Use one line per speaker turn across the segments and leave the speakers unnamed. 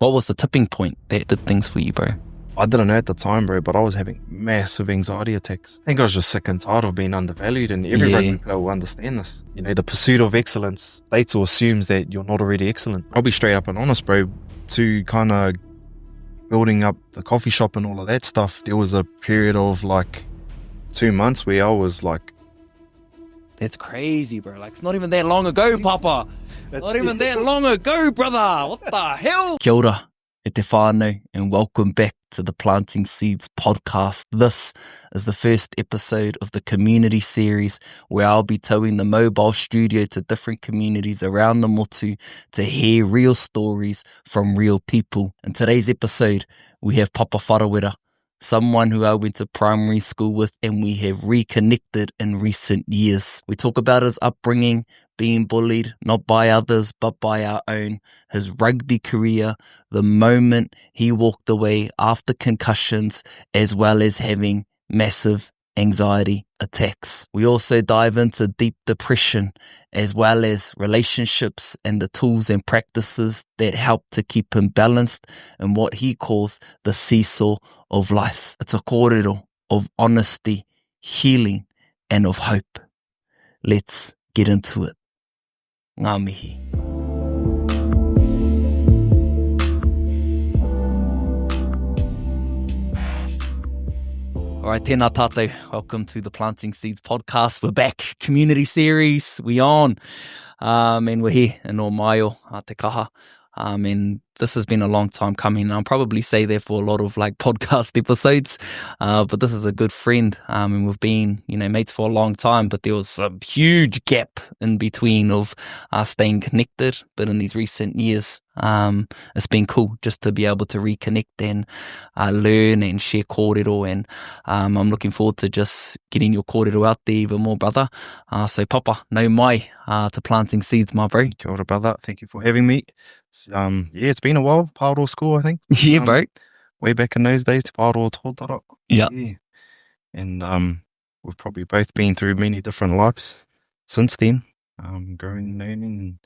What was the tipping point that did things for you, bro?
I didn't know at the time, bro, but I was having massive anxiety attacks. I think I was just sick and tired of being undervalued, and every rugby player will understand this. You know, the pursuit of excellence states or assumes that you're not already excellent. I'll be straight up and honest, bro, to kind of building up the coffee shop and all of that stuff, there was a period of like 2 months where I was like...
That's crazy, bro. Like, it's not even that long ago, Papa. Not even that long ago, brother. What the hell? Kia ora, e te whānau, and welcome back to the Planting Seeds podcast. This is the first episode of the community series where I'll be towing the mobile studio to different communities around the motu to hear real stories from real people. In today's episode, we have Pāpā Wharawera, someone who I went to primary school with, and we have reconnected in recent years. We talk about his upbringing, being bullied, not by others, but by our own, his rugby career, the moment he walked away after concussions, as well as having massive anxiety attacks. We also dive into deep depression, as well as relationships and the tools and practices that help to keep him balanced in what he calls the seesaw of life. It's a kōrero of honesty, healing, and of hope. Let's get into it. Ngā mihi. All right, tēnā tātou. Welcome to the Planting Seeds podcast. We're back. Community series. We on. And we're here in Omaio, te kaha. And this has been a long time coming. I'll probably say that for a lot of like podcast episodes. But this is a good friend. And we've been, mates for a long time. But there was a huge gap in between of staying connected. But in these recent years, it's been cool just to be able to reconnect and learn and share kōrero. And I'm looking forward to just getting your kōrero out there even more, brother. So Papa, nau mai to Planting Seeds, my bro.
Kia ora, brother. Thank you for having me. It's been a while. Pāroa school, I think.
Yeah, bro.
Way back in those days, Pāroa tōtara.
Yeah.
And we've probably both been through many different lives since then. Growing, learning, and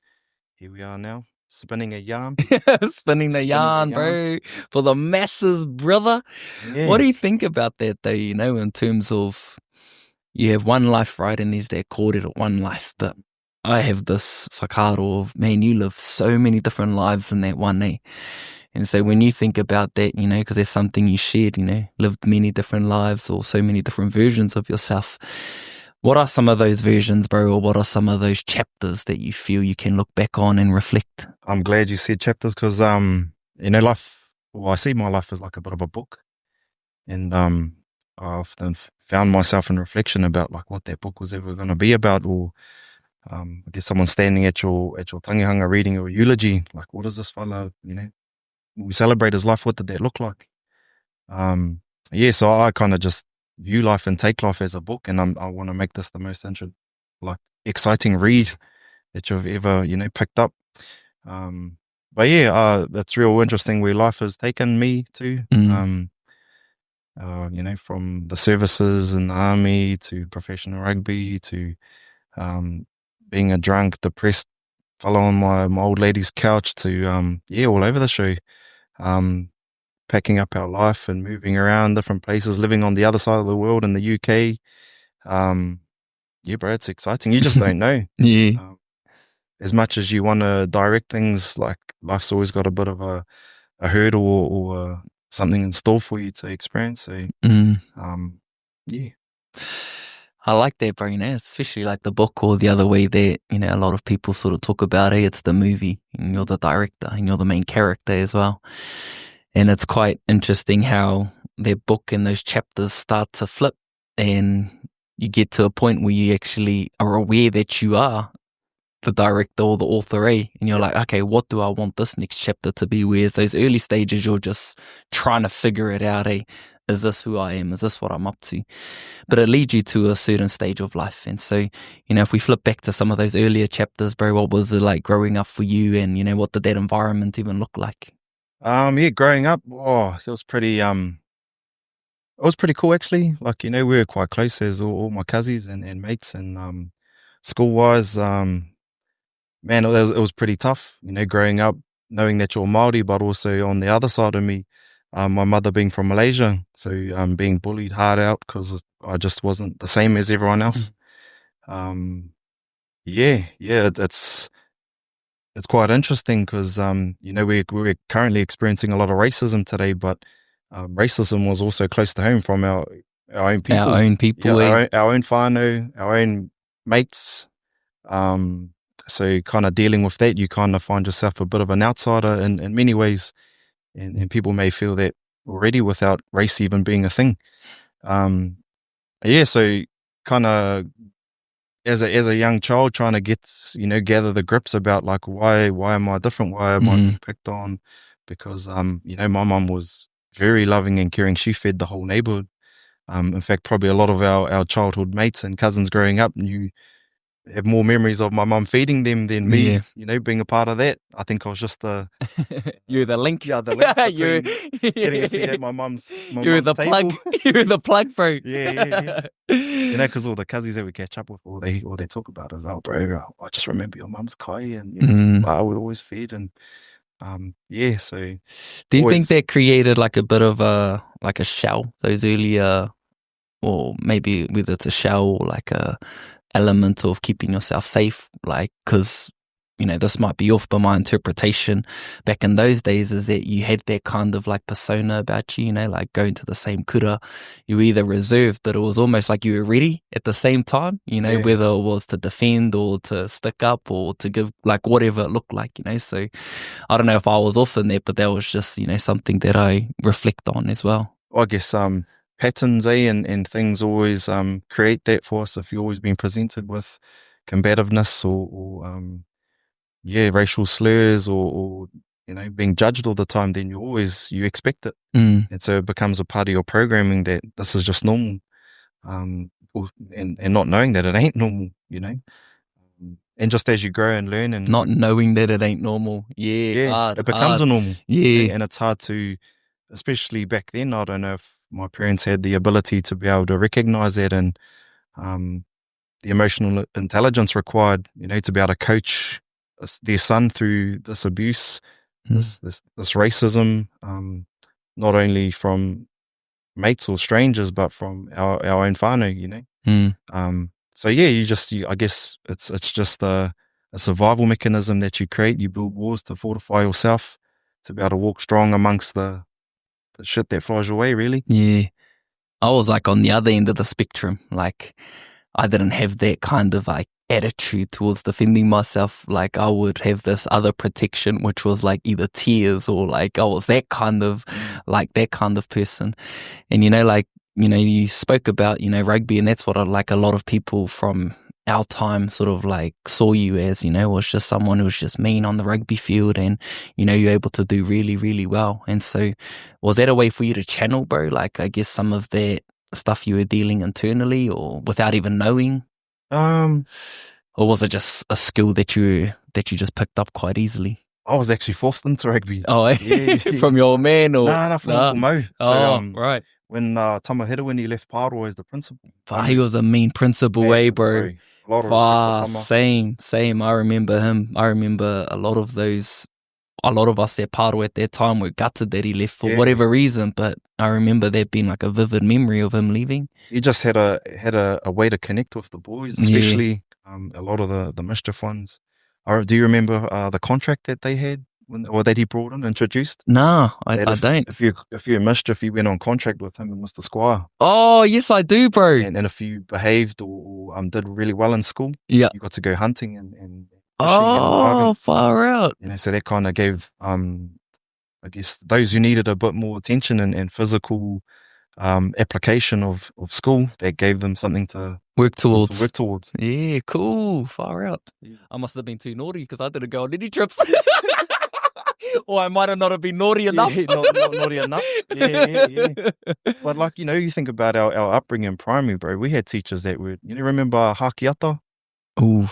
here we are now. Spinning a yarn.
Spinning the yarn, bro. For the masses, brother. Yeah. What do you think about that, though, in terms of you have one life, right? And there's that kōrero, one life. But I have this whakaaro of, man, you live so many different lives in that one, eh? And so when you think about that, because there's something you shared, lived many different lives or so many different versions of yourself. What are some of those versions, bro, or what are some of those chapters that you feel you can look back on and reflect?
I'm glad you said chapters because, life, I see my life as like a bit of a book. And I often found myself in reflection about like what that book was ever going to be about, or I guess someone standing at your tangihanga reading your eulogy, like, what is this fella, we celebrate his life, what did that look like? So I kind of just view life and take life as a book, and I want to make this the most exciting read that you've ever picked up. That's real interesting where life has taken me to. From the services in the army to professional rugby to being a drunk, depressed fellow on my old lady's couch to all over the show. Packing up our life and moving around different places, living on the other side of the world in the UK. Bro, it's exciting. You just don't know. As much as you want to direct things, like life's always got a bit of a hurdle or something in store for you to experience. So,
I like that, bro, especially like the book or the other way that, a lot of people sort of talk about it. It's the movie and you're the director and you're the main character as well. And it's quite interesting how their book and those chapters start to flip and you get to a point where you actually are aware that you are the director or the author, and you're like, okay, what do I want this next chapter to be? Whereas those early stages, you're just trying to figure it out, is this who I am? Is this what I'm up to? But it leads you to a certain stage of life. And so, if we flip back to some of those earlier chapters, bro, what was it like growing up for you? And, what did that environment even look like?
Growing up, it was pretty cool actually. Like, we were quite close as all my cousins and mates, and school wise, man, it was pretty tough, growing up knowing that you're Māori, but also on the other side of me, my mother being from Malaysia, so being bullied hard out because I just wasn't the same as everyone else. It's quite interesting because we're currently experiencing a lot of racism today, but racism was also close to home from our own people, our own whānau, our own mates. So kind of dealing with that, you kind of find yourself a bit of an outsider in many ways, and people may feel that already without race even being a thing. So kind of as a young child trying to gather the grips about like why am I different? Why am I being picked on? Because my mum was very loving and caring. She fed the whole neighborhood. In fact, probably a lot of our childhood mates and cousins growing up, you have more memories of my mum feeding them than me, being a part of that. I think I was just
you're the link.
Yeah, the link between getting a seat at my mum's
You're the
table.
plug. You're the plug, bro.
Yeah. Because all the cousins that we catch up with, all they talk about is, oh, bro, I just remember your mum's kai, and I would always feed, and so.
Do you think that created like a bit of a shell, those earlier, or maybe whether it's a shell or like a element of keeping yourself safe, like, because this might be off, but my interpretation back in those days is that you had that kind of like persona about you, like going to the same kura, you were either reserved, but it was almost like you were ready at the same time, whether it was to defend or to stick up or to give, like, whatever it looked like, so I don't know if I was off in that, but that was just something that I reflect on as well.
I guess patterns, and things always create that for us. If you're always being presented with combativeness or racial slurs or being judged all the time, then you expect it, and so it becomes a part of your programming that this is just normal, and not knowing that it ain't normal, and just as you grow and learn, and
not knowing that it ain't normal,
it becomes a normal, and it's hard to, especially back then. I don't know if my parents had the ability to be able to recognize that, and the emotional intelligence required, to be able to coach their son through this abuse, this racism, not only from mates or strangers, but from our own whānau, I guess it's just a survival mechanism that you create. You build walls to fortify yourself, to be able to walk strong amongst the shit that flies your way, really.
Yeah. I was like on the other end of the spectrum. Like, I didn't have that kind of like attitude towards defending myself. Like, I would have this other protection, which was like either tears or like I was that kind of person. And you spoke about rugby, and that's what a lot of people from our time sort of like saw you as, was just someone who was just mean on the rugby field, and you're able to do really, really well. And so was that a way for you to channel, bro? Like, I guess some of that stuff you were dealing internally or without even knowing? Or was it just a skill that you just picked up quite easily?
I was actually forced into rugby.
Oh, yeah. From your old man? Or
Nah, from Uncle Mo. So,
right.
When Tamahira, when he left Pāpā as the principal.
He was a mean principal, bro. Same. I remember him. I remember a lot of us at Pāpā at that time were gutted that he left for whatever reason, but I remember that being like a vivid memory of him leaving.
He just had a way to connect with the boys, especially a lot of the mischief ones. Do you remember the contract that they had? Or that he brought in, introduced?
No, I don't.
If you mischief, you went on contract with him and Mr. Squire.
Oh, yes, I do, bro.
And if you behaved or did really well in school, you got to go hunting and fishing.
Oh, far out.
So that kind of gave, I guess, those who needed a bit more attention and physical application of school, that gave them something to work towards.
Yeah, cool. Far out. Yeah. I must have been too naughty because I didn't go on any trips. Or I might have not have been naughty enough.
Not naughty enough. Yeah. But like, you think about our upbringing in primary, bro. We had teachers that would, remember Hakiata?
Ooh,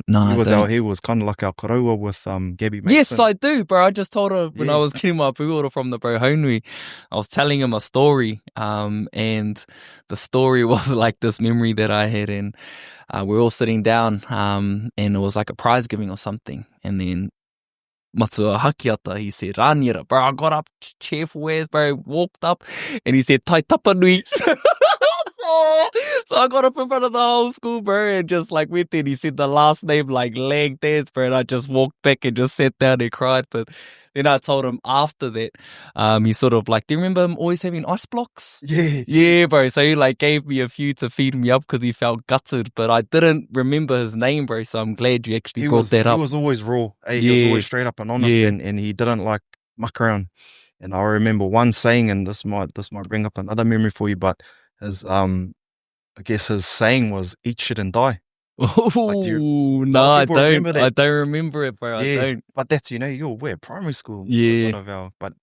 no,
he was kind of like our kōrero with Gabby Mason.
Yes, I do, bro. I just told her when I was getting my puoro from the Brohonui, I was telling him a story, and the story was like this memory that I had, and we were all sitting down, and it was like a prize giving or something, and then Matua hakiata, he said, rānira, bro, I got up, cheerful as, bro, walked up, and he said, tai tapanui. So I got up in front of the whole school, bro, and just like with it, he said the last name like leg dance, bro, and I just walked back and just sat down and cried. But then I told him after that, he sort of like, do you remember him always having ice blocks? Yeah, bro. So he like gave me a few to feed me up because he felt gutted, but I didn't remember his name, bro. So I'm glad you actually brought that up.
He was always raw. He was always straight up and honest, and he didn't like muck around. And I remember one saying, and this might bring up another memory for you, but his I guess his saying was "eat shit and die."
Oh, no, I don't. I don't remember it, bro. I don't.
But that's, we're at primary school.
Yeah.
One of our, but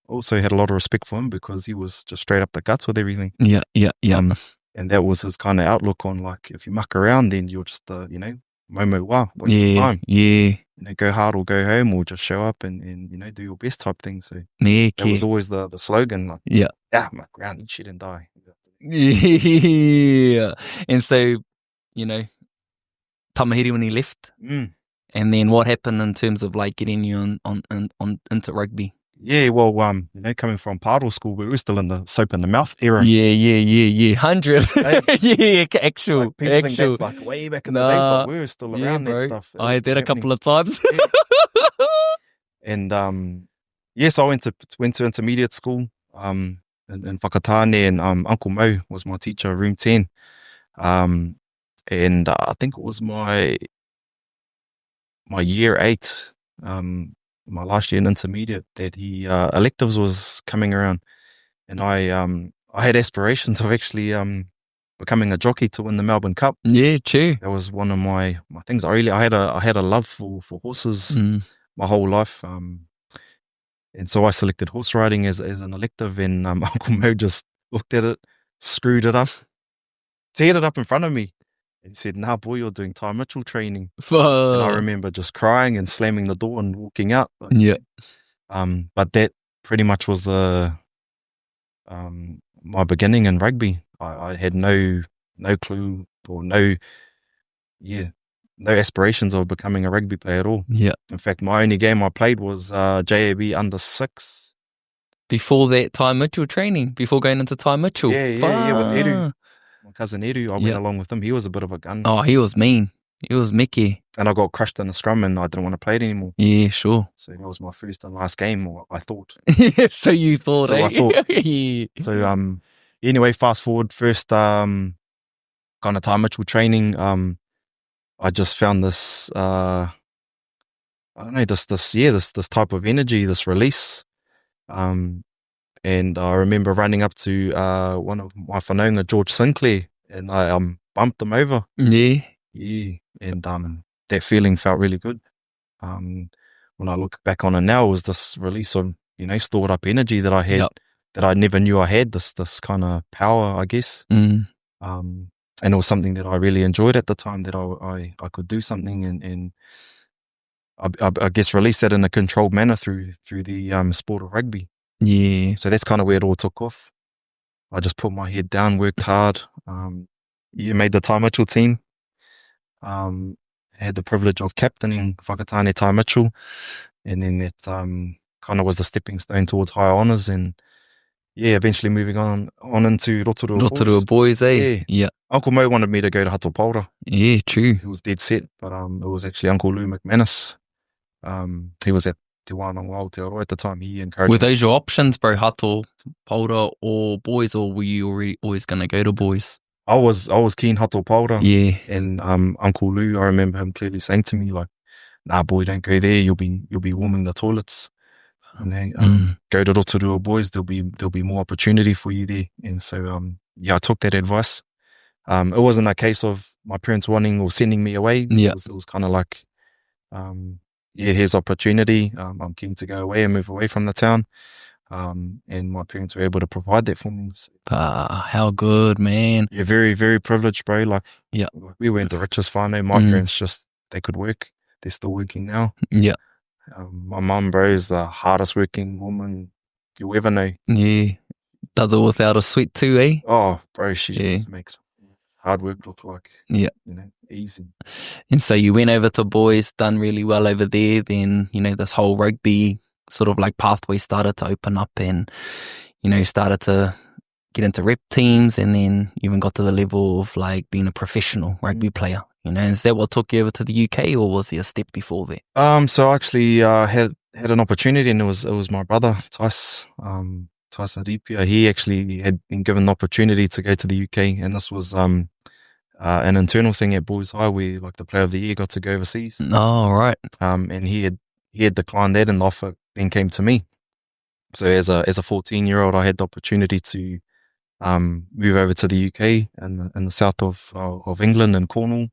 also had a lot of respect for him because he was just straight up the guts with everything.
Yeah.
And that was his kind of outlook on, like, if you muck around, then you're just momo wa, waste of time.
Yeah.
Go hard or go home, or just show up and do your best type thing. So that was always the slogan. Like, muck around, eat shit and die.
Yeah. And so, Tamahiri when he left, and then what happened in terms of like getting you on into rugby?
Yeah, well, coming from Pāpā school, we were still in the soap in the mouth era.
Yeah. 100. Yeah, actual.
Like, people think that's like way back in the days, but we were still around that stuff.
I had that a couple of times.
And so I went to intermediate school in Whakatane, and Uncle Mo was my teacher, room 10. And I think it was my year 8, my last year in intermediate, that he electives was coming around, and I had aspirations of actually becoming a jockey to win the Melbourne Cup.
Yeah, true.
That was one of my things. I had a love for horses my whole life, and so I selected horse riding as an elective, and Uncle Mo just looked at it, screwed it up, teared it up in front of me. He said, "Nah, boy, you're doing Ty Mitchell training." And I remember just crying and slamming the door and walking out. But that pretty much was the my beginning in rugby. I had no clue or no aspirations of becoming a rugby player at all.
Yeah.
In fact, my only game I played was JAB under 6.
Before that Ty Mitchell training, before going into Ty Mitchell.
Yeah, with Eru. My cousin Eru, I went along with him. He was a bit of a gun.
Oh, he was mean. He was Mickey.
And I got crushed in a scrum and I didn't want to play it anymore.
Yeah, sure.
So that was my first and last game, or I thought.
So you thought,
I thought.
Yeah.
So anyway, fast forward, first kind of Ty Mitchell training, I just found this I don't know, this type of energy, this release. And I remember running up to one of my whananga, George Sinclair, and I bumped him over.
Yeah.
And that feeling felt really good. When I look back on it now, it was this release of stored up energy that I had, that I never knew I had. This kind of power, I guess. And it was something that I really enjoyed at the time, that I could do something and I guess release that in a controlled manner through the sport of rugby.
Yeah.
So that's kind of where it all took off. I just put my head down, worked hard. Made the Ty Mitchell team. Had the privilege of captaining Whakatane Ty Mitchell, and then that kind of was the stepping stone towards higher honours, and eventually moving on into Rotorua
Boys, eh? Yeah.
Uncle Mo wanted me to go to Hatopaura.
Yeah, true.
He was dead set, but it was actually Uncle Lou McManus. He was at Te Wānanga Aotearoa at the time. He encouraged
Were those your options, bro? Hatopaura or Boys, or were you always going to go to Boys?
I was keen Hatopaura.
Yeah. And
Uncle Lou, I remember him clearly saying to me, like, "Nah, boy, don't go there. You'll be warming the toilets. Go to Rotorua Boys. There'll be more opportunity for you there." And so I took that advice. It wasn't a case of my parents wanting or sending me away.
Yeah.
It was kind of like, here's opportunity. I'm keen to go away and move away from the town. And my parents were able to provide that for me. So,
how good, man.
Yeah, very, very privileged, bro. Like, we weren't the richest whānau. My parents they could work. They're still working now.
Yeah.
My mum, bro, is the hardest working woman you'll ever know.
Yeah. Does it without a sweat too, eh?
Oh, bro, she just makes hard work look like?
Yeah.
You know, easy.
And so you went over to boys, done really well over there. Then, you know, this whole rugby sort of like pathway started to open up and, you know, started to get into rep teams, and then even got to the level of like being a professional rugby player. You know, is that what took you over to the UK, or was there a step before that?
So I actually had an opportunity, and it was my brother, Tyson Ripia. He actually had been given the opportunity to go to the UK, and this was an internal thing at Boys High where like the player of the year got to go overseas.
Oh, right.
And he had declined that, and the offer then came to me. So as a 14-year-old, I had the opportunity to move over to the UK in the south of England, in Cornwall,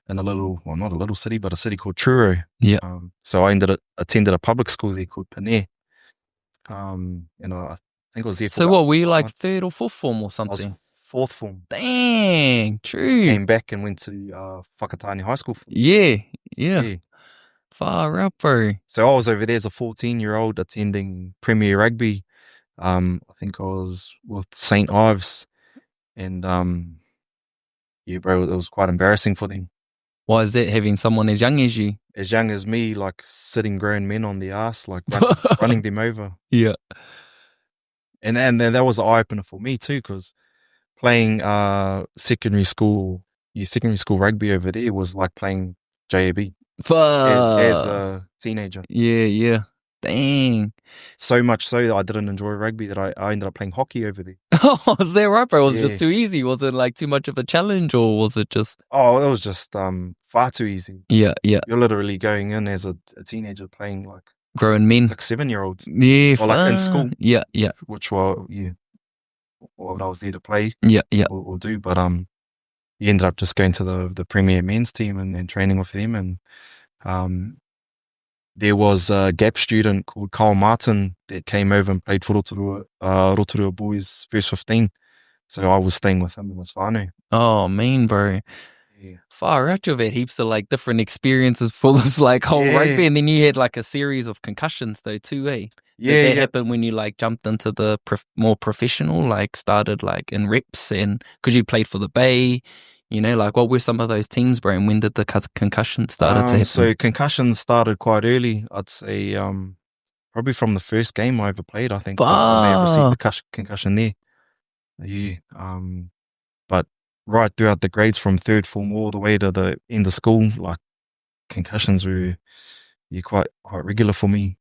in a little, well, not a little city, but a city called Truro.
Yeah.
So I attended a public school there called Panay. And I think I was there for
So what, were you like
months.
third or fourth form or
I was
something?
fourth form.
Dang, true.
Came back and went to Whakatane High School.
Yeah.
Yeah.
Far out, bro.
So I was over there as a 14-year-old attending Premier Rugby. I think I was with St. Ives, and yeah, bro, it was quite embarrassing for them.
Why is that, having someone as young as you?
As young as me, like sitting grown men on the ass, like running them over.
Yeah.
And that was an eye opener for me too, because playing secondary school rugby over there was like playing JAB as a teenager.
Yeah. Dang.
So much so that I didn't enjoy rugby that I ended up playing hockey over there.
Oh, is that right, bro? Was it
Yeah.
just too easy? Was it like too much of a challenge, or was it just...
Oh, it was just far too easy.
Yeah.
You're literally going in as a teenager playing like
Grown men.
like 7-year-olds.
Yeah.
Or like in school.
Yeah.
Which were what I was there to play.
Yeah.
Or do, but you ended up just going to the Premier men's team and training with them, and there was a gap student called Kyle Martin that came over and played for Rotorua Boys first 15. So I was staying with him in his whānau.
Oh, mean, bro.
Yeah.
Far out, you've had heaps of like different experiences for this like whole rugby, and then you had like a series of concussions though too, eh? Did that happen when you like jumped into the more professional, like started like in reps, and because you played for the Bay, you know, like what were some of those teams, bro, and when did the concussions started to happen?
So concussions started quite early. I'd say probably from the first game I ever played. I think I may have received a concussion there. Yeah. But right throughout the grades from third form all the way to the end of school, like concussions were quite regular for me.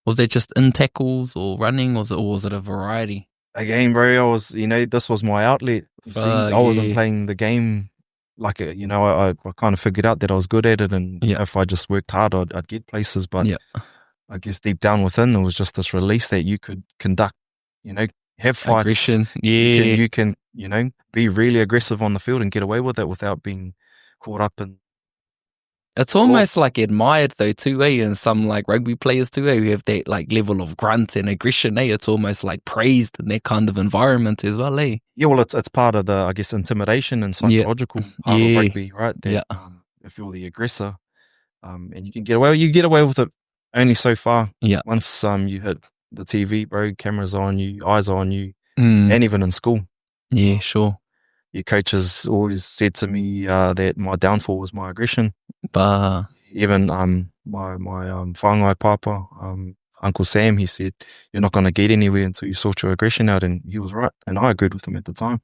Was that just in tackles or running, or was it a variety?
Again, bro, this was my outlet. I wasn't playing the game like it. I kind of figured out that I was good at it, and if I just worked hard, I'd get places. But I guess deep down within, there was just this release that you could conduct, have fights.
Aggression.
You can, be really aggressive on the field and get away with it without being caught up in.
It's almost like admired though too, eh? And some like rugby players too, eh? Who have that like level of grunt and aggression, eh? It's almost like praised in that kind of environment as well, eh?
Yeah, well, it's part of the, I guess, intimidation and psychological part of rugby, right? That, if you're the aggressor, and you get away with it only so far. Yeah. Once you hit the TV, bro, cameras on you, eyes on you, and even in school.
Yeah, sure.
Your coaches always said to me that my downfall was my aggression. Even my whāngai Pāpā, Uncle Sam, he said, "You're not going to get anywhere until you sort your aggression out," and he was right, and I agreed with him at the time.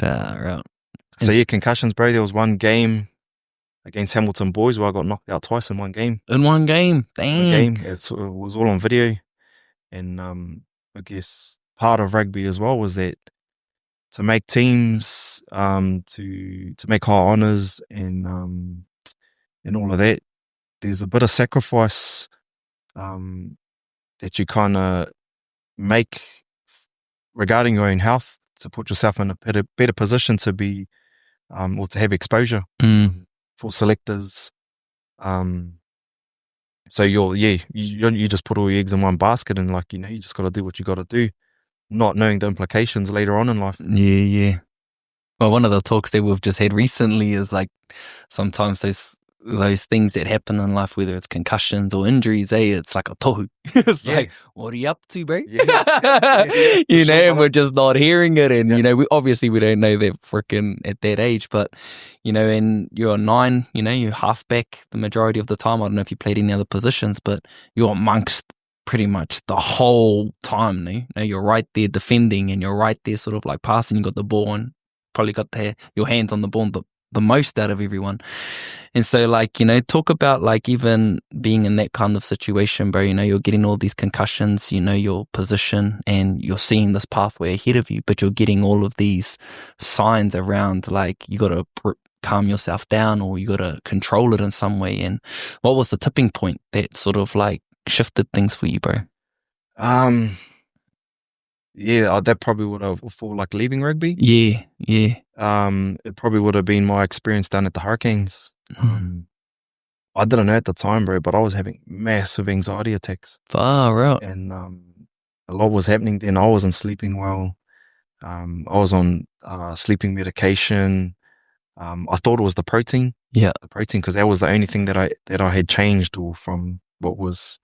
Right.
So yeah, concussions, bro. There was one game against Hamilton Boys where I got knocked out twice in one game.
In one game, dang.
It was all on video, and I guess part of rugby as well was that to make teams, to make high honours and all of that, there's a bit of sacrifice that you kind of make regarding your own health to put yourself in a better position to be or to have exposure for selectors. So you just put all your eggs in one basket, and you just got to do what you got to do, not knowing the implications later on in life.
Yeah. Well, one of the talks that we've just had recently is like sometimes those those things that happen in life, whether it's concussions or injuries, it's like a tohu. It's like, what are you up to, bro? You know, and we're just not hearing it. And, you know, we don't know that freaking at that age, but, you know, and you're 9, you know, you're halfback the majority of the time. I don't know if you played any other positions, but you're amongst pretty much the whole time. You know, you're right there defending and you're right there sort of like passing. You got the ball and probably got your hands on the ball the most out of everyone. And so, like, you know, talk about like even being in that kind of situation, bro. You know, you're getting all these concussions, you know, your position, and you're seeing this pathway ahead of you, but you're getting all of these signs around, like, you got to calm yourself down or you got to control it in some way. And what was the tipping point that sort of like shifted things for you, bro?
Yeah, that probably would have, for like leaving rugby.
Yeah.
It probably would have been my experience down at the Hurricanes. I didn't know at the time, bro, but I was having massive anxiety attacks.
Far out.
And a lot was happening then. I wasn't sleeping well. I was on sleeping medication. I thought it was the protein.
Yeah.
The protein, because that was the only thing that I had changed, or from what was,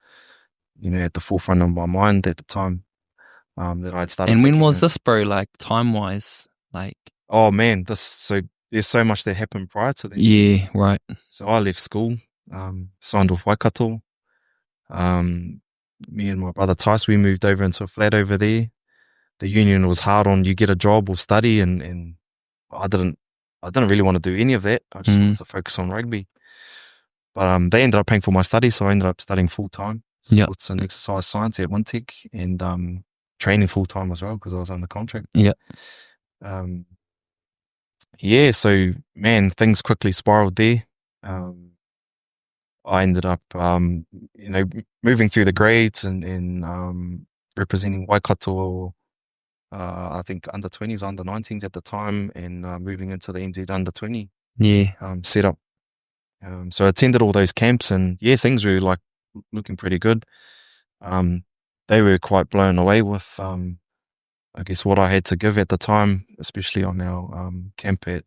you know, at the forefront of my mind at the time. That I'd started.
And when was this, bro? Like time-wise, like?
Oh man, there's so much that happened prior to that.
Yeah, right.
So I left school, signed with Waikato. Me and my brother Tice, we moved over into a flat over there. The union was hard on you get a job or study, and I didn't really want to do any of that. I just wanted to focus on rugby. But they ended up paying for my study, so I ended up studying full time. Sports and exercise science at Wintec, and training full time as well because I was under contract.
Yeah.
So man, things quickly spiraled there. I ended up, you know, moving through the grades and representing Waikato, I think under 20s, under 19s at the time, and moving into the NZ under 20 setup. So I attended all those camps, and things were like looking pretty good. They were quite blown away with, I guess, what I had to give at the time, especially on our camp at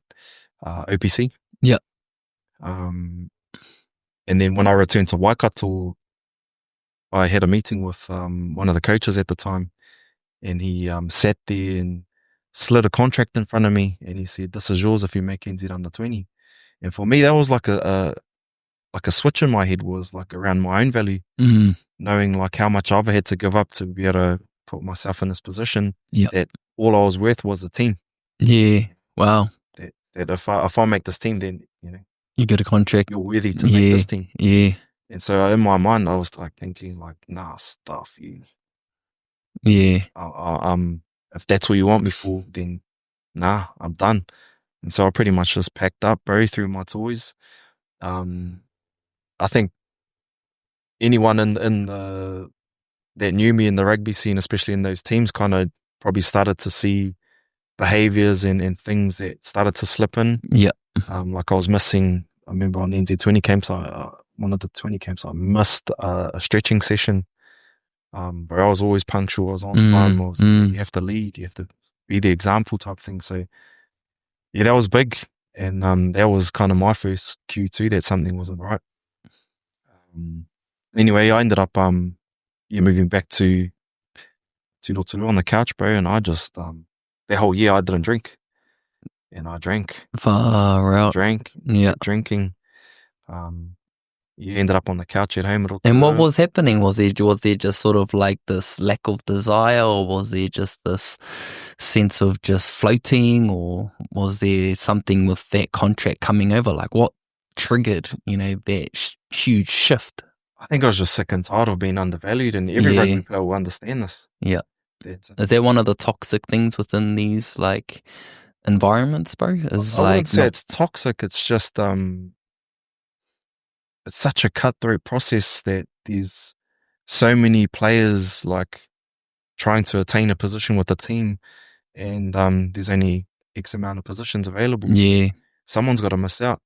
OPC.
Yeah.
And then when I returned to Waikato, I had a meeting with one of the coaches at the time, and he sat there and slid a contract in front of me, and he said, "This is yours if you make NZ under 20." And for me, that was like a switch in my head, was like around my own value, knowing like how much I've had to give up to be able to put myself in this position. That all I was worth was a team.
Yeah. Wow.
That if I make this team, then, you know,
you get a contract.
You're worthy to make this team.
Yeah.
And so in my mind, I was like thinking like, nah, stuff you.
Yeah.
If that's what you want me for, then nah, I'm done. And so I pretty much just packed up, bro, threw my toys. I think anyone in that knew me in the rugby scene, especially in those teams, kind of probably started to see behaviours and things that started to slip in.
Yeah.
Like I was missing, I remember on NZ 20 camps, one of the 20 camps, I missed a stretching session. But I was always punctual, I was on time, you have to lead, you have to be the example type thing. So yeah, that was big. And that was kind of my first cue too, that something wasn't right. Anyway, I ended up moving back to Rotorua on the couch, bro, and I just that whole year I didn't drink. And I drank.
Far out.
Drank.
Yeah.
Drinking. You ended up on the couch at home.
And what was happening? Was there just sort of like this lack of desire, or was there just this sense of just floating, or was there something with that contract coming over? Like what triggered, you know, that huge shift?
I think I was just sick and tired of being undervalued, and every rugby player will understand this.
Yeah. Is that one of the toxic things within these like environments, bro? Is
I
like
wouldn't say it's toxic. It's just it's such a cutthroat process that there's so many players like trying to attain a position with the team, and there's only X amount of positions available.
Yeah.
So someone's got to miss out.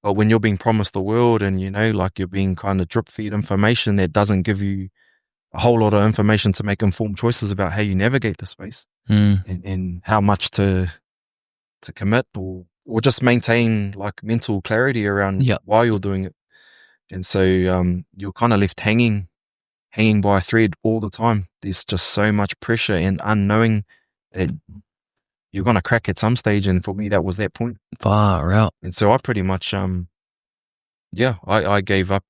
But when you're being promised the world, and you know, like you're being kind of drip feed information that doesn't give you a whole lot of information to make informed choices about how you navigate the space and how much to commit or or just maintain like mental clarity around why you're doing it. And so you're kind of left hanging by a thread all the time. There's just so much pressure and unknowing that you're going to crack at some stage. And for me, that was that point.
Far out.
And so I pretty much, I gave up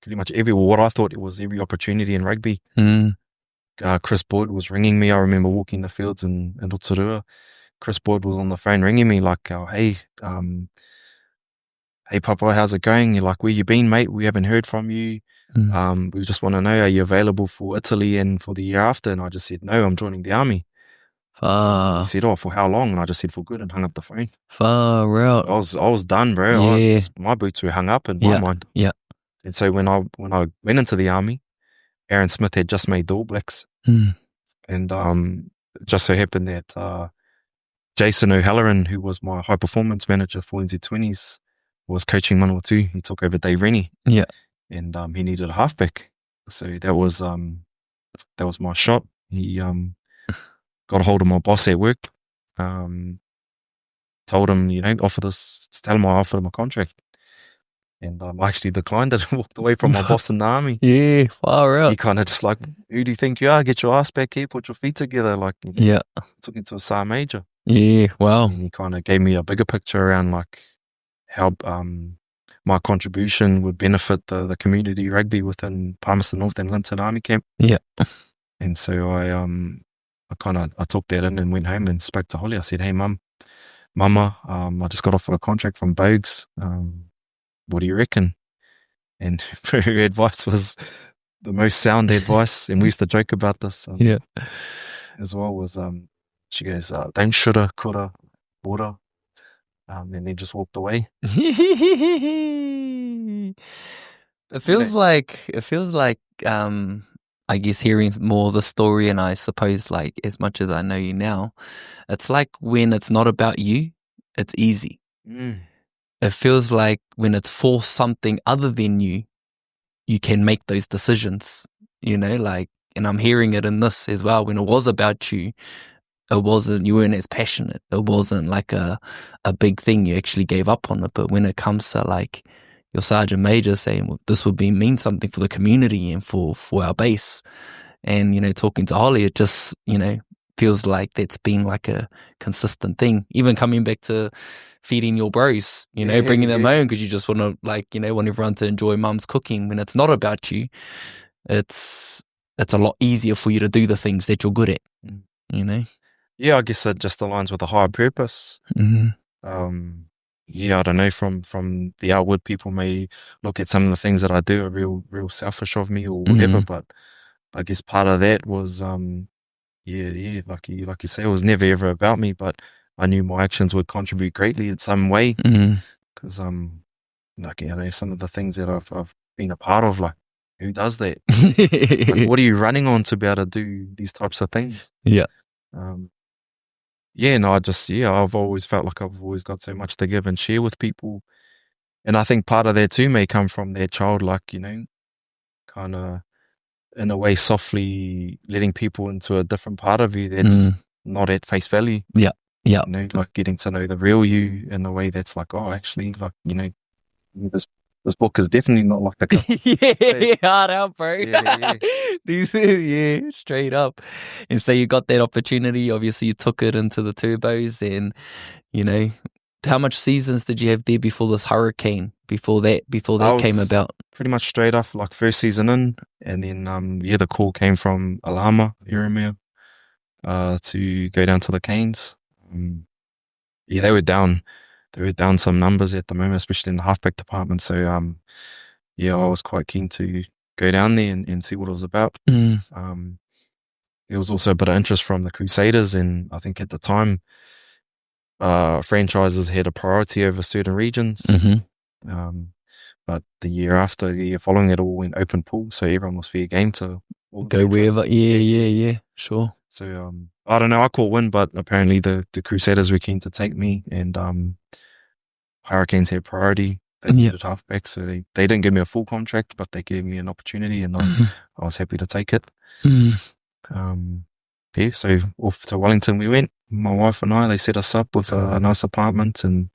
pretty much what I thought it was every opportunity in rugby. Chris Boyd was ringing me. I remember walking the fields in Rotorua. Chris Boyd was on the phone ringing me like, hey, Pāpā, how's it going? You're like, where you been, mate? We haven't heard from you. We just want to know, are you available for Italy and for the year after? And I just said, no, I'm joining the army. He said, oh, for how long? And I just said, for good, and hung up the phone.
Far out.
So I was done, bro.
Yeah.
My boots were hung up in my mind.
Yeah.
And so when I went into the army, Aaron Smith had just made the All Blacks. And it just so happened that Jason O'Halloran, who was my high performance manager for NZ20s, was coaching Manawatu. He took over Dave Rennie. Yeah. And he needed a halfback. So that was my shot. He got a hold of my boss at work, told him, tell him I offered him a contract. And I actually declined it and walked away from my boss in the army.
Yeah, far out.
He kind of just like, who do you think you are? Get your ass back here, put your feet together. Like, took me to a Sergeant Major. Yeah, wow. And he kind of gave me a bigger picture around like how my contribution would benefit the community rugby within Palmerston North and Linton Army Camp. Yeah. And so I took that in and went home and spoke to Holly. I said, hey, Mama, I just got offered a contract from Bogues. What do you reckon? And her advice was the most sound advice. And we used to joke about this as well, was she goes, don't shoulda, coulda, woulda. And then just walked away.
It feels like I guess hearing more of the story, and I suppose like as much as I know you now, it's like when it's not about you, it's easy. It feels like when it's for something other than you, you can make those decisions, like, and I'm hearing it in this as well. When it was about you, you weren't as passionate. It wasn't like a big thing. You actually gave up on it. But when it comes to like your Sergeant Major saying, well, this would mean something for the community and for our base, and, talking to Holly, it just, feels like that's been like a consistent thing. Even coming back to feeding your bros, bringing them home because you just want to want everyone to enjoy mum's cooking. When it's not about you, it's a lot easier for you to do the things that you're good at,
Yeah, I guess it just aligns with a higher purpose. I don't know, from the outward, people may look at some of the things that I do are real selfish of me or whatever, but I guess part of that was, like you say, it was never ever about me, but I knew my actions would contribute greatly in some way, because some of the things that I've been a part of, like, who does that? Like, what are you running on to be able to do these types of things? I've always felt like I've always got so much to give and share with people. And I think part of that too may come from that childlike, kind of in a way softly letting people into a different part of you that's not at face value. Like getting to know the real you in a way that's like, oh, actually, like, this book is definitely not like the cover.
Hard out, bro. Straight up. And so you got that opportunity. Obviously, you took it into the Turbos, and how much seasons did you have there before this hurricane? Before that came about?
Pretty much straight off, like first season in, and then the call came from Alama Iremia to go down to the Canes. They were down. They were down some numbers at the moment, especially in the halfback department. So, I was quite keen to go down there and see what it was about. There was also a bit of interest from the Crusaders, and I think at the time, franchises had a priority over certain regions. But the year following, it all went open pool, so everyone was fair game to
go wherever. Yeah, sure.
So, I don't know, I caught wind, but apparently the Crusaders were keen to take me, and Hurricanes had priority. They needed halfback, so they didn't give me a full contract, but they gave me an opportunity, and I was happy to take it. So off to Wellington we went. my wife and I, they set us up with a nice apartment, and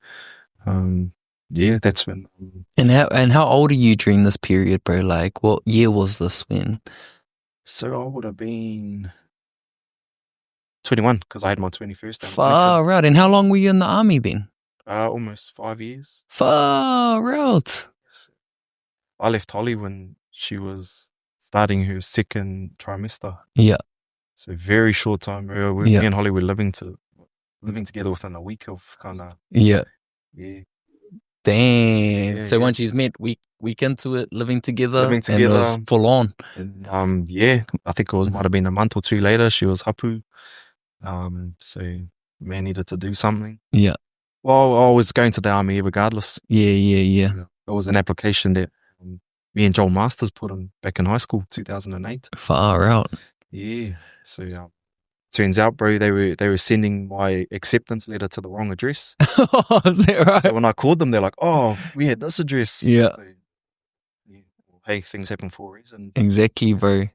that's when.
And how old are you during this period, bro? Like, what year was this when?
So I would have been 21 because I had my 21st.
Far out. And how long were you in the army then?
Almost 5 years.
Far out.
I left Holly when she was starting her second trimester.
Yeah.
So very short time. Me and Holly were living together within a week of kind of.
Yeah.
Yeah.
Damn. Yeah, so once you've met, week into it, living together, and it was full on.
And, I think might have been a month or two later, she was hapu. So man needed to do something.
Yeah.
Well, I was going to the army regardless.
Yeah.
It was an application that me and Joel Masters put in back in high school, 2008.
Far out.
Yeah. So turns out, bro, they were sending my acceptance letter to the wrong address.
Oh, is that right?
So when I called them, they're like, "Oh, we had this address."
Yeah.
So, hey, things happen for a reason.
Exactly, bro.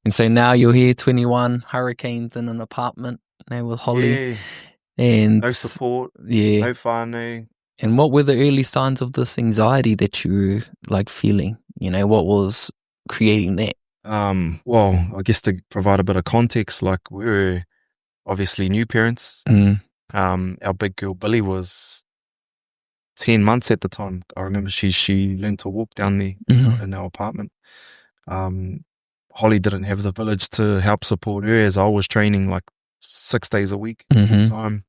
And so now you're here, 21, hurricanes in an apartment now with Holly.
Yeah.
And
no support.
Yeah.
No whānau.
And what were the early signs of this anxiety that you were like feeling? You know, what was creating that?
Well, I guess to provide a bit of context, like we were obviously new parents. Our big girl Billy was 10 months at the time. I remember she learned to walk down there in our apartment. Holly didn't have the village to help support her, as I was training like 6 days a week all the time.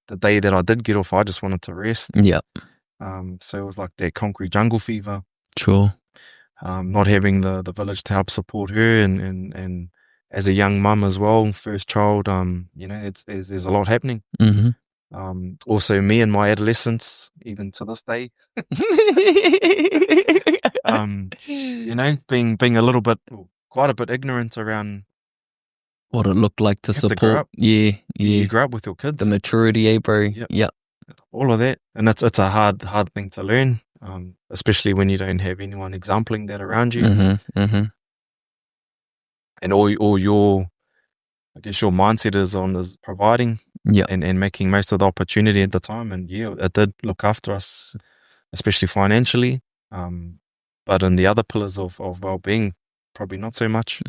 The day that I did get off, I just wanted to rest.
Yeah.
So it was like that concrete jungle fever.
Sure.
Not having the village to help support her, and as a young mum as well, first child, there's a lot happening. Also me in my adolescence, even to this day, being a little bit, quite a bit ignorant around
what it looked like to support. You
grow up with your kids.
The maturity, bro. Yep.
All of that. And it's a hard thing to learn, especially when you don't have anyone exempling that around you. And all your, I guess your mindset is providing and making most of the opportunity at the time. And it did look after us, especially financially. But in the other pillars of well-being, probably not so much.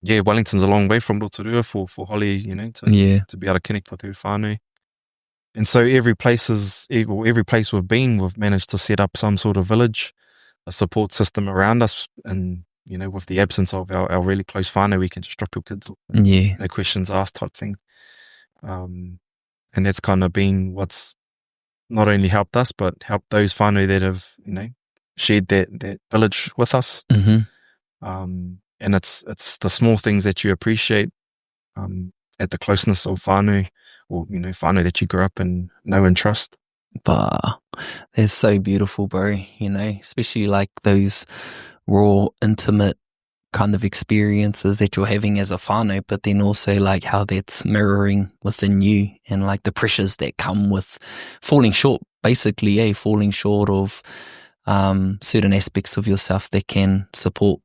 Wellington's a long way from Rotorua for Holly, to be able to connect with her whānau. And so every place we've been, we've managed to set up some sort of village, a support system around us, and with the absence of our really close whānau, we can just drop your kids off. No questions asked type thing. And that's kind of been what's not only helped us, but helped those whānau that have, shared that village with us. And it's the small things that you appreciate at the closeness of whānau, or whānau that you grew up and know and trust.
But they're so beautiful, bro. Especially like those raw, intimate kind of experiences that you're having as a whānau, but then also like how that's mirroring within you, and like the pressures that come with falling short, basically, falling short of certain aspects of yourself that can support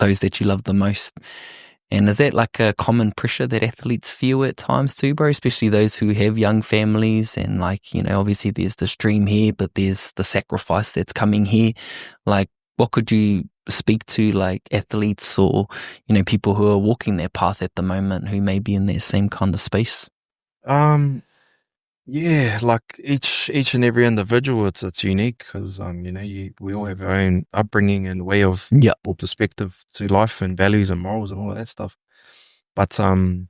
those that you love the most. And is that like a common pressure that athletes feel at times too, bro? Especially those who have young families, and like, obviously there's this dream here, but there's the sacrifice that's coming here. Like, what could you speak to like athletes or, people who are walking their path at the moment who may be in that same kind of space?
Like each and every individual, it's unique because we all have our own upbringing and way of or perspective to life and values and morals and all of that stuff. But the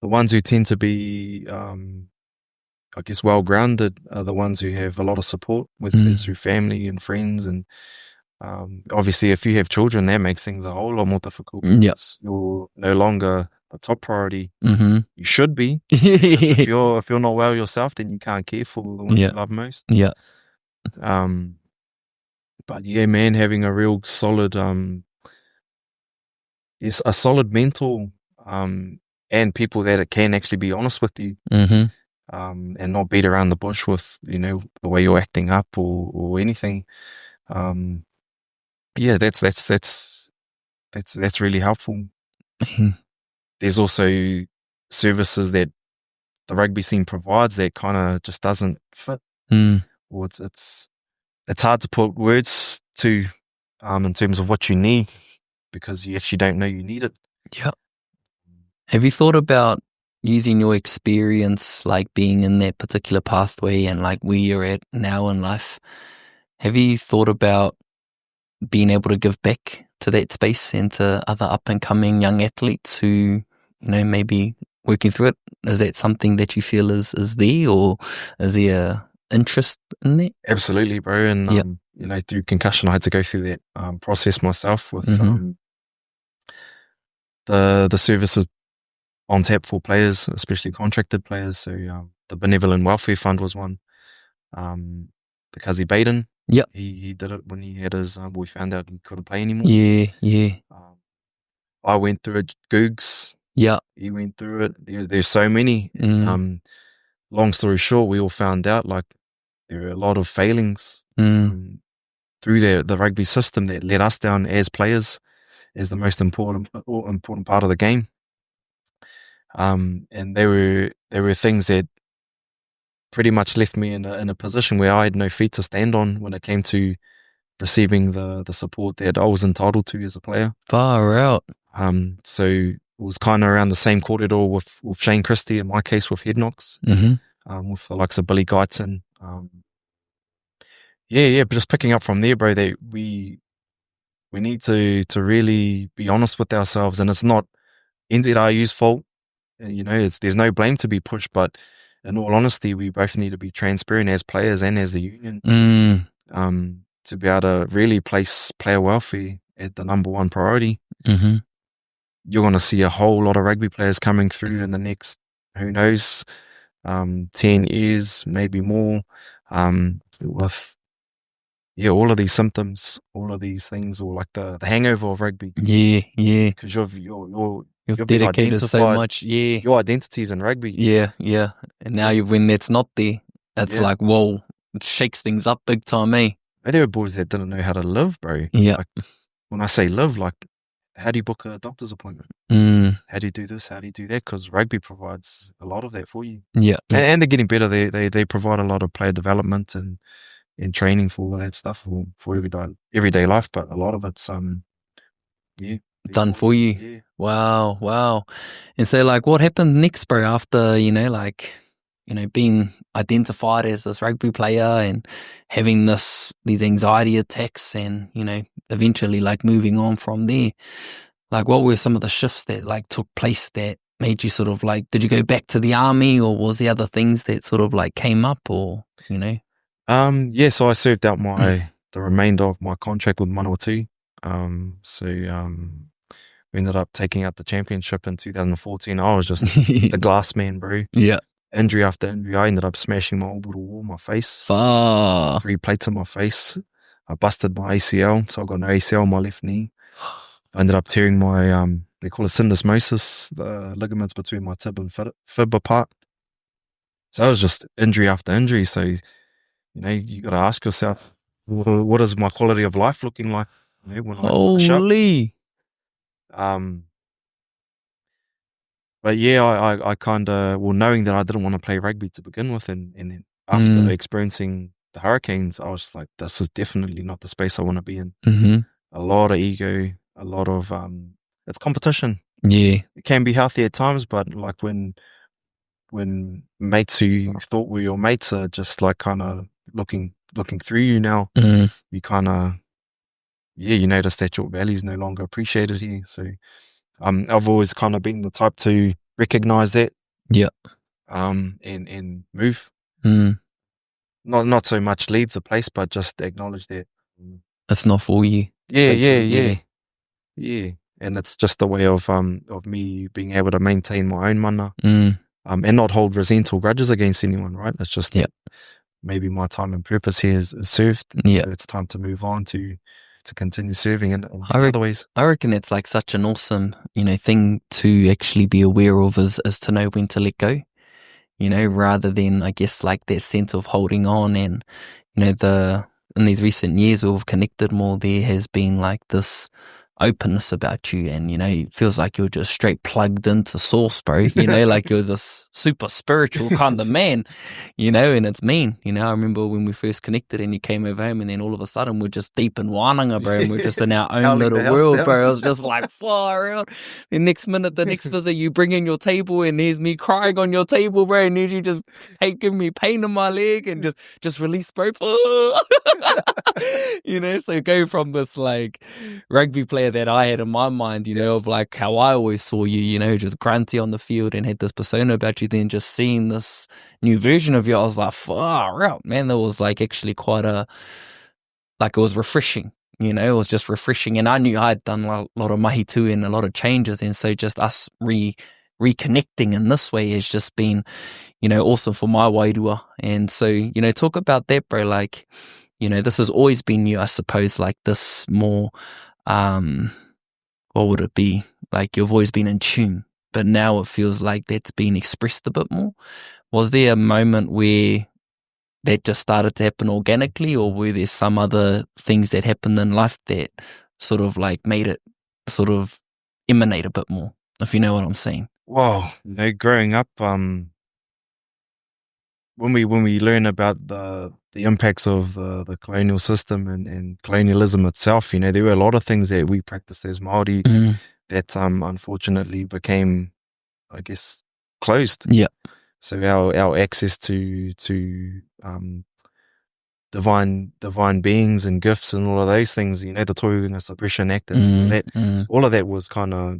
ones who tend to be, I guess, well grounded are the ones who have a lot of support, whether it's through family and friends. And obviously, if you have children, that makes things a whole lot more difficult. You're no longer a top priority. You should be. If you're not well yourself, then you can't care for the ones you love most. But man, having a real solid a solid mentor and people that can actually be honest with you, and not beat around the bush with the way you're acting up or anything. That's really helpful. there's also services that the rugby scene provides that kind of just doesn't fit. Or it's hard to put words to in terms of what you need, because you actually don't know you need it.
Yeah. Have you thought about using your experience, like being in that particular pathway and like where you're at now in life? Have you thought about being able to give back to that space and to other up and coming young athletes who, maybe working through it? Is that something that you feel is there, or is there interest in that?
Absolutely, bro. And through concussion, I had to go through that process myself with the services on tap for players, especially contracted players. So the Benevolent Welfare Fund was one. The Kazi Baden, he did it when he had his. We found out he couldn't play anymore.
Yeah.
I went through it. Googs.
Yeah.
He went through it. There's so many. Long story short, we all found out like there were a lot of failings through the rugby system that let us down as players, as the most important part of the game. And there were things that pretty much left me in a position where I had no feet to stand on when it came to receiving the support that I was entitled to as a player.
Far out.
So it was kind of around the same kōrero with Shane Christie, in my case with head knocks, with the likes of Billy Guyton. But just picking up from there, bro, that we need to really be honest with ourselves, and it's not NZRU's fault. There's no blame to be pushed, but in all honesty, we both need to be transparent as players and as the union to be able to really place player welfare at the number one priority. You're going to see a whole lot of rugby players coming through in the next, who knows, 10 years, maybe more, with all of these symptoms, all of these things, or like the hangover of rugby. Yeah. Because you've
dedicated so much. Yeah.
Your identity's in rugby.
Yeah. And now when that's not there, it's like, whoa, it shakes things up big time, eh?
There were boys that didn't know how to live, bro.
Yeah.
Like, when I say live, like, how do you book a doctor's appointment? How do you do this? How do you do that? Because rugby provides a lot of that for you.
Yeah.
And they're getting better. They provide a lot of player development and training for all that stuff for everyday life. But a lot of it's
done for you.
Yeah.
Wow. And so, like, what happened next, bro? After being identified as this rugby player and having these anxiety attacks, and eventually like moving on from there, like what were some of the shifts that like took place that made you sort of like, did you go back to the army, or was there other things that sort of like came up, or
so I served out the remainder of my contract with Manawatu. We ended up taking out the championship in 2014. I was just the glass man, bro.
Yeah.
Injury after injury, I ended up smashing my orbital wall, my face. 3 plates in my face. I busted my ACL, so I got no ACL on my left knee. I ended up tearing my, they call it syndesmosis, the ligaments between my tib and fib apart. So it was just injury after injury. So, you got to ask yourself, what is my quality of life looking like? When I finish up?
Holy.
But I kind of, knowing that I didn't want to play rugby to begin with, and after experiencing the Hurricanes, I was like, this is definitely not the space I want to be in. A lot of ego, a lot of, it's competition.
Yeah.
It can be healthy at times, but like when mates who you thought were your mates are just like kind of looking through you now, you kind of, you notice that your value is no longer appreciated here. So I've always kind of been the type to recognize that.
Yeah.
And move. Not so much leave the place, but just acknowledge that
it's not for you.
Yeah. And it's just a way of me being able to maintain my own mana, and not hold resent or grudges against anyone, right? It's just that maybe my time and purpose here is served.
Yeah.
So it's time to move on to continue serving in other ways.
I reckon it's like such an awesome, thing to actually be aware of is to know when to let go, rather than, I guess, like that sense of holding on. And, in these recent years we've connected more, there has been like this openness about you, and it feels like you're just straight plugged into source, bro. Like you're this super spiritual kind of man, and it's mean. I remember when we first connected and you came over home, and then all of a sudden we're just deep in wānanga, bro, and we're just in our own little world, bro. I was just like far out. The next minute, the next visit, you bring in your table, and there's me crying on your table, bro, and there's you just giving me pain in my leg, and just release, bro. So go from this like rugby player that I had in my mind, of like how I always saw you, just grunty on the field and had this persona about you, then just seeing this new version of you, I was like, far out, man. That was like actually quite it was refreshing, it was just refreshing. And I knew I'd done a lot of mahi too and a lot of changes. And so just us reconnecting in this way has just been, awesome for my wairua. And so, talk about that, bro. Like, this has always been you, I suppose, like this more, what would it be? Like you've always been in tune, but now it feels like that's been expressed a bit more. Was there a moment where that just started to happen organically, or were there some other things that happened in life that sort of like made it sort of emanate a bit more, if you know what I'm saying?
Well, growing up, when we learn about the impacts of the colonial system and colonialism itself, there were a lot of things that we practiced as Māori that unfortunately became, I guess, closed.
Yeah.
So our access to divine beings and gifts and all of those things, the Tohunga Suppression Act and all of that was kind of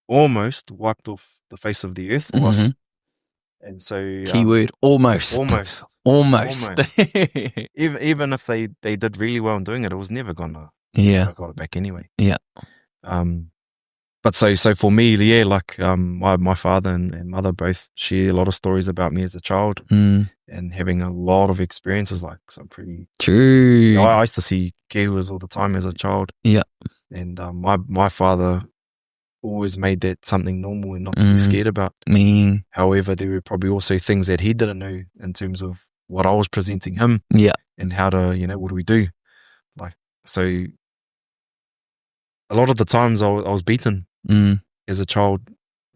almost wiped off the face of the earth for us. And so
keyword almost.
Even if they did really well in doing it, it was never gonna got it back anyway.
Yeah.
But so for me, yeah, like my father and mother both share a lot of stories about me as a child and having a lot of experiences, like some pretty
true.
I used to see Kiwis all the time as a child.
Yeah.
And my father always made that something normal and not to be scared about. However, there were probably also things that he didn't know in terms of what I was presenting him.
Yeah.
And how to, what do we do? Like, so a lot of the times I was beaten as a child,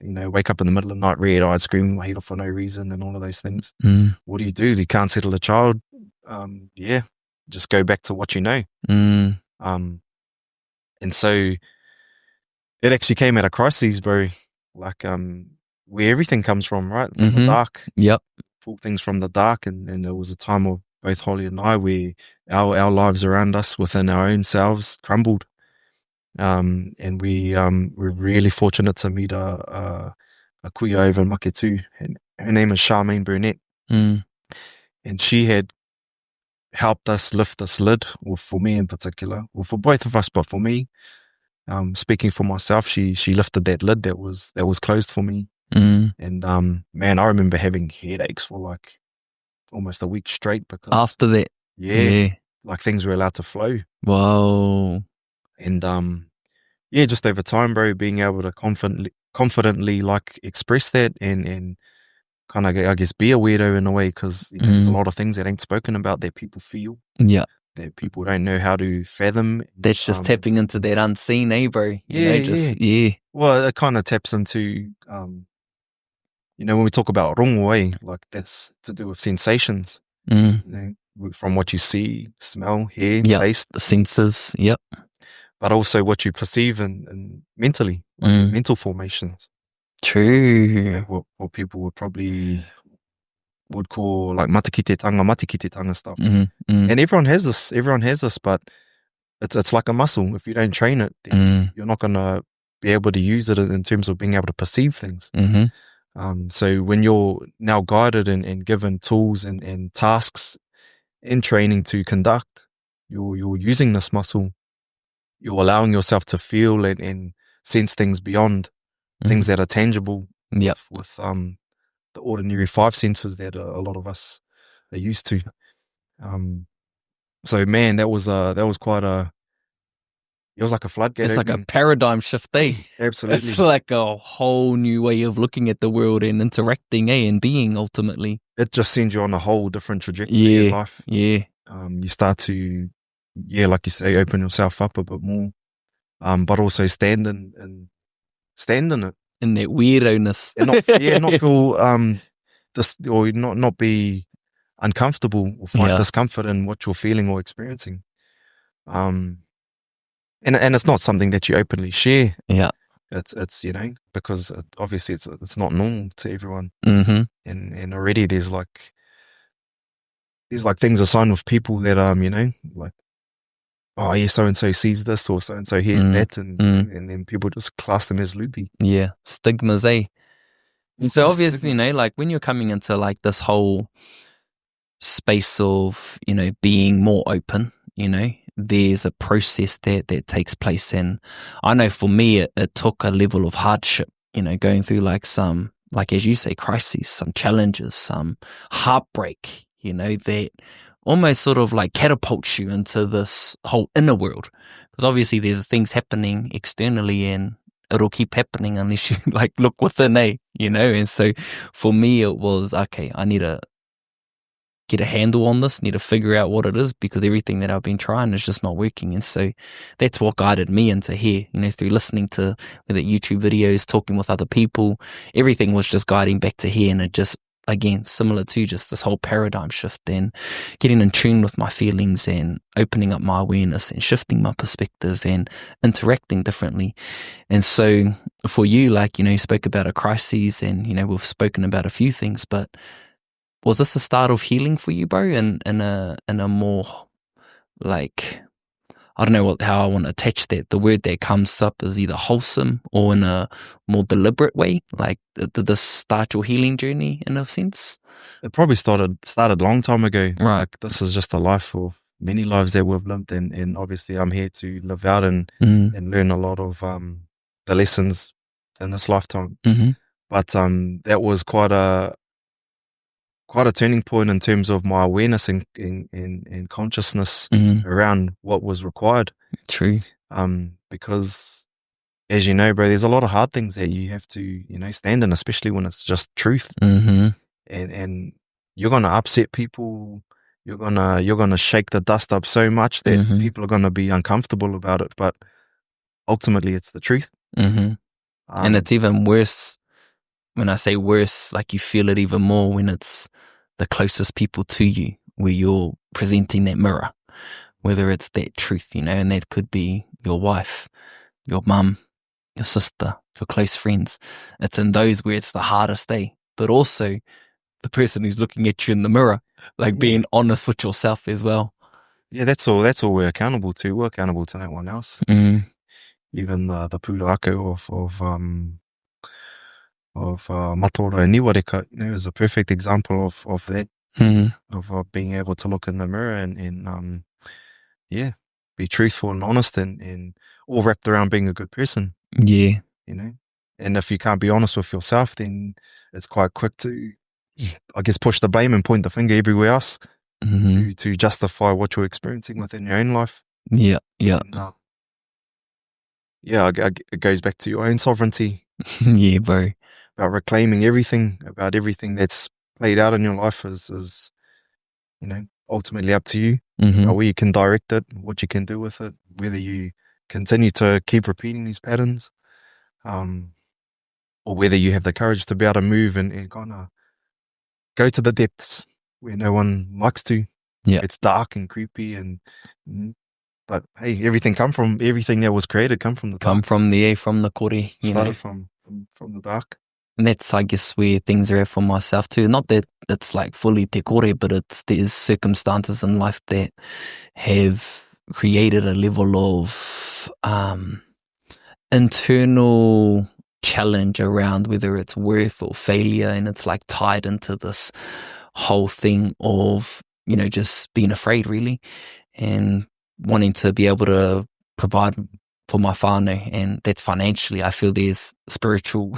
wake up in the middle of the night, red-eyed, screaming my head off for no reason and all of those things. What do? You can't settle a child. Just go back to what you know. And so it actually came out of crises, bro. Like, where everything comes from, right? From the dark.
Yep.
Pull things from the dark. And there was a time of both Holly and I where our lives around us within our own selves crumbled. And we're really fortunate to meet a kuia over in Maketu. And her name is Charmaine Burnett. And she had helped us lift this lid, or for me in particular, or for both of us, but for me, speaking for myself, she lifted that lid that was closed for me. And man, I remember having headaches for like almost a week straight because
after that,
like things were allowed to flow.
Whoa.
And just over time, bro, being able to confidently like express that and kind of, I guess, be a weirdo in a way, because there's a lot of things that ain't spoken about that people feel.
Yeah.
That people don't know how to fathom.
That's just tapping into that unseen, bro? Well,
it kind of taps into, when we talk about rongo, like that's to do with sensations. From what you see, smell, hear, taste.
The senses,
But also what you perceive and mentally, mental formations.
True.
What people would call like matikititanga stuff. And everyone has this, but it's like a muscle. If you don't train it, then you're not going to be able to use it in terms of being able to perceive things. So when you're now guided and given tools and tasks in training to conduct, you're using this muscle. You're allowing yourself to feel and sense things beyond things that are tangible with the ordinary five senses that a lot of us are used to. So man, that was quite it was like a floodgate.
It's like a paradigm shift,
Absolutely.
It's like a whole new way of looking at the world and interacting, and being ultimately.
It just sends you on a whole different trajectory in life.
Yeah.
You start to, like you say, open yourself up a bit more. but also stand in it.
In that weirdo-ness.
And not feel or not be uncomfortable or find discomfort in what you're feeling or experiencing. And it's not something that you openly share.
Yeah.
It's because obviously it's not normal to everyone.
Mm-hmm.
And already there's like things assigned with people that like, oh yeah, so and so sees this or so and so hears that, and then people just class them as loopy.
Yeah, stigmas, eh? And so obviously, like when you're coming into like this whole space of being more open, there's a process that takes place, and I know for me it took a level of hardship, going through like some, like as you say, crises, some challenges, some heartbreak, that almost sort of like catapults you into this whole inner world, because obviously there's things happening externally and it'll keep happening unless you like look within, and so for me it was, okay, I need to get a handle on this, need to figure out what it is, because everything that I've been trying is just not working. And so that's what guided me into here, through listening to whether YouTube videos, talking with other people, everything was just guiding back to here. And it just, again, similar to just this whole paradigm shift and getting in tune with my feelings and opening up my awareness and shifting my perspective and interacting differently. And so for you, like, you spoke about a crisis and, we've spoken about a few things, but was this the start of healing for you, bro? In a more like, I don't know how I want to attach that. The word that comes up is either wholesome or in a more deliberate way. Like, did this start your healing journey in a sense?
It probably started a long time ago.
Right.
Like, this is just a life of many lives that we've lived, and obviously I'm here to live out and learn a lot of the lessons in this lifetime.
Mm-hmm.
But that was quite a turning point in terms of my awareness and consciousness around what was required.
True.
Because as you know, bro, there's a lot of hard things that you have to, stand in, especially when it's just truth.
Mm-hmm.
And you're gonna upset people. You're gonna shake the dust up so much that people are gonna be uncomfortable about it. But ultimately, it's the truth.
Mm-hmm. And it's even worse. When I say worse, like you feel it even more when it's the closest people to you, where you're presenting that mirror, whether it's that truth, and that could be your wife, your mum, your sister, your close friends. It's in those where it's the hardest, but also the person who's looking at you in the mirror, like being honest with yourself as well.
Yeah, that's all we're accountable to. We're accountable to no one else. Even the pūrākau of Matora and Niwareka, is a perfect example of that, of being able to look in the mirror and be truthful and honest and all wrapped around being a good person.
Yeah.
And if you can't be honest with yourself, then it's quite quick to, I guess, push the blame and point the finger everywhere else to justify what you're experiencing within your own life.
Yeah. Yeah.
And, it goes back to your own sovereignty.
Yeah, bro.
About reclaiming everything that's played out in your life is ultimately up to you. Where you can direct it, what you can do with it, whether you continue to keep repeating these patterns, or whether you have the courage to be able to move and kind of go to the depths where no one likes to.
Yeah,
it's dark and creepy, but hey, everything that was created come from the dark.
From the kore.
Started from the dark.
And that's, I guess, where things are at for myself too. Not that it's like fully te kore, but there's circumstances in life that have created a level of internal challenge around whether it's worth or failure, and it's like tied into this whole thing of just being afraid, really, and wanting to be able to provide for my whānau, and that's financially. I feel there's spiritual.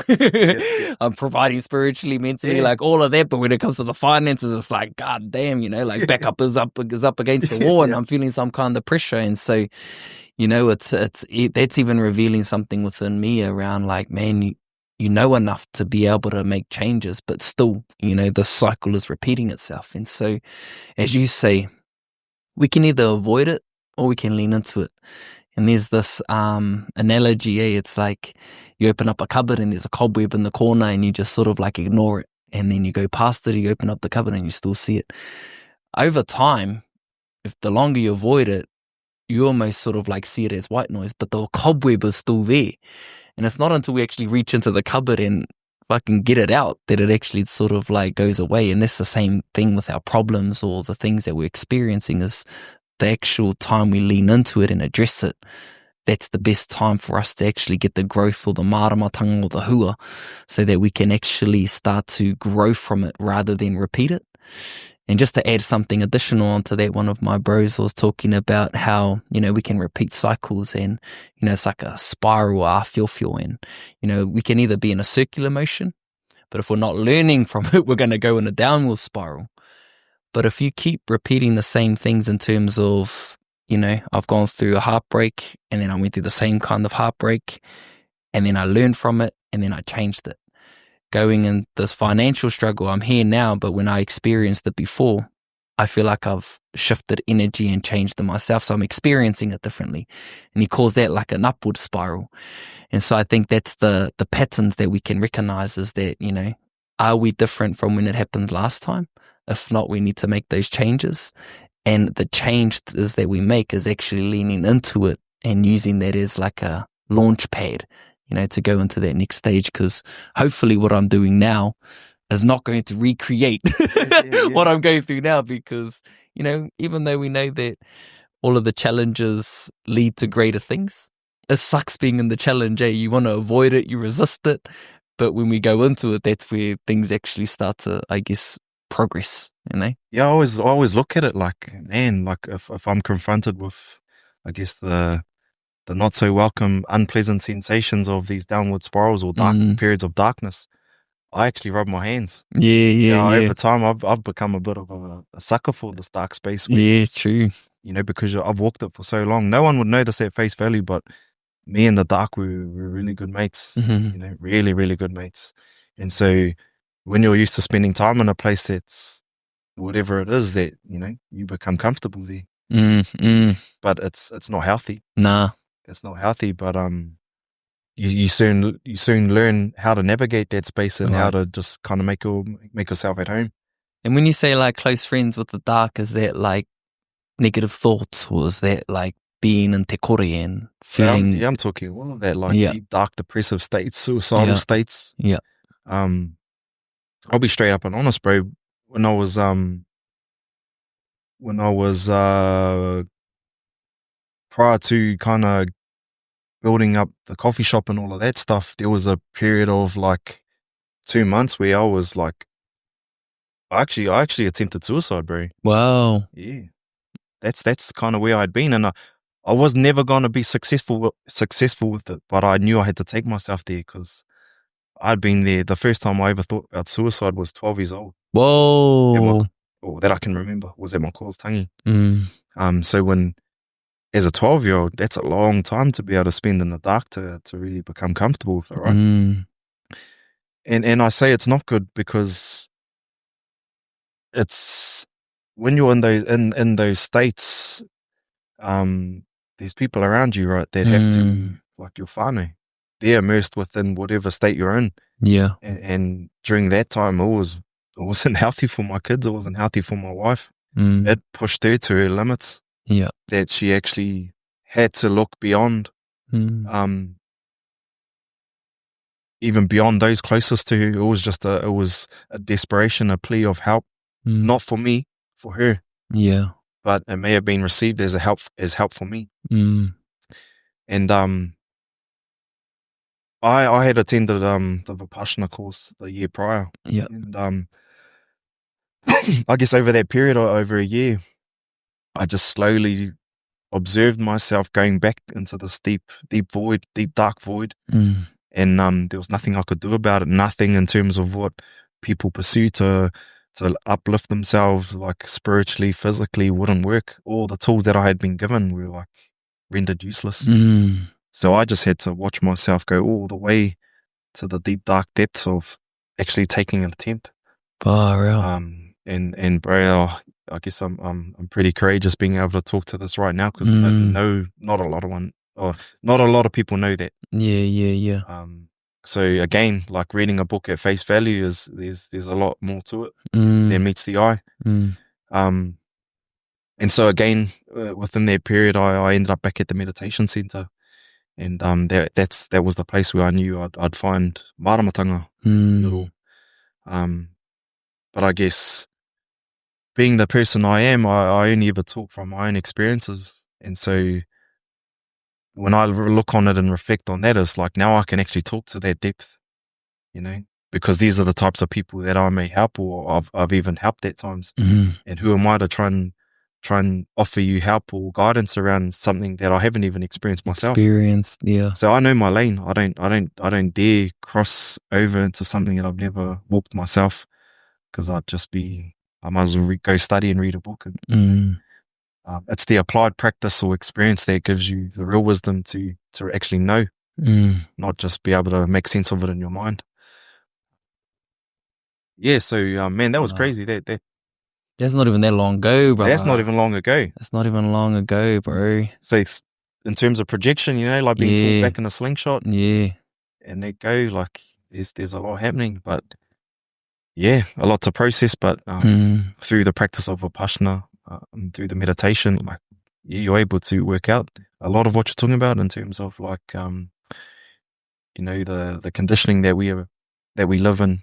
I'm providing spiritually, mentally, like all of that. But when it comes to the finances, it's like, God damn, like backup is up against the wall, and I'm feeling some kind of pressure. And so, it's that's even revealing something within me around like, man, you know enough to be able to make changes, but still, the cycle is repeating itself. And so, as you say, we can either avoid it or we can lean into it. And there's this analogy, it's like you open up a cupboard and there's a cobweb in the corner and you just sort of like ignore it. And then you go past it, you open up the cupboard and you still see it. Over time, if the longer you avoid it, you almost sort of like see it as white noise, but the cobweb is still there. And it's not until we actually reach into the cupboard and fucking get it out that it actually sort of like goes away. And that's the same thing with our problems or the things that we're experiencing, is the actual time we lean into it and address it. That's the best time for us to actually get the growth or the māramatanga or the hua, so that we can actually start to grow from it rather than repeat it. And just to add something additional onto that, one of my bros was talking about how, we can repeat cycles and, it's like a spiral, and, we can either be in a circular motion, but if we're not learning from it, we're going to go in a downward spiral. But if you keep repeating the same things in terms of, I've gone through a heartbreak and then I went through the same kind of heartbreak and then I learned from it and then I changed it. Going in this financial struggle, I'm here now, but when I experienced it before, I feel like I've shifted energy and changed it myself. So I'm experiencing it differently. And he calls that like an upward spiral. And so I think that's the patterns that we can recognize, is that, are we different from when it happened last time? If not, we need to make those changes. And the changes that we make is actually leaning into it and using that as like a launch pad, to go into that next stage. Because hopefully what I'm doing now is not going to recreate what I'm going through now, because, even though we know that all of the challenges lead to greater things, it sucks being in the challenge. You want to avoid it, you resist it. But when we go into it, that's where things actually start to, I guess, progress,
Yeah, I always look at it like, man, like if I'm confronted with, I guess, the not so welcome, unpleasant sensations of these downward spirals or dark periods of darkness, I actually rub my hands.
Yeah.
Over time, I've become a bit of a sucker for this dark space.
Yeah, true.
Because I've walked it for so long. No one would know this at face value, but me and the dark were really good mates. Really, really good mates. And so when you're used to spending time in a place that's whatever it is, that you become comfortable there. But it's not healthy.
Nah,
it's not healthy. But you soon learn how to navigate that space and how to just kind of make yourself at home.
And when you say like close friends with the dark, is that like negative thoughts, or is that like being in te kore and feeling?
Yeah, I'm talking all of that, like deep, dark, depressive states, suicidal states.
Yeah.
I'll be straight up and honest, bro. When I was prior to kind of building up the coffee shop and all of that stuff, there was a period of like 2 months where I was like, I actually attempted suicide, bro.
Wow.
Yeah. That's kind of where I'd been, and I was never going to be successful with it, but I knew I had to take myself there because I'd been there. The first time I ever thought about suicide was 12 years old.
Whoa.
That I can remember was at my course tangi. So when, as a 12-year-old, that's a long time to be able to spend in the dark to really become comfortable with it, right? And I say it's not good because it's when you're in those states, there's people around you, right, that have to, like your whānau, they're immersed within whatever state you're in.
Yeah.
And during that time, it wasn't healthy for my kids. It wasn't healthy for my wife. It pushed her to her limits.
Yeah.
That she actually had to look beyond, even beyond those closest to her. It was a desperation, a plea of help, not for me, for her.
Yeah.
But it may have been received as help for me. And I had attended the Vipassana course the year prior.
Yeah.
And I guess over that period, over a year, I just slowly observed myself going back into this deep dark void. And there was nothing I could do about it. Nothing in terms of what people pursue to uplift themselves, like spiritually, physically, wouldn't work. All the tools that I had been given were like rendered useless. So I just had to watch myself go all the way to the deep dark depths of actually taking an attempt.
Far out.
And bro, I guess I'm pretty courageous being able to talk to this right now because not a lot of people know that.
Yeah.
So again, like reading a book at face value there's a lot more to it than meets the eye. And so again, within that period, I ended up back at the meditation center, and that was the place where I knew I'd find maramatanga. Little, but I guess being the person I am, I only ever talk from my own experiences, and so when I look on it and reflect on that, it's like now I can actually talk to that depth, because these are the types of people that I may help, or I've even helped at times, and who am I to try and offer you help or guidance around something that I haven't even experienced myself.
Yeah.
So I know my lane. I don't dare cross over into something that I've never walked myself, because I might as well go study and read a book. And, it's the applied practice or experience that gives you the real wisdom to actually know, not just be able to make sense of it in your mind. Yeah. So man, that was crazy.
That's not even that long ago, bro.
That's not even long ago.
That's not even long ago, bro.
So in terms of projection, like being pulled back in a slingshot, and they go, like there's a lot happening, but a lot to process. But through the practice of Vipassana, through the meditation, like you're able to work out a lot of what you're talking about in terms of like the conditioning that we live in.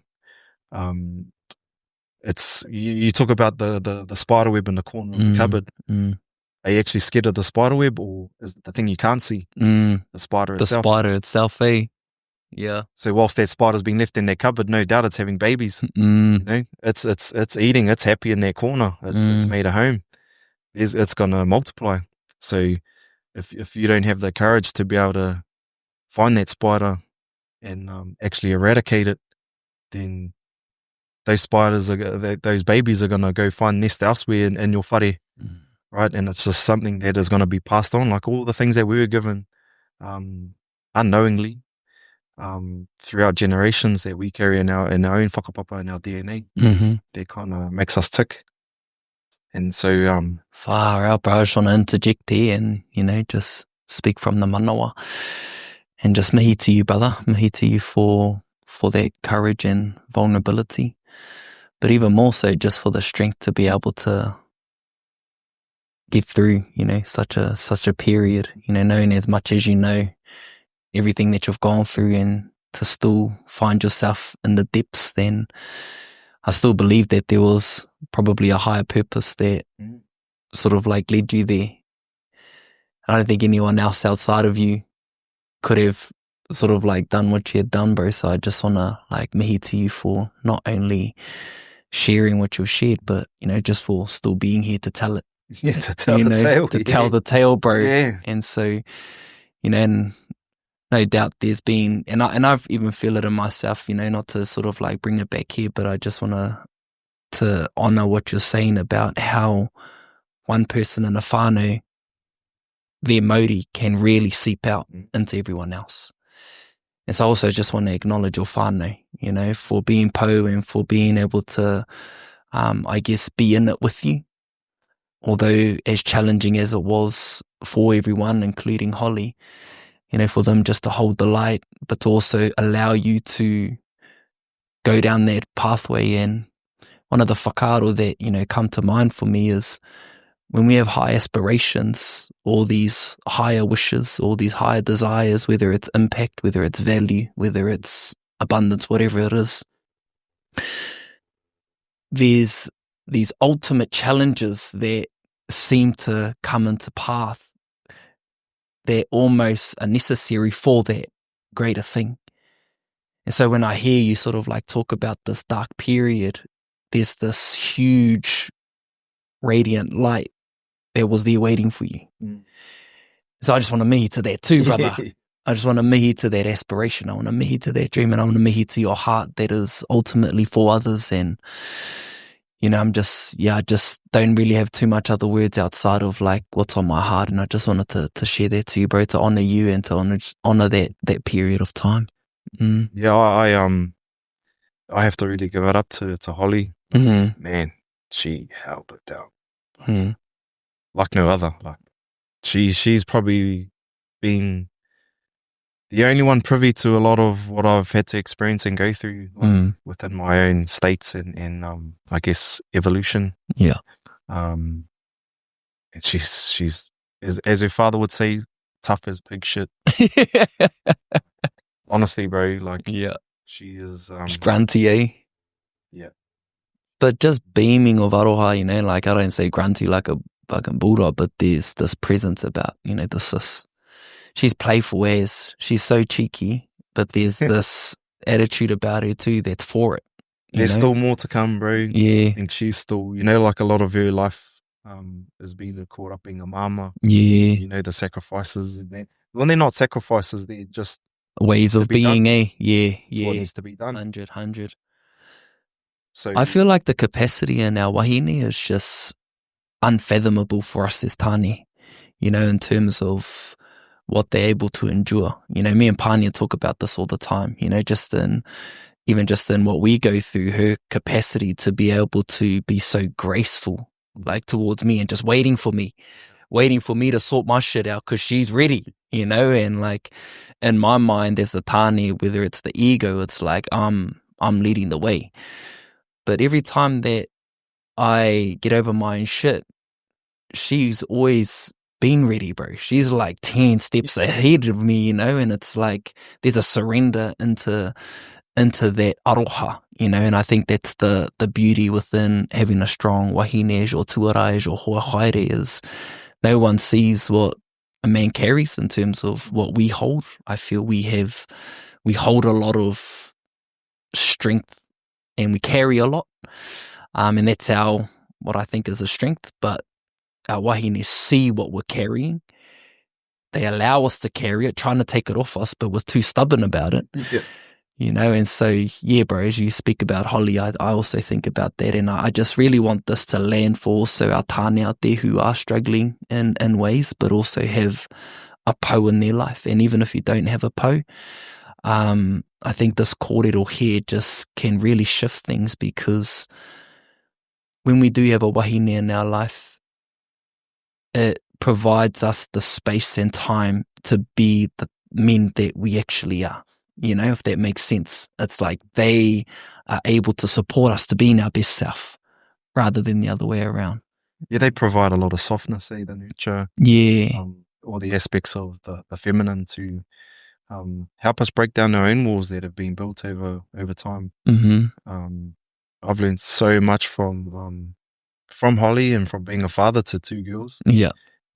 It's you talk about the spider web in the corner of the cupboard. Are you actually scared of the spider web, or is it the thing you can't see? The spider itself.
The spider itself, eh? Yeah.
So whilst that spider's being left in that cupboard, no doubt it's having babies. It's eating. It's happy in that corner. It's made a home. It's gonna multiply. So if you don't have the courage to be able to find that spider and actually eradicate it, then those babies are gonna go find nest elsewhere in your whare, right? And it's just something that is gonna be passed on, like all the things that we were given unknowingly throughout generations that we carry in our own whakapapa and our DNA. That kind of makes us tick. And so
far out, bro. I just want to interject there and just speak from the manawa, and just mihi to you, brother. Mihi to you for that courage and vulnerability, but even more so just for the strength to be able to get through such a period, knowing as much as everything that you've gone through, and to still find yourself in the depths. Then I still believe that there was probably a higher purpose that sort of like led you there. I don't think anyone else outside of you could have sort of like done what you had done, bro. So I just want to like mihi to you for not only sharing what you've shared, but just for still being here to tell it.
To tell the tale.
To tell the tale, bro.
Yeah.
And so, and no doubt there's been, and I've even feel it in myself, not to sort of like bring it back here, but I just want to honor what you're saying about how one person in a whānau, their mauri can really seep out into everyone else. And so I also just want to acknowledge your whānau, for being po and for being able to, I guess, be in it with you. Although as challenging as it was for everyone, including Holly, for them just to hold the light, but to also allow you to go down that pathway. And one of the whakaaro that, come to mind for me is when we have high aspirations, all these higher wishes, all these higher desires, whether it's impact, whether it's value, whether it's abundance, whatever it is, there's these ultimate challenges that seem to come into path that almost are necessary for that greater thing. And so when I hear you sort of like talk about this dark period, there's this huge radiant light that was there waiting for you. So I just want to mihi to that too, brother. I just want to mihi to that aspiration. I want to mihi to that dream, and I want to mihi to your heart that is ultimately for others. And I just don't really have too much other words outside of like what's on my heart. And I just wanted to share that to you, bro, to honor you and to honor that period of time.
Yeah, I have to really give it up to Holly. Man, she held it down. like no other. Like she's probably been the only one privy to a lot of what I've had to experience and go through within my own states and I guess evolution.
Yeah.
And she's as her father would say, tough as pig shit. Honestly, bro, like she is
she's grunty, eh?
Yeah.
But just beaming of aroha, you know, like I don't say grunty like a fucking bulldog, but there's this presence about, you know, she's playful as, she's so cheeky, but there's this attitude about her too that's for it.
There's still more to come, bro.
Yeah.
And she's still, you know, like a lot of her life has been caught up being a mama.
Yeah.
You know, the sacrifices. And that. When they're not sacrifices, they're just
ways of being, eh? Yeah.
It's what needs to be done.
100.
So
I feel like the capacity in our wahine is just unfathomable for us as tāne, you know, in terms of what they're able to endure. You know, me and Pānia talk about this all the time, you know, even just in what we go through, her capacity to be able to be so graceful, like towards me and just waiting for me to sort my shit out because she's ready, you know, and like in my mind as the tāne, whether it's the ego, it's like I'm leading the way. But every time that I get over my own shit, she's always been ready, bro. She's like 10 steps ahead of me, you know, and it's like there's a surrender into that aroha, you know, and I think that's the beauty within having a strong wahine or tuarai or hoa haere is no one sees what a man carries in terms of what we hold. I feel we hold a lot of strength and we carry a lot, and that's what I think is a strength, but our wahine see what we're carrying. They allow us to carry it, trying to take it off us, but we're too stubborn about it.
Yeah.
You know, and so, yeah, bro, as you speak about Holly, I also think about that, and I just really want this to land for also our tāne out there who are struggling in ways, but also have a po in their life. And even if you don't have a po, I think this kōrero here just can really shift things, because when we do have a wahine in our life, it provides us the space and time to be the men that we actually are. You know, if that makes sense. It's like they are able to support us to be in our best self rather than the other way around.
Yeah, they provide a lot of softness, the nurture.
Yeah.
All the aspects of the feminine to help us break down our own walls that have been built over time.
Mm-hmm.
I've learned so much from Holly and from being a father to 2 girls.
Yeah.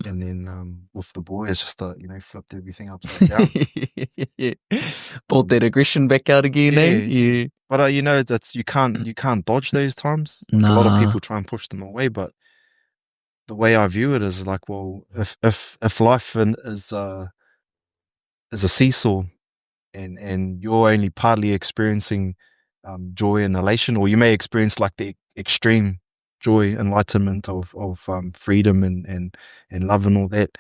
And then with the boy, it's just flipped everything upside down.
Yeah. Brought that aggression back out again, eh? Yeah.
But you know, that's you can't dodge those times.
Nah.
A lot of people try and push them away, but the way I view it is like, well, if life is a seesaw, and you're only partly experiencing joy and elation, or you may experience like the extreme joy, enlightenment of freedom and love and all that,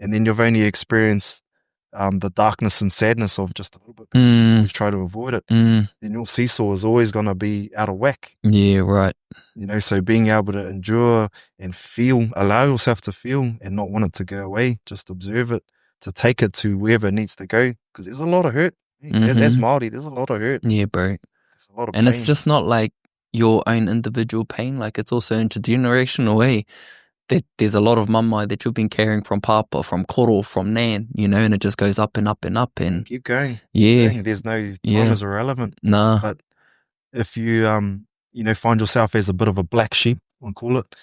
and then you've only experienced the darkness and sadness of just a little bit. You try to avoid it, then your seesaw is always going to be out of whack.
Yeah, right.
You know, so being able to endure and feel, allow yourself to feel and not want it to go away, just observe it, to take it to wherever it needs to go, because there's a lot of hurt. That's Māori, there's a lot of hurt.
Yeah, bro.
There's a lot of
and
pain.
It's just not like your own individual pain, like it's also intergenerational way. That there's a lot of mamai that you've been carrying from Pāpā, from koro, from Nan, you know, and it just goes up and up and up, and
keep going.
Yeah.
Keep going. There's no time is irrelevant.
Nah.
But if you find yourself as a bit of a black sheep, I'll call it,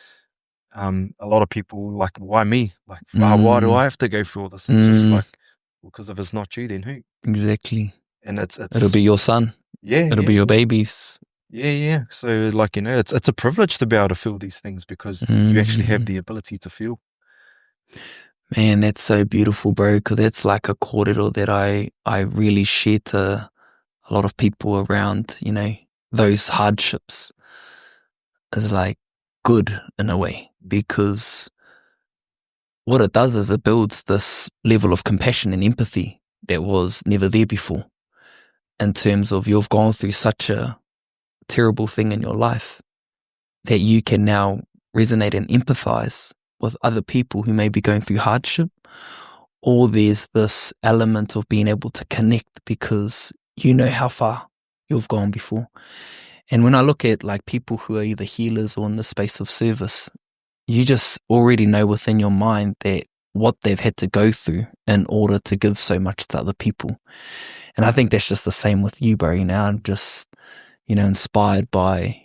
a lot of people like, why me? Like, why do I have to go through all this? It's just like, because if it's not you, then who?
Exactly.
And it's
it'll be your son.
Yeah.
It'll be your babies.
Yeah. So like, you know, it's a privilege to be able to feel these things, because you actually have the ability to feel.
Man, that's so beautiful, bro, because that's like a kōrero that I really share to a lot of people around, you know, those hardships is like good in a way, because what it does is it builds this level of compassion and empathy that was never there before, in terms of you've gone through such a terrible thing in your life that you can now resonate and empathize with other people who may be going through hardship, or there's this element of being able to connect because you know how far you've gone before. And when I look at like people who are either healers or in the space of service, you just already know within your mind that what they've had to go through in order to give so much to other people. And I think that's just the same with you, bro. Now I'm just, inspired by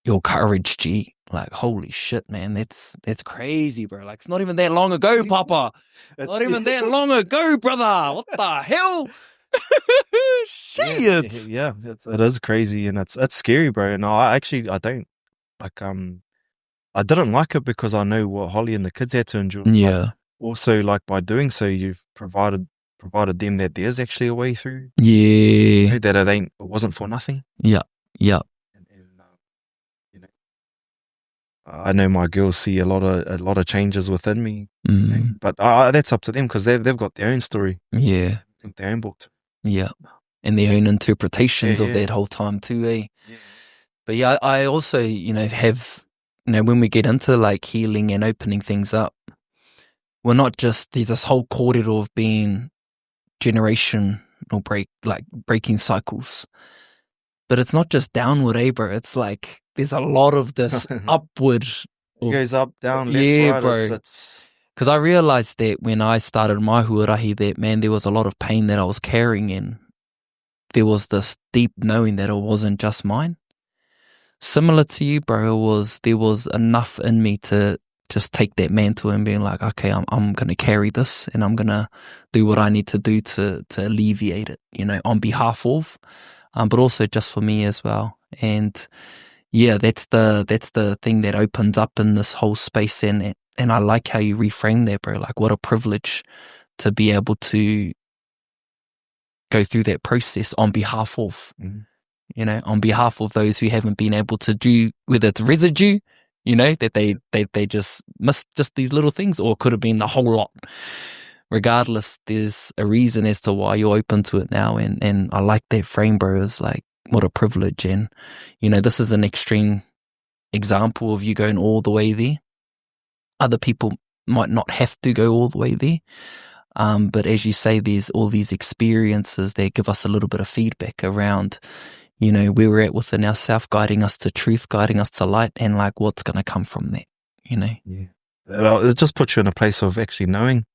your courage, G. Like, holy shit, man, that's crazy, bro. Like, it's not even that long ago, Papa. Not even that long ago, brother. What the hell? Shit.
Yeah, it is crazy, and it's scary, bro. And I don't like I didn't like it because I know what Holly and the kids had to endure.
Yeah.
But also, like, by doing so, you've provided them that there's actually a way through.
Yeah.
That it wasn't for nothing.
Yeah. Yeah.
I know my girls see a lot of changes within me, but that's up to them because they've got their own story.
Yeah.
Their own book.
Yeah. And their own interpretations of that whole time too, eh? Yeah. But yeah, I also, have, when we get into like healing and opening things up, we're not just, there's this whole kōrero of being generational breaking cycles. But it's not just downward, bro. It's like there's a lot of this upward.
It goes up, down, left, right.
Bro. Because I realized that when I started my huarahi that, man, there was a lot of pain that I was carrying in. There was this deep knowing that it wasn't just mine. Similar to you, bro, there was enough in me to just take that mantle and being like, okay, I'm going to carry this and I'm going to do what I need to do to alleviate it, on behalf of. But also just for me as well. And yeah, that's the thing that opens up in this whole space. And I like how you reframe that, bro. Like, what a privilege to be able to go through that process on behalf of, on behalf of those who haven't been able to do, whether it's residue, that they just missed just these little things, or it could have been the whole lot. Regardless, there's a reason as to why you're open to it now. And I like that frame, bro. It's like, what a privilege. And, this is an extreme example of you going all the way there. Other people might not have to go all the way there. But as you say, there's all these experiences that give us a little bit of feedback around, where we're at within ourselves, guiding us to truth, guiding us to light, and like what's going to come from that, Yeah.
It just puts you in a place of actually knowing.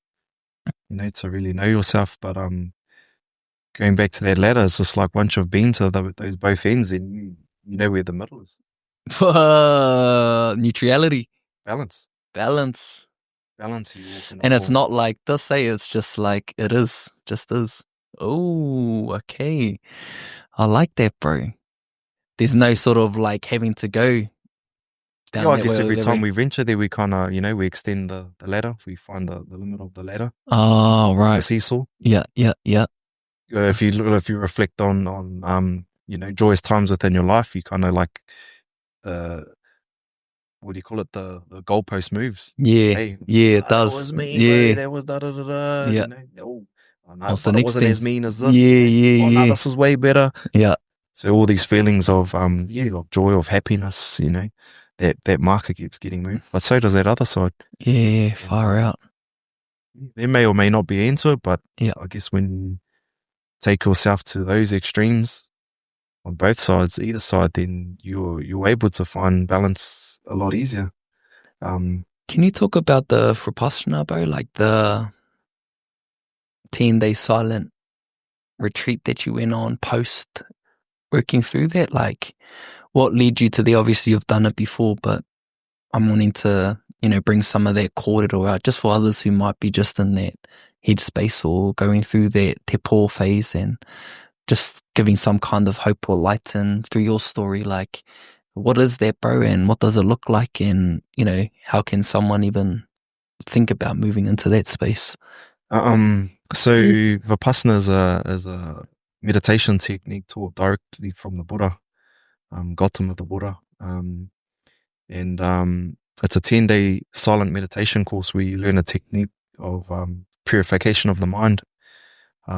To really know yourself. But going back to that ladder, it's just like once you've been to those both ends, then you know where the middle is.
Neutrality.
Balance.
And it's not like this, say it's just like it is, just is. Oh, okay. I like that, bro. There's no sort of like having to go.
I guess every time we venture there, we kind of, we extend the ladder. We find the limit of the ladder.
Oh, right.
The seesaw.
Yeah.
If you reflect on joyous times within your life, you kind of like, what do you call it? The goalpost moves.
Yeah, hey, it does.
That was me. Bro. That was da-da-da-da.
Yeah.
What's the next wasn't thing? As mean as this.
Yeah.
No, this was way better.
Yeah.
So all these feelings of of joy, of happiness, that marker keeps getting moved, but so does that other side.
Yeah, far out.
There may or may not be into it, but
yeah,
I guess when you take yourself to those extremes on both sides, either side, then you're able to find balance a lot easier.
Can you talk about the Vipassana, bro? Like the 10-day silent retreat that you went on post working through that? Like, what led you to there? Obviously, you've done it before, but I'm wanting to, bring some of that kōrero out just for others who might be just in that headspace or going through that te pō phase, and just giving some kind of hope or light in through your story. Like, what is that, bro? And what does it look like? And, how can someone even think about moving into that space?
So Vipassana is a meditation technique taught directly from the Buddha. Gautama the Buddha, and it's a 10-day silent meditation course where you learn a technique of purification of the mind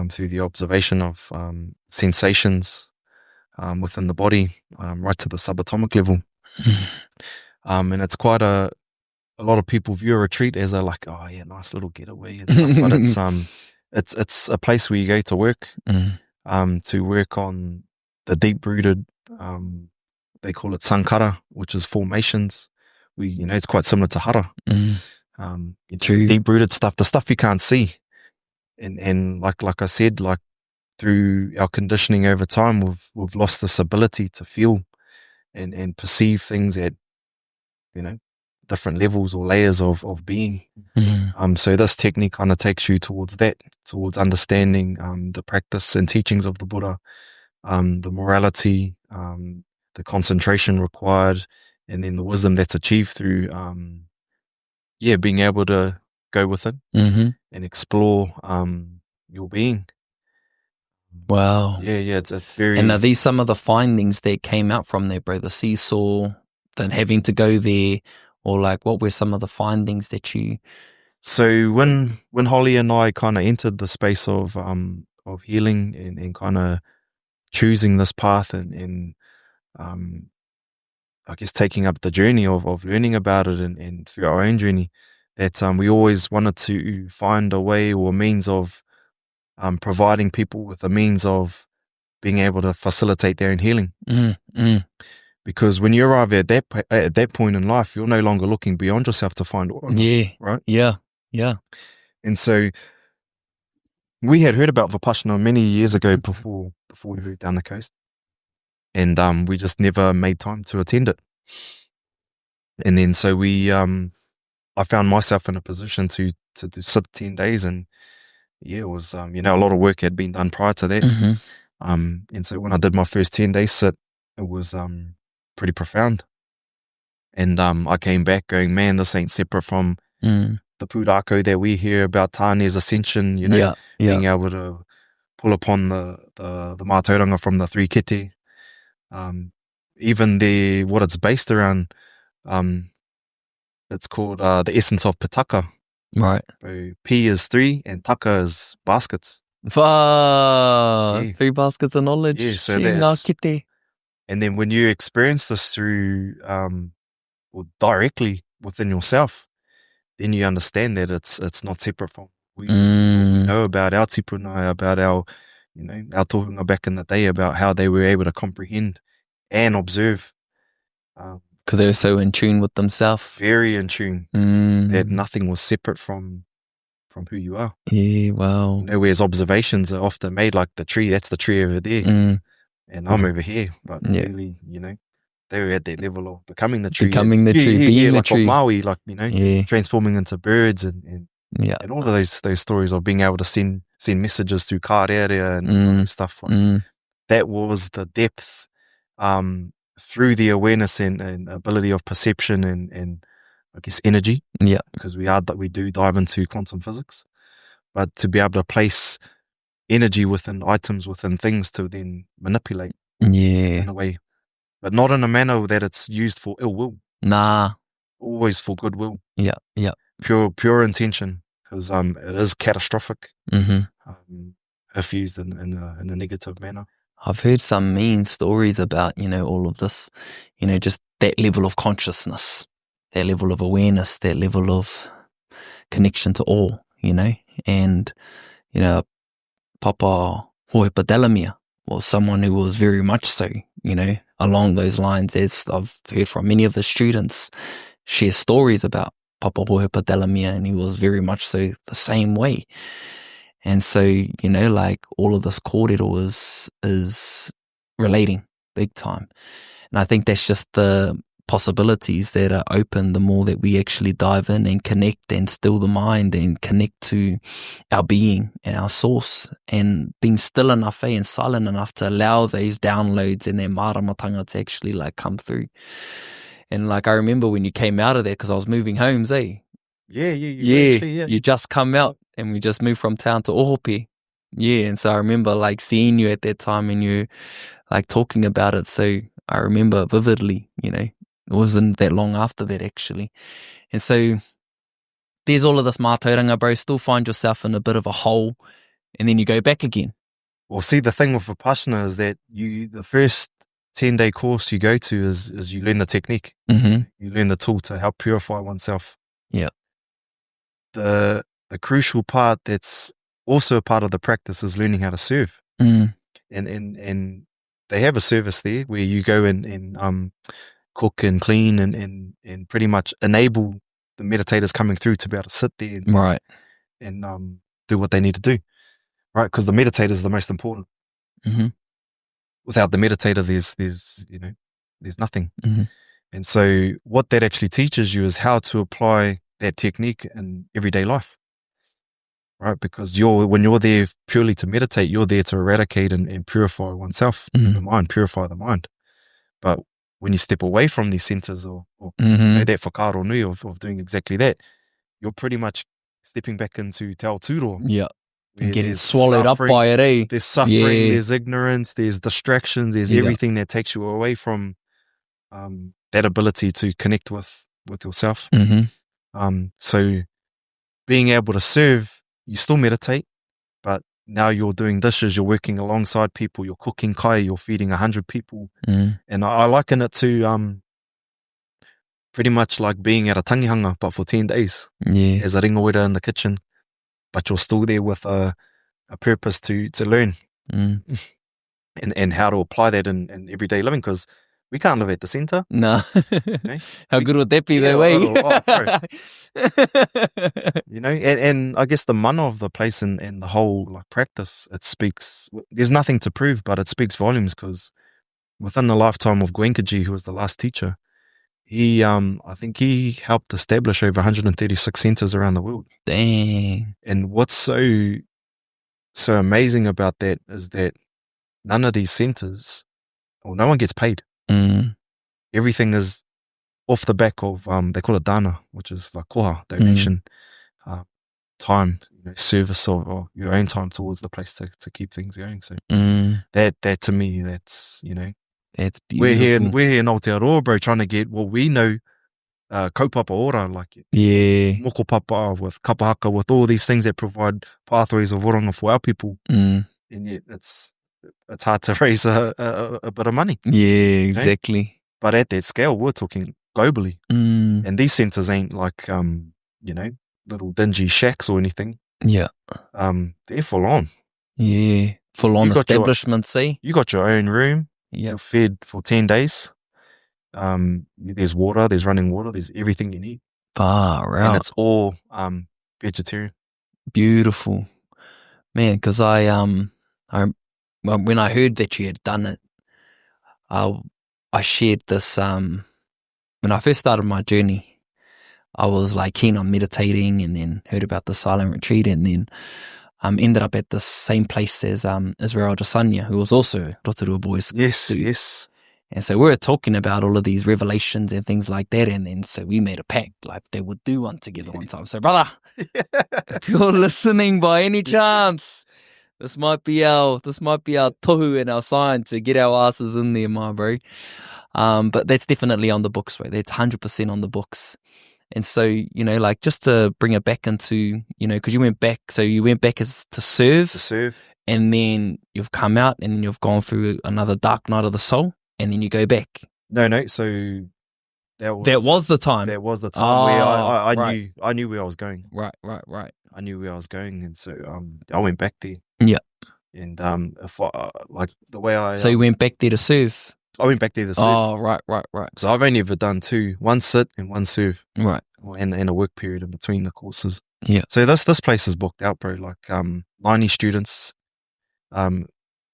through the observation of sensations within the body, right to the subatomic level. And it's quite a lot of people view a retreat as a like, oh yeah, nice little getaway and stuff. But it's a place where you go to work, to work on the deep-rooted, they call it sankara, which is formations. It's quite similar to hara.
True.
Deep-rooted stuff, the stuff you can't see. And like I said, like through our conditioning over time, we've lost this ability to feel and perceive things at, different levels or layers of being. So this technique kind of takes you towards understanding the practice and teachings of the Buddha, the morality, the concentration required, and then the wisdom that's achieved through being able to go within and explore your being.
Wow.
Yeah, it's very...
And are these some of the findings that came out from there, bro? The seesaw, then having to go there, or like what were some of the findings that you...
So when Holly and I kind of entered the space of healing and kind of choosing this path and I guess taking up the journey of learning about it and through our own journey, that we always wanted to find a way or a means of providing people with a means of being able to facilitate their own healing. Because when you arrive at that point in life, you're no longer looking beyond yourself to find order.
Yeah.
Right?
Yeah.
And so we had heard about Vipassana many years ago before we moved down the coast. And we just never made time to attend it. And then so I found myself in a position to sit 10 days, and it was a lot of work had been done prior to that. And so when I did my first 10-day sit, it was pretty profound. And I came back going, man, this ain't separate from the pūrākau that we hear about Tāne's ascension, being able to pull upon the mātauranga from the three kete. Even what it's based around, it's called the essence of pitaka.
Right.
So P is 3 and taka is baskets.
3 baskets of knowledge.
Yeah, so that's... And then when you experience this through, or directly within yourself, then you understand that it's not separate from what we know about our tipunai, about our tohunga back in the day, about how they were able to comprehend and observe.
Because they were so in tune with themselves.
Very in tune. That nothing was separate from who you are.
Yeah, wow.
Whereas observations are often made like the tree, that's the tree over there. And I'm over here. But really, they were at that level of becoming the tree.
Being the
like
tree.
Maui, transforming into birds and all of those stories of being able to send messages through kōrero and stuff like that. Was the depth through the awareness and ability of perception and I guess energy.
Yeah.
Because we do dive into quantum physics. But to be able to place energy within items, within things to then manipulate in a way. But not in a manner that it's used for ill will. Nah. Always for goodwill.
Yeah.
Pure intention. Because it is catastrophic if used in a negative manner.
I've heard some mean stories about, all of this, just that level of consciousness, that level of awareness, that level of connection to all, and, Pāpā Wharawera was someone who was very much so, along those lines, as I've heard from many of the students share stories about Pāpā Wharawera, and he was very much so the same way. And so, all of this kōrero is relating big time. And I think that's just the possibilities that are open the more that we actually dive in and connect and still the mind and connect to our being and our source, and being still enough and silent enough to allow those downloads and their māramatanga to actually come through. And I remember when you came out of there, because I was moving homes,
Yeah.
You just come out, and we just moved from town to Ohope. Yeah, and so I remember seeing you at that time, and you talking about it. So I remember vividly, it wasn't that long after that actually. And so there's all of this mātauranga, bro. Still find yourself in a bit of a hole, and then you go back again.
Well, see, the thing with Vipassana is that the first 10-day course you go to is you learn the technique.
Mm-hmm.
You learn the tool to help purify oneself.
Yeah.
The crucial part that's also a part of the practice is learning how to serve.
Mm.
And they have a service there where you go and cook and clean and pretty much enable the meditators coming through to be able to sit there and do what they need to do, right? Because the meditator is the most important.
Mm-hmm.
Without the meditator, there's nothing.
Mm-hmm.
And so what that actually teaches you is how to apply that technique in everyday life, right? Because when you're there purely to meditate, you're there to eradicate and purify oneself, the mind, purify the mind. But when you step away from these centers or that whakaaro nui of doing exactly that, you're pretty much stepping back into te ao tūroa.
Yeah. And getting swallowed up by it, eh?
There's suffering, there's ignorance, there's distractions, there's everything that takes you away from that ability to connect with yourself.
Mm-hmm.
So being able to serve, you still meditate, but now you're doing dishes, you're working alongside people, you're cooking kai, you're feeding 100 people. And I liken it to pretty much like being at a tangihanga, but for 10 days as a ringawera in the kitchen, but you're still there with a purpose to learn and how to apply that in everyday living, because we can't live at the centre.
No.
Nah.
How good would that be though, eh?
And I guess the mana of the place and the whole like practice, it speaks, there's nothing to prove, but it speaks volumes, because within the lifetime of Goenkaji, who was the last teacher, he, I think he helped establish over 136 centres around the world.
Dang.
And what's so amazing about that is that none of these centres, or no one gets paid. Everything is off the back of, they call it dana, which is like koha, donation, time, service or your own time towards the place to keep things going. So that to me, that's,
that's beautiful.
We're here in Aotearoa, bro, trying to get what we know, kaupapa ora, like moko papa, with kapahaka, with all these things that provide pathways of oranga for our people. And yet it's hard to raise a bit of money.
Yeah, exactly.
But at that scale, we're talking globally. And these centres ain't like, little dingy shacks or anything.
Yeah.
They're full on.
Yeah. Full on establishments, see?
You got your own room.
Yeah.
You're fed for 10 days. There's water, there's running water, there's everything you need.
Far out.
And it's all vegetarian. Beautiful.
Man, because when I heard that you had done it, I shared this, when I first started my journey, I was like keen on meditating, and then heard about the silent retreat, and then ended up at the same place as Israel Desanya, who was also Rotorua Boys.
Yes.
And so we were talking about all of these revelations and things like that, and then so we made a pact, like they would do one together one time. So brother, if you're listening by any chance, this might be our tohu and our sign to get our asses in there, my bro. But that's definitely on the books, right? That's 100% on the books. And so, like just to bring it back into, because you went back as to serve. And then you've come out and you've gone through another dark night of the soul, and then you go back.
No. So that
was the time.
That was the time where I knew where I was going.
Right.
I knew where I was going, and so I went back there.
Yeah.
And if I, like the way I
so you went back there to serve.
I went back there to serve.
Oh, right.
So I've only ever done two: one sit and one serve.
Right.
And a work period in between the courses.
Yeah.
So this place is booked out, bro. Like 90 students.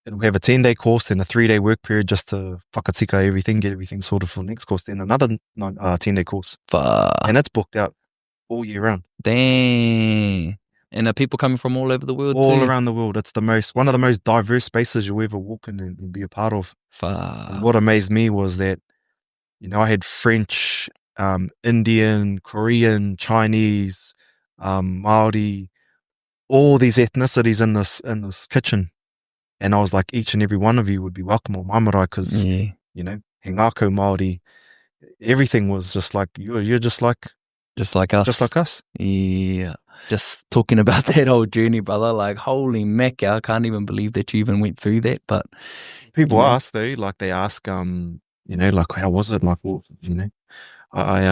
It'll have a 10-day course, then a 3-day work period just to whakatika everything, get everything sorted for the next course, then another 10-day course. And it's booked out all year round.
Dang. And are people coming from all over the world
all around the world. It's one of the most diverse spaces you'll ever walk in and be a part of. And what amazed me was that, I had French, Indian, Korean, Chinese, Māori, all these ethnicities in this kitchen. And I was like, each and every one of you would be welcome on my marae, because, he ngākau Māori, everything was just like, you're just like us.
Just like us. Yeah. Just talking about that whole journey, brother. Like, holy macca, I can't even believe that you even went through that. But
people ask though, like they ask, like how was it? Like, well, I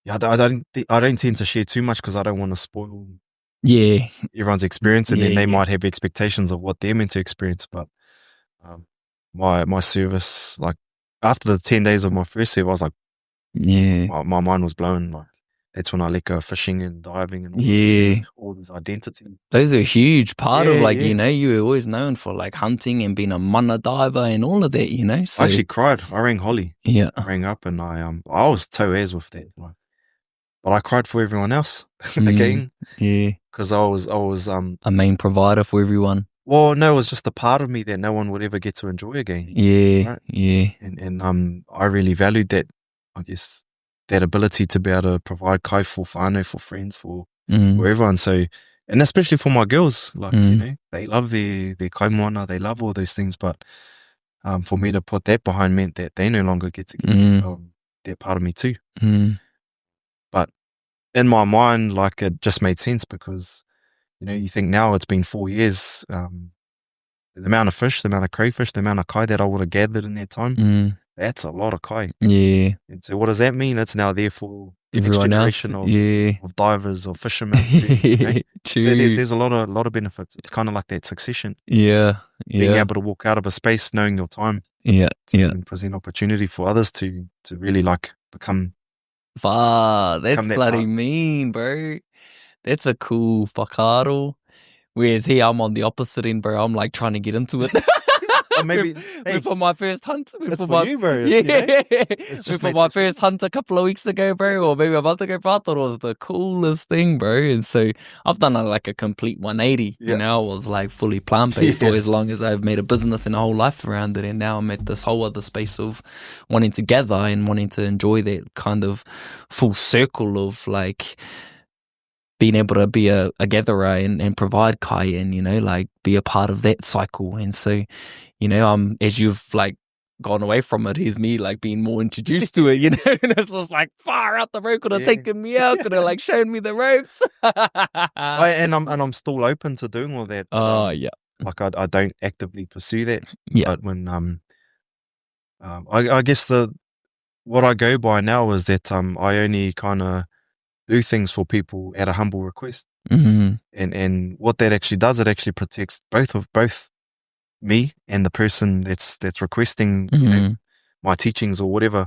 don't tend to share too much because I don't want to spoil everyone's experience, and then they might have expectations of what they're meant to experience. But my service, like after the 10 days of my first service, I was like, my mind was blown. Like that's when I let go of fishing and diving and all these identities.
Those are a huge part of you were always known for like hunting and being a mana diver and all of that, So
I actually cried. I rang Holly.
Yeah.
I rang up and I was toe as with that. Like, but I cried for everyone else again.
Yeah.
Because I was
a main provider for everyone.
Well, no, it was just a part of me that no one would ever get to enjoy again.
Yeah.
Right?
Yeah.
And I really valued that, I guess, that ability to be able to provide kai for whānau, for friends, for everyone. So, and especially for my girls, like, they love their kaimoana, they love all those things. But for me to put that behind meant that they no longer get to get that part of me too. But in my mind, like, it just made sense because, you think now it's been 4 years, the amount of fish, the amount of crayfish, the amount of kai that I would have gathered in that time, that's a lot of kai.
Yeah.
And so what does that mean? It's now there for the next
everyone
generation of divers, of fishermen. Too,
True.
So there's a lot of benefits. It's kind of like that succession.
Yeah.
Being able to walk out of a space knowing your time.
Yeah.
And present opportunity for others to really like become.
That's bloody mean, bro. That's a cool whakaaro. Whereas here, I'm on the opposite end, bro. I'm like trying to get into it.
Maybe
for my first hunt.
That's for you, bro.
For my first hunt a couple of weeks ago, bro, or maybe a month ago, bro, I thought it was the coolest thing, bro. And so I've done like a complete 180. I was like fully plant-based for as long as I've made a business and a whole life around it. And now I'm at this whole other space of wanting to gather and wanting to enjoy that kind of full circle of like being able to be a gatherer and provide kai and, like be a part of that cycle. And so, as you've like gone away from it, here's me like being more introduced to it, and it's just like far out the road, could have taken me out, could have like shown me the ropes.
And I'm still open to doing all that. Like I don't actively pursue that. But when I guess what I go by now is that I only kind of do things for people at a humble request. And what that actually does, it actually protects both me and the person that's requesting my teachings or whatever,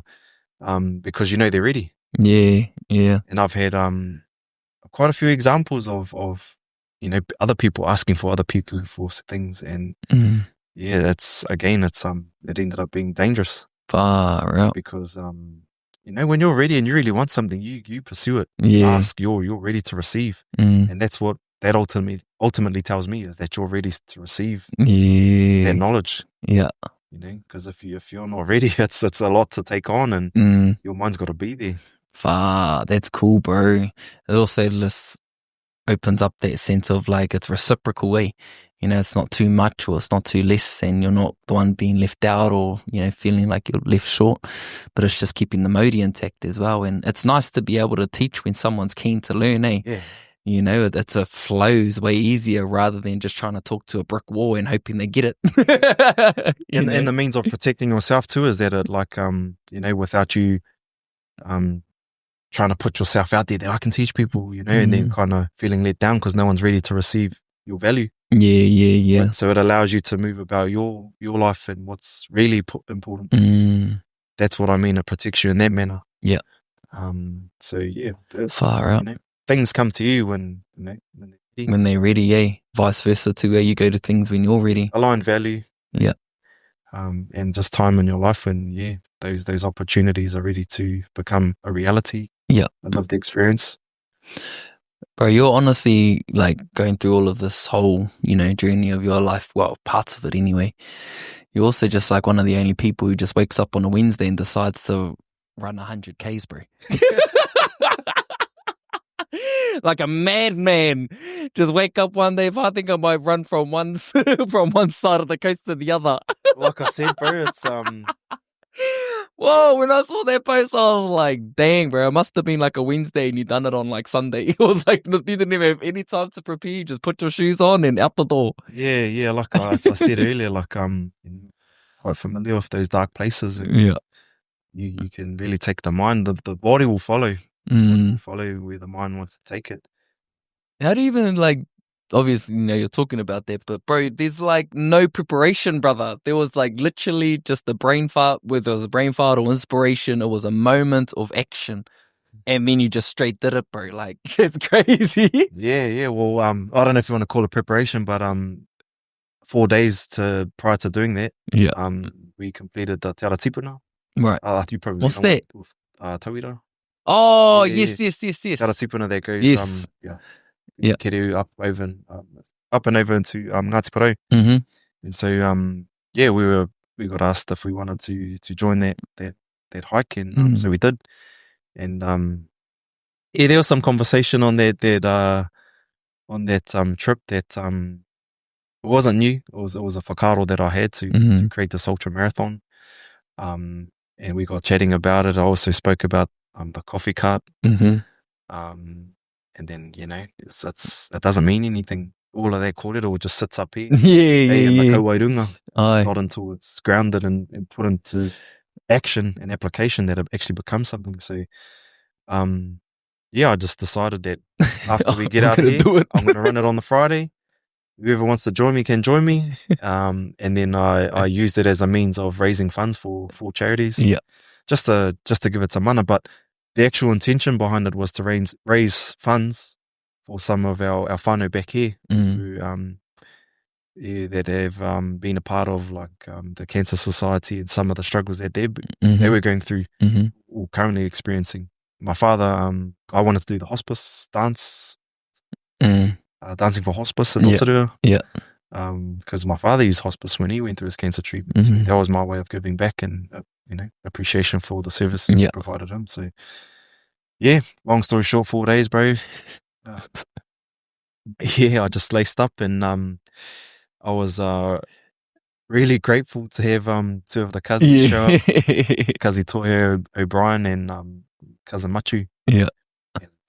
because they're ready. And I've had quite a few examples of other people asking for other people for things, and that's it ended up being dangerous.
Far out.
Because when you're ready and you really want something, you pursue it. You ask, you're ready to receive. And that's what that ultimately tells me, is that you're ready to receive that knowledge. Because if you're not ready, it's a lot to take on, and your mind's got to be there.
That's cool, bro. It also just opens up that sense of like it's reciprocal way. It's not too much or it's not too less, and you're not the one being left out or, feeling like you're left short, but it's just keeping the modi intact as well. And it's nice to be able to teach when someone's keen to learn, It's a flows way easier rather than just trying to talk to a brick wall and hoping they get it.
And the means of protecting yourself too is that it like, without you trying to put yourself out there that I can teach people, and then kind of feeling let down because no one's ready to receive your value. Right? So it allows you to move about your life and what's really important. That's what I mean. It protects you in that manner.
Far out.
Things come to you when
they're ready. Vice versa too. Where you go to things when you're ready.
Aligned value. And just time in your life when those opportunities are ready to become a reality. I love the experience.
Bro, you're honestly like going through all of this whole, journey of your life. Well, parts of it anyway. You're also just like one of the only people who just wakes up on a Wednesday and decides to run 100 Ks, bro. Like a madman. Just wake up one day. If I think I might run from one side of the coast to the other.
Like I said, bro, it's
Whoa, when I saw that post, I was like, dang, bro, it must have been like a Wednesday and you done it on like Sunday. It was like, you didn't even have any time to prepare. You just put your shoes on and out the door.
Yeah, like I said earlier, like quite familiar with those dark places. And
Yeah.
You can really take the mind, the body will follow. Follow where the mind wants to take it.
How do you even like, obviously, you're talking about that, but bro, there's like no preparation, brother. There was like literally just a brain fart, whether it was a brain fart or inspiration, it was a moment of action. And then you just straight did it, bro. Like, it's crazy.
Yeah. Well, I don't know if you want to call it preparation, but 4 days prior to doing that, we completed the Te Ara Tipuna.
Right.
You probably
What's that?
With Tauira.
Oh, yes.
Te Ara Tipuna that goes,
yes.
Keru up and over into Ngāti Porou.
Mm-hmm.
And so we got asked if we wanted to join that hike, and so we did. And there was some conversation on that trip that it wasn't new. It was a whakaaro that I had to create this ultra marathon. And we got chatting about it. I also spoke about the coffee cart. And then, it doesn't mean anything. All of that kōrero just sits up here. In the kauairunga. It's not until it's grounded and put into action and application that it actually becomes something. So, I just decided that after we get out here, I'm going to run it on the Friday. Whoever wants to join me can join me. And then I used it as a means of raising funds for charities.
Yeah.
Just to give it some mana. But the actual intention behind it was to raise funds for some of our whānau back here who, that have been a part of like the Cancer Society and some of the struggles that they were going through or currently experiencing. My father, I wanted to do the hospice dance, dancing for hospice in Rotorua. Because my father used hospice when he went through his cancer treatment. So that was my way of giving back and appreciation for the services we provided him. So long story short, 4 days, bro. I just laced up, and I was really grateful to have two of the cousins show up. Cousin Toya O'Brien and cousin Machu. And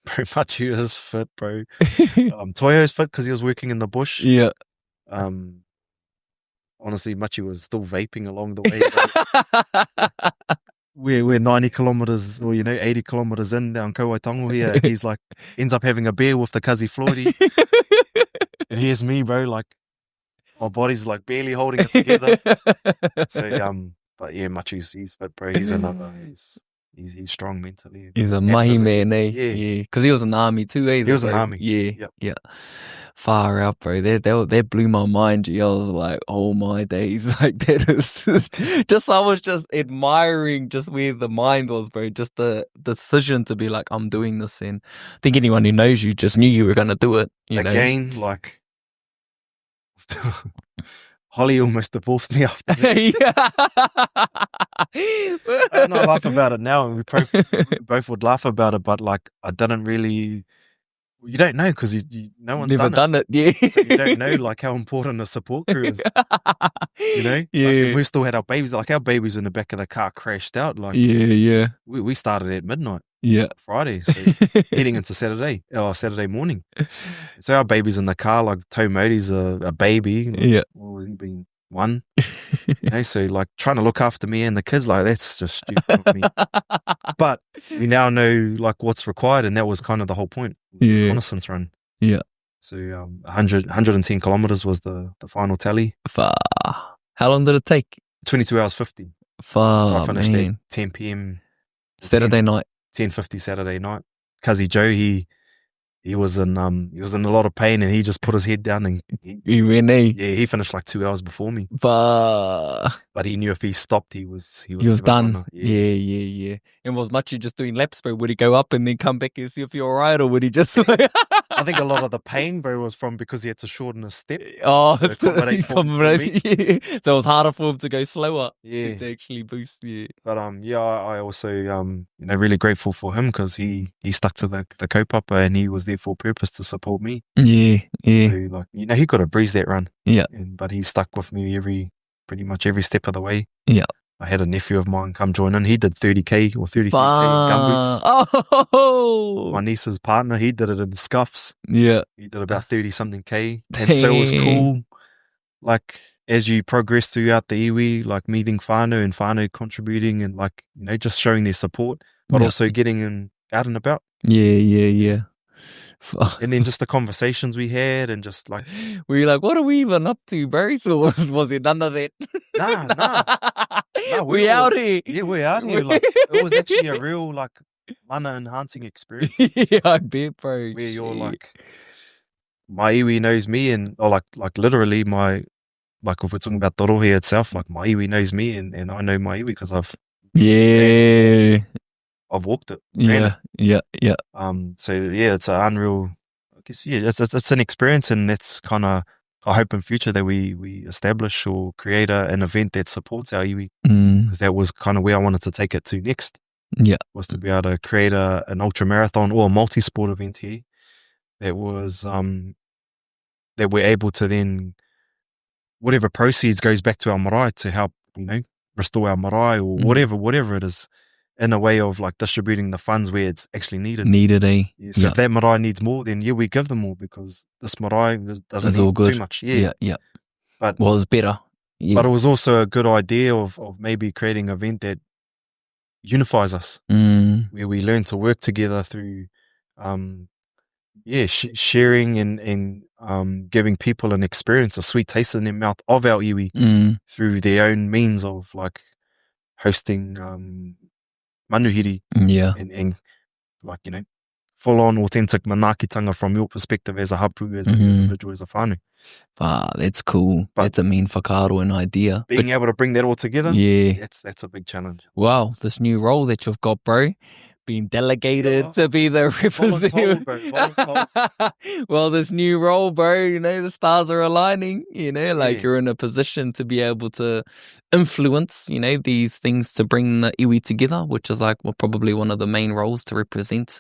bro, Machu is fit, bro. Toya is fit because he was working in the bush. Honestly, Machi was still vaping along the way. We're 90 kilometers or 80 kilometers in down Kauaitango here. He's like ends up having a beer with the Kazi Floydie. And here's me, bro, like my body's like barely holding it together. So but yeah, Machi's he's fit, bro. He's another he's strong mentally.
He's a mahi man, eh? Yeah. Because he was in the army too, eh?
He was in the army.
Yeah. Far out, bro. That blew my mind. I was like, oh my days. Like, that is I was just admiring just where the mind was, bro. Just the decision to be like, I'm doing this. And I think anyone who knows you just knew you were going to do it.
Again, like, Holly almost divorced me after that. I don't know, I laugh about it now, and we both would laugh about it, but like, I didn't really. You don't know because no one's
never done it. Yeah.
So you don't know like how important a support crew is.
Yeah.
Like, we still had our babies. Like our babies in the back of the car crashed out. Like we started at midnight. Friday, so heading into Saturday morning. So our baby's in the car. Like Tomodi's a baby. Well, he's been one. So like trying to look after me and the kids, like that's just stupid of me. But we now know like what's required, and that was kind of the whole point. The reconnaissance run. So 110 kilometers was the final tally.
Far. How long did it take?
22 hours 50.
Far.
So I finished at 10 p.m.
Saturday night.
10:50 Saturday night. Cuzzy Joe, he was in a lot of pain, and he just put his head down and he finished like 2 hours before me.
But
he knew if he stopped, he was
done. Yeah. And was Machi just doing laps, bro? Would he go up and then come back and see if you're alright, or would he just?
I think a lot of the pain, bro, was from because he had to shorten his step.
Oh,
so accommodate for me.
So it was harder for him to go slower.
Yeah,
to actually boost. Yeah,
but I also really grateful for him because he stuck to the kaupapa, and he was there for a purpose to support me.
Yeah.
So, like he could have breezed that run.
Yeah,
but he stuck with me pretty much every step of the way.
Yeah.
I had a nephew of mine come join in. He did 30k or 33k in gumboots.
Oh,
My niece's partner, he did it in scuffs.
yeah.
He did about 30 something k. And so it was cool. Like, as you progress throughout the iwi, like meeting whānau and whānau contributing and like, you know, just showing their support, but also getting out and about.
Yeah.
And then just the conversations we had and just like...
Were you like, what are we even up to, bro? So was it none of that?
Nah,
we out here.
Yeah, we're out here. Like, it was actually a real, like, mana enhancing experience.
Yeah, I bet, bro.
Where you're like, my iwi knows me and, or like literally my, like if we're talking about Torohe itself, like my iwi knows me and I know my iwi because I've walked it.
Yeah.
So yeah, it's an unreal, I guess, yeah, it's an experience, and that's kind of, I hope in future that we establish or create an event that supports our iwi, because that was kind of where I wanted to take it to next.
Yeah.
Was to be able to create an ultra marathon or a multi-sport event here that was, that we're able to then, whatever proceeds goes back to our marae to help, you know, restore our marae or whatever it is, in a way of like distributing the funds where it's actually needed. Yeah, so if that marae needs more, then we give them more, because this marae doesn't need too much. Yeah. But
it's better. Yeah.
But it was also a good idea of maybe creating an event that unifies us, where we learn to work together through, sharing and giving people an experience, a sweet taste in their mouth of our iwi through their own means of like hosting manuhiri, and like, you know, full on authentic manaakitanga from your perspective as a hapu, as an individual, as a whānau.
That's cool. But that's a mean whakaaro and idea.
Being able to bring that all together, that's a big challenge.
Wow, this new role that you've got, bro, being delegated to be the representative. Well, this new role, bro, you know, the stars are aligning, you know, like you're in a position to be able to influence, you know, these things to bring the iwi together, which is like, well, probably one of the main roles to represent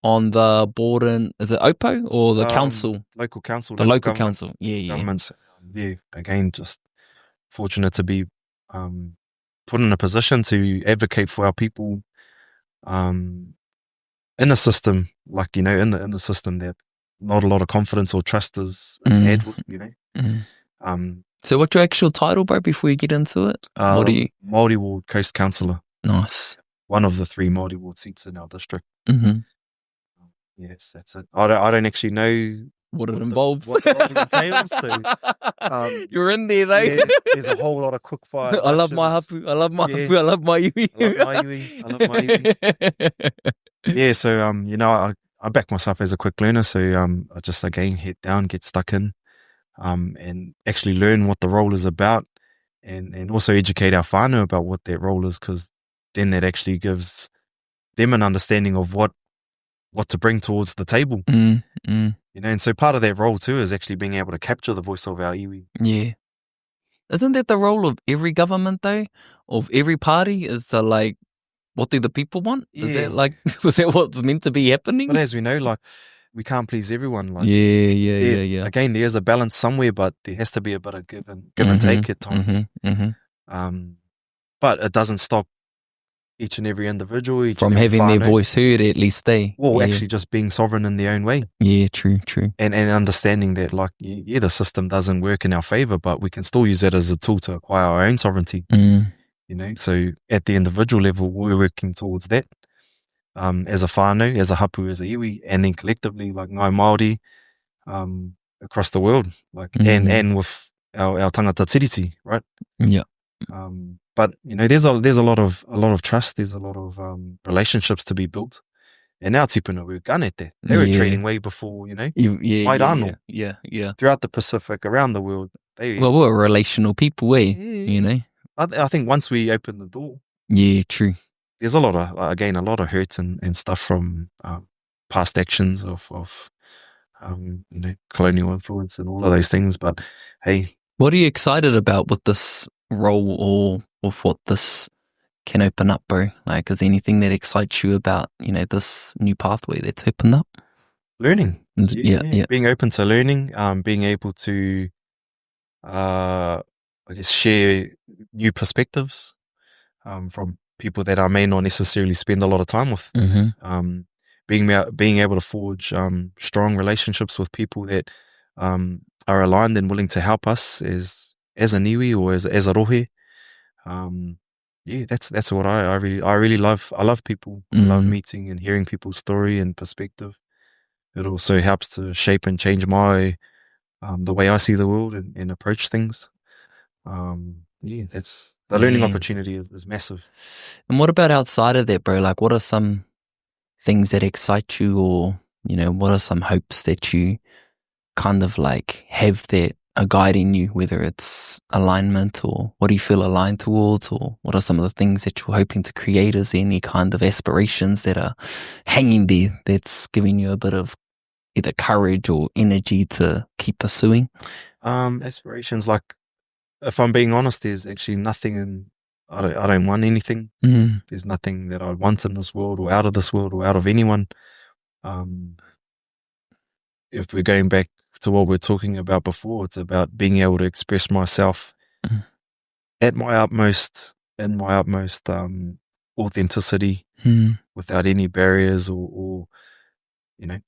on the board. And is it OPO or the council?
Local council.
The local council.
Governments. Yeah. Again, just fortunate to be put in a position to advocate for our people, in a system, like, you know, in the system that not a lot of confidence or trust is had with, you know.
So what's your actual title, bro, before you get into it? What are you?
Māori Ward Coast Councillor.
Nice.
One of the 3 Māori Ward seats in our district. Yes, that's it. I don't actually know
what it involves.
What it entails. So,
you're in there, though.
Yeah, there's a whole lot of quick fire.
I love my hapu. I love my hapu. I love my iwi.
I love my iwi. Yeah, so you know, I back myself as a quick learner. So I just again head down, get stuck in, and actually learn what the role is about, and also educate our whānau about what that role is, because then that actually gives them an understanding of what to bring towards the table. You know, and so part of that role too is actually being able to capture the voice of our iwi.
Yeah. Isn't that the role of every government though? Of every party, is to like, what do the people want? Is that like, was that what's meant to be happening?
But as we know, like, we can't please everyone. Like,
yeah.
Again, there's a balance somewhere, but there has to be a bit of give and take at times. But it doesn't stop each and every individual
from having their voice heard, at least
actually just being sovereign in their own way.
Yeah, true.
And understanding that, like, the system doesn't work in our favor, but we can still use that as a tool to acquire our own sovereignty. You know, so at the individual level, we're working towards that, as a whānau, as a hapu, as a iwi, and then collectively, like ngai Māori, across the world, like, and with our tangata tiriti, right?
Yeah.
But you know, there's a lot of trust. There's a lot of relationships to be built. And now tipuna we're ganete. They were trading way before, you know.
Yeah.
Throughout the Pacific, around the world.
We're relational people, you know.
I think once we open the door.
Yeah, true.
There's a lot of hurt and stuff from past actions of you know, colonial influence and all of those things. But hey,
what are you excited about with this role, or with what this can open up, bro? Like, is there anything that excites you about, you know, this new pathway that's opened up?
Learning.
Yeah.
Being open to learning, being able to, I guess, share new perspectives, from people that I may not necessarily spend a lot of time with.
Mm-hmm.
Being able to forge strong relationships with people that are aligned and willing to help us as a niwi or as a rohe. Yeah, that's what I really love. I love people. I love meeting and hearing people's story and perspective. It also helps to shape and change my the way I see the world and approach things. Yeah, that's the learning opportunity is massive.
And what about outside of that, bro? Like, what are some things that excite you, or what are some hopes that you kind of like have that are guiding you, whether it's alignment, or what do you feel aligned towards, or what are some of the things that you're hoping to create? Is there any kind of aspirations that are hanging there that's giving you a bit of either courage or energy to keep pursuing?
Aspirations, like, if I'm being honest, there's actually nothing I don't want anything. There's nothing that I want in this world or out of this world or out of anyone. If we're going back to what we were talking about before, it's about being able to express myself at my utmost, in my utmost authenticity, without any barriers or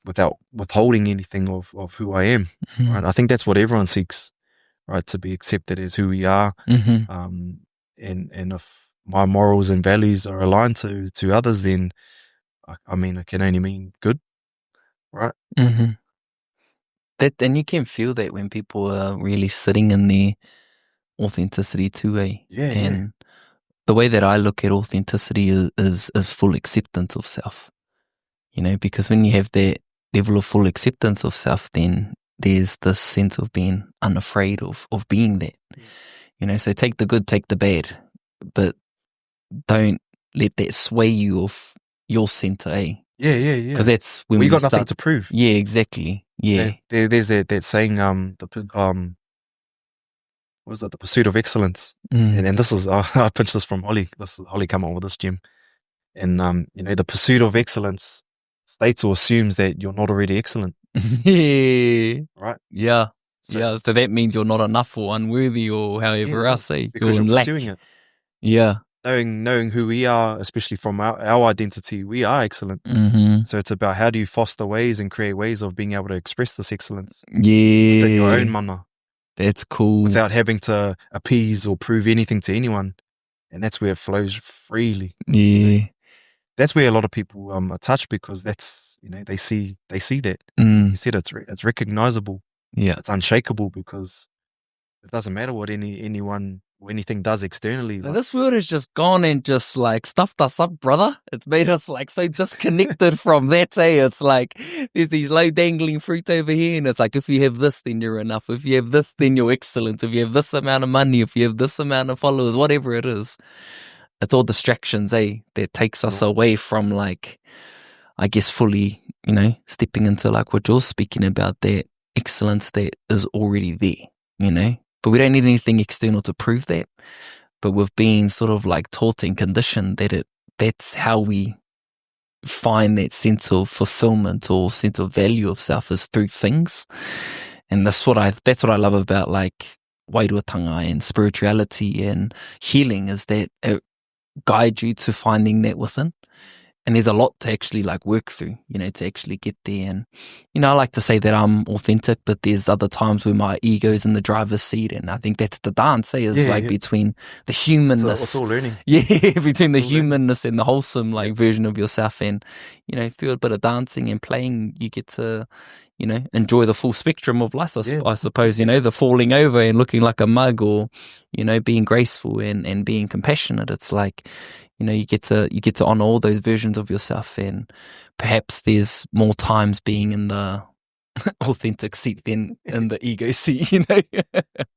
without withholding anything of who I am. Right? I think that's what everyone seeks, right? To be accepted as who we are. And if my morals and values are aligned to others, then I mean, it can only mean good, right?
That, and you can feel that when people are really sitting in their authenticity too, eh? And the way that I look at authenticity is full acceptance of self. Because when you have that level of full acceptance of self, then there's this sense of being unafraid of being that. So take the good, take the bad, but don't let that sway you off your center, eh?
Yeah.
Because that's when
we got nothing to prove.
Yeah, exactly. Yeah.
There's that saying, what is it? The pursuit of excellence. And this is, I pinched this from Holly. Holly come up with this, Jim. And, the pursuit of excellence states or assumes that you're not already excellent.
Yeah.
Right?
Yeah. So that means you're not enough or unworthy or however else, eh?
Because you're pursuing it.
Yeah.
Knowing who we are, especially from our identity, we are excellent. So it's about how do you foster ways and create ways of being able to express this excellence within your own mana.
That's cool.
Without having to appease or prove anything to anyone. And that's where it flows freely.
Yeah.
That's where a lot of people are touched, because that's, they see that. You said it's recognizable.
Yeah.
It's unshakable, because it doesn't matter what anyone or anything does externally.
Like, this world has just gone and just like stuffed us up, brother. It's made us like so disconnected from that, eh? It's like there's these low dangling fruit over here, and it's like, if you have this, then you're enough. If you have this, then you're excellent. If you have this amount of money, if you have this amount of followers, whatever it is, it's all distractions, eh? That takes us away from, like, I guess, fully, stepping into like what you're speaking about, that excellence that is already there, But we don't need anything external to prove that. But we've been sort of like taught and conditioned that that's how we find that sense of fulfillment or sense of value of self, is through things. And that's what I love about like wairuatanga and spirituality and healing, is that it guides you to finding that within. And there's a lot to actually like work through, to actually get there. And, I like to say that I'm authentic, but there's other times where my ego's in the driver's seat. And I think that's the dance, between the humanness.
It's all learning.
Yeah, between the humanness and the wholesome like version of yourself. And, through a bit of dancing and playing, you get to, enjoy the full spectrum of life, I suppose, the falling over and looking like a mug, or, being graceful and being compassionate. It's like, you get to honor all those versions of yourself, and perhaps there's more times being in the authentic seat than in the ego seat.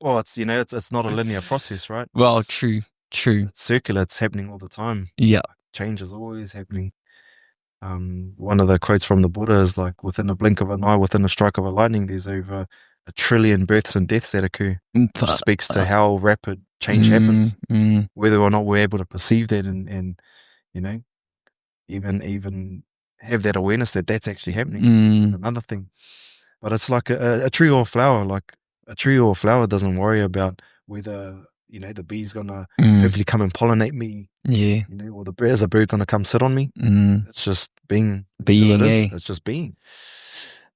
Well, it's it's not a linear process, right?
Well, true.
It's circular. It's happening all the time.
Yeah,
change is always happening. One of the quotes from the Buddha is like, within a blink of an eye, within a strike of a lightning, there's over 1 trillion births and deaths that occur. Which speaks to how rapid change happens, whether or not we're able to perceive that and even have that awareness that that's actually happening. Another thing. But it's like a tree or a flower. Like, a tree or a flower doesn't worry about whether the bee's gonna hopefully come and pollinate me.
Yeah.
Or is a bird gonna come sit on me? It's just being. It's just being.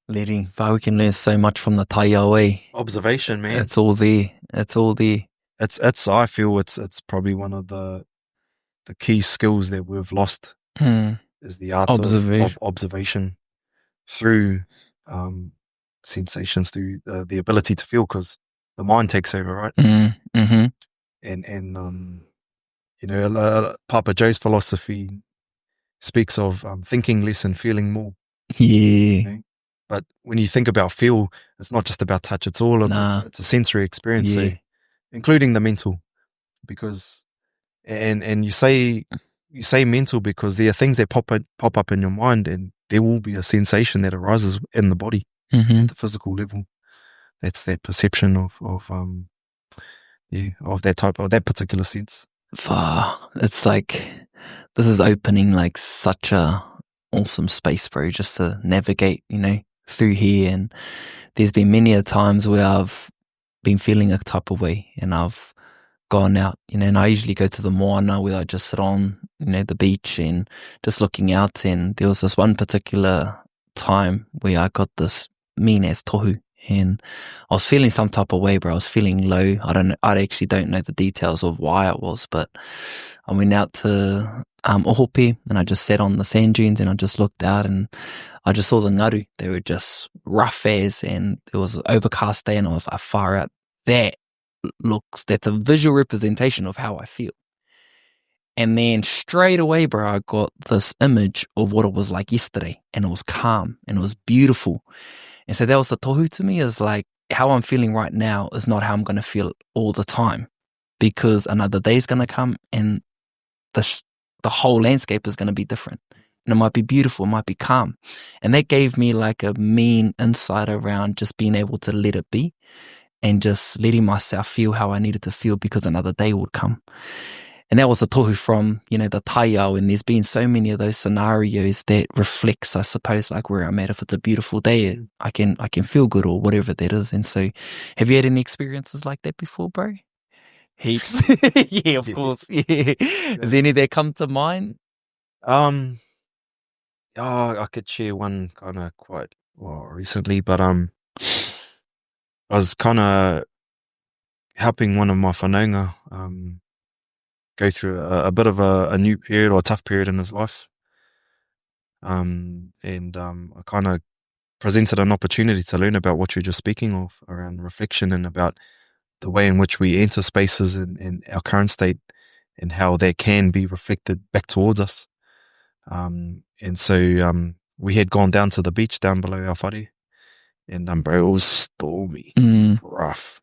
Letting. But we can learn so much from the taiao.
Observation, man.
It's all there. It's all there.
It's. I feel it's probably one of the key skills that we've lost. Is the art of observation through sensations, through the ability to feel, because the mind takes over, right? And Papa Joe's philosophy speaks of thinking less and feeling more.
Yeah.
But when you think about feel, it's not just about touch. It's all it's a sensory experience, so, including the mental, because and you say mental because there are things that pop up in your mind, and there will be a sensation that arises in the body at the physical level. That's that perception of that type of that particular sense.
It's like this is opening like such a awesome space, bro, just to navigate, through here. And there's been many a times where I've been feeling a type of way, and I've gone out, and I usually go to the moana where I just sit on, the beach and just looking out. And there was this one particular time where I got this mean ass tohu, and I was feeling some type of way, bro. I was feeling low. I actually don't know the details of why it was, but I went out to Ohope, and I just sat on the sand dunes, and I just looked out, and I just saw the ngaru. They were just rough as, and it was an overcast day, and I was like, far out. That's a visual representation of how I feel. And then straight away, bro, I got this image of what it was like yesterday, and it was calm and it was beautiful. And so that was the tohu to me, is like how I'm feeling right now is not how I'm going to feel all the time, because another day is going to come and the whole landscape is going to be different. And it might be beautiful, it might be calm. And that gave me like a mean insight around just being able to let it be, and just letting myself feel how I needed to feel, because another day would come. And that was the tohu from, the taiao. And there's been so many of those scenarios that reflects, I suppose, like where I'm at. If it's a beautiful day, I can feel good, or whatever that is. And so, have you had any experiences like that before, bro? Heaps. Yeah, of course. Yeah. Is any that come to mind?
I could share one kind of quite recently, but I was kind of helping one of my whanaunga go through a bit of a new period, or a tough period in his life. And I kind of presented an opportunity to learn about what you're just speaking of around reflection, and about the way in which we enter spaces in our current state, and how they can be reflected back towards us. And so we had gone down to the beach down below our whare, and bro, it was stormy, rough,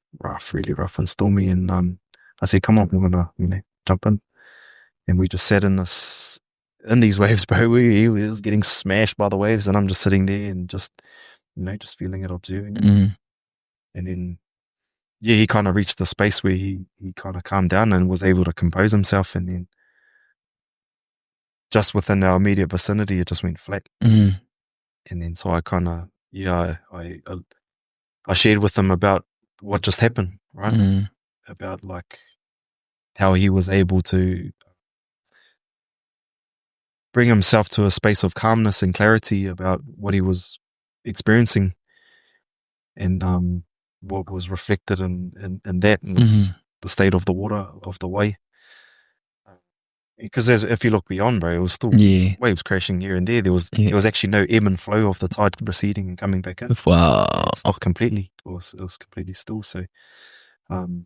really rough and stormy. And I said, come on, we're gonna jump in. And we just sat in these waves, bro. He was getting smashed by the waves, and I'm just sitting there and just feeling it, observing it. And then he kind of reached the space where he kind of calmed down and was able to compose himself. And then just within our immediate vicinity, it just went flat. And then so I kind of I shared with him about what just happened, right? About like how he was able to bring himself to a space of calmness and clarity about what he was experiencing, and what was reflected in that was the state of the water, of the way. Because if you look beyond, bro, it was still waves crashing here and there. There was actually no ebb and flow of the tide receding and coming back in.
Wow!
Stopped completely. It was completely still. So, and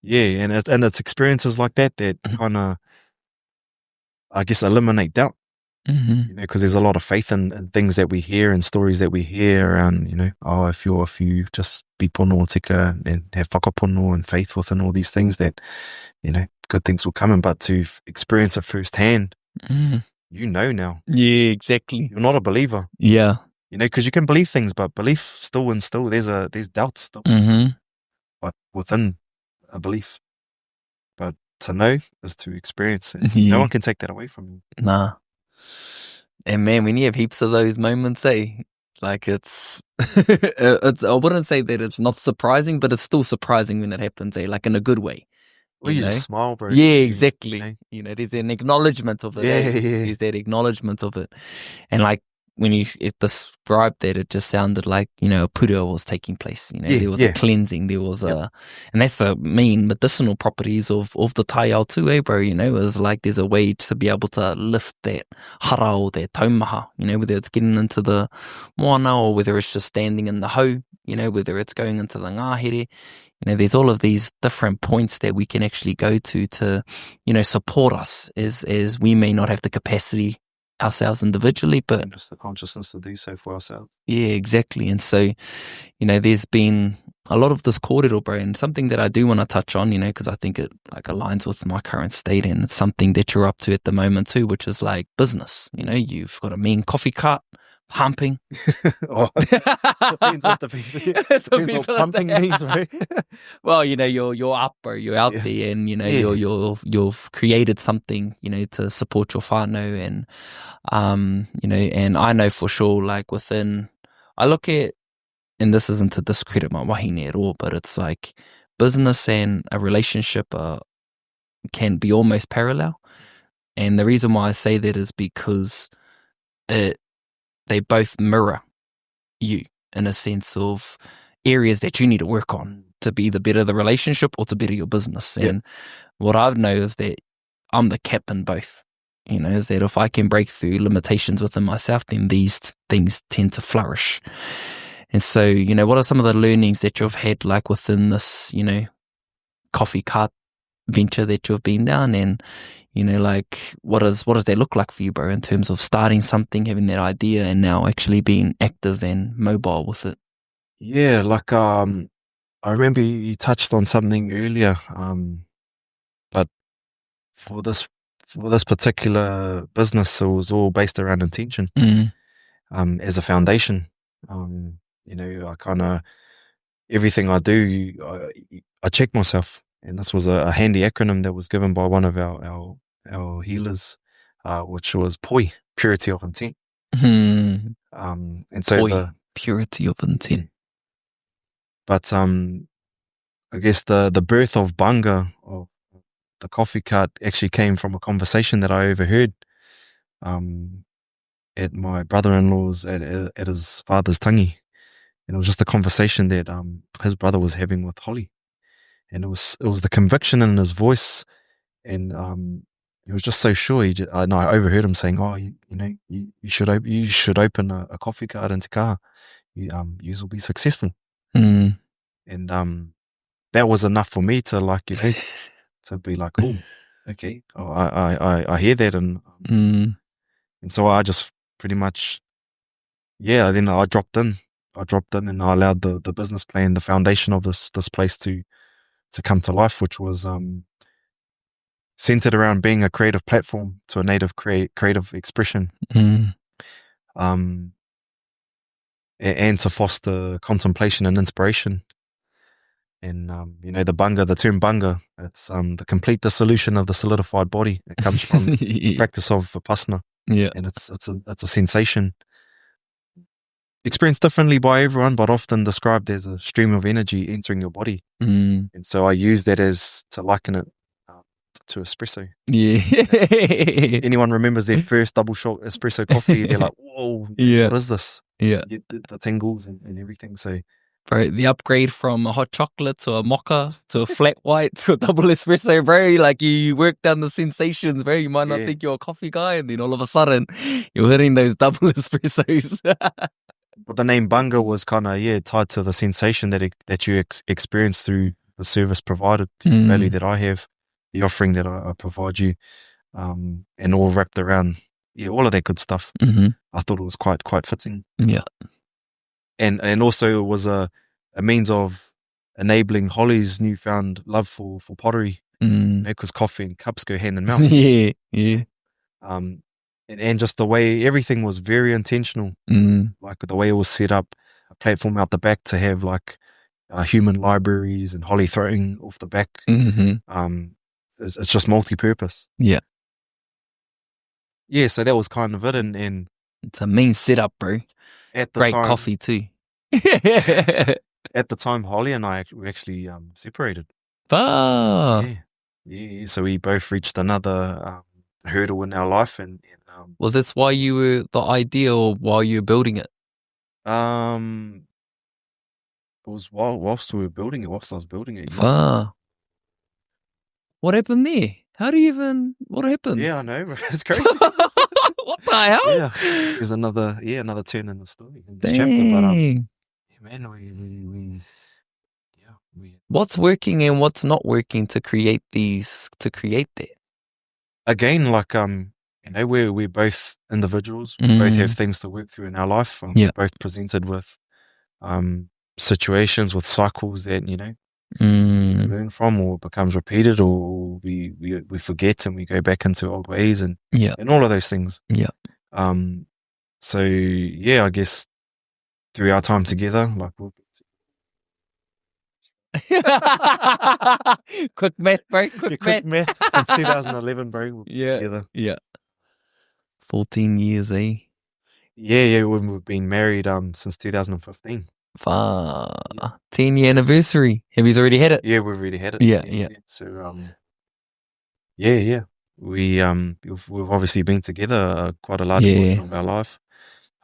it's experiences like that kind of, I guess, eliminate doubt. Because there's a lot of faith in things that we hear and stories that we hear around, if you just be pono tika and have whakapono and faith within all these things, that, good things will come in. But to experience it firsthand, now.
Yeah, exactly.
You're not a believer.
Yeah.
Because you can believe things, but belief still, there's doubt still. But within a belief. But to know is to experience it. No one can take that away from you.
Nah. And man, when you have heaps of those moments, like it's I wouldn't say that it's not surprising, but it's still surprising when it happens, like in a good way.
Or you just smile, bro.
Yeah, exactly. You know, there's an acknowledgement of it.
Yeah.
There's that acknowledgement of it. And like when you described that, it just sounded like, you know, a pura was taking place. You know, there was a cleansing, there was and that's the main medicinal properties of the taiao too, bro. You know, it was like there's a way to be able to lift that hara or that taumaha, you know, whether it's getting into the moana or whether it's just standing in the hau, you know, whether it's going into the ngahere. You know, there's all of these different points that we can actually go to, you know, support us as we may not have the capacity ourselves individually, but
just the consciousness to do so for ourselves.
Yeah, exactly. And so, you know, there's been a lot of this kōrero, bro, and something that I do want to touch on, you know, because I think it like aligns with my current state, and it's something that you're up to at the moment too, which is like business. You know, you've got a mean coffee cart, pumping.
Depends what pumping means, right?
Well, you know, you're up, bro. You're out there, and you know, you've created something, you know, to support your whānau, and you know, and I know for sure, like I look at, and this isn't to discredit my wahine at all, but it's like business and a relationship can be almost parallel, and the reason why I say that is because they both mirror you in a sense of areas that you need to work on to be the better the relationship or to better your business. And what I've known is that I'm the cap in both. You know, is that if I can break through limitations within myself, then these things tend to flourish. And so, you know, what are some of the learnings that you've had like within this, you know, coffee cart venture that you've been down, and you know, like what does that look like for you, bro, in terms of starting something, having that idea, and now actually being active and mobile with it?
Yeah, like I remember you touched on something earlier, but for this particular business, it was all based around intention, as a foundation. You know, I kind of everything I do, I check myself. And this was a handy acronym that was given by one of our healers, which was POI, purity of intent. And so
POI, purity of intent.
But I guess the birth of Banga, of the coffee cart, actually came from a conversation that I overheard at my brother-in-law's at his father's tangi. And it was just a conversation that his brother was having with Holly. And it was the conviction in his voice, and he was just so sure. I overheard him saying, "Oh, you know, you should open a coffee cart in Te Kaha. You will be successful." And that was enough for me to, like, you know, to be like, "Oh, okay, I hear that," and so I just pretty much, then I dropped in, and I allowed the business plan, the foundation of this place to come to life, which was centered around being a creative platform to a native creative expression, and to foster contemplation and inspiration. And you know, the term Banga, it's the complete dissolution of the solidified body. It comes from the practice of Vipassana, and it's a sensation experienced differently by everyone, but often described as a stream of energy entering your body. And so I use that as to liken it to espresso. Anyone remembers their first double shot espresso coffee, they're like, "Whoa, what is this?" The tingles and everything. So,
bro, the upgrade from a hot chocolate to a mocha to a flat white to a double espresso, bro, like you work down the sensations, bro. You might not think you're a coffee guy, and then all of a sudden you're hitting those double espressos.
But the name Banga was kind of tied to the sensation that you experience through the service provided, the value that I have, the offering that I provide you, and all wrapped around all of that good stuff. I thought it was quite fitting. And also it was a means of enabling Holly's newfound love for pottery, because coffee and cups go hand in mouth. And just the way everything was very intentional, like the way it was set up, a platform out the back to have like human libraries and Holly throwing off the back. It's just multi-purpose. So that was kind of it. And
it's a mean setup, bro. Great time, coffee too.
At the time, Holly and I were actually separated. yeah. So we both reached another hurdle in our life, and
Was this why you were the idea, or while you were building it?
it was whilst we were building it, whilst I was building it.
Ah. What happened there? How do you even? What happens?
Yeah, I know. It's crazy.
What the hell?
Yeah, there's another turn in the story. In this
Dang.
chapter, but yeah, man, we
What's working and what's not working to create that?
again, like we're both individuals. We both have things to work through in our life.
Yeah.
We're both presented with situations, with cycles that we learn from, or becomes repeated, or we forget and we go back into old ways, and all of those things.
Yeah.
So yeah, I guess through our time together, like
quick math, bro.
Quick math. Since 2011, bro.
Yeah.
Together.
Yeah. 14 years, eh?
Yeah. We've been married since 2015.
10-year anniversary. Have you already had it?
Yeah, we've already had it.
Yeah.
So yeah. We've obviously been together quite a large portion of our life.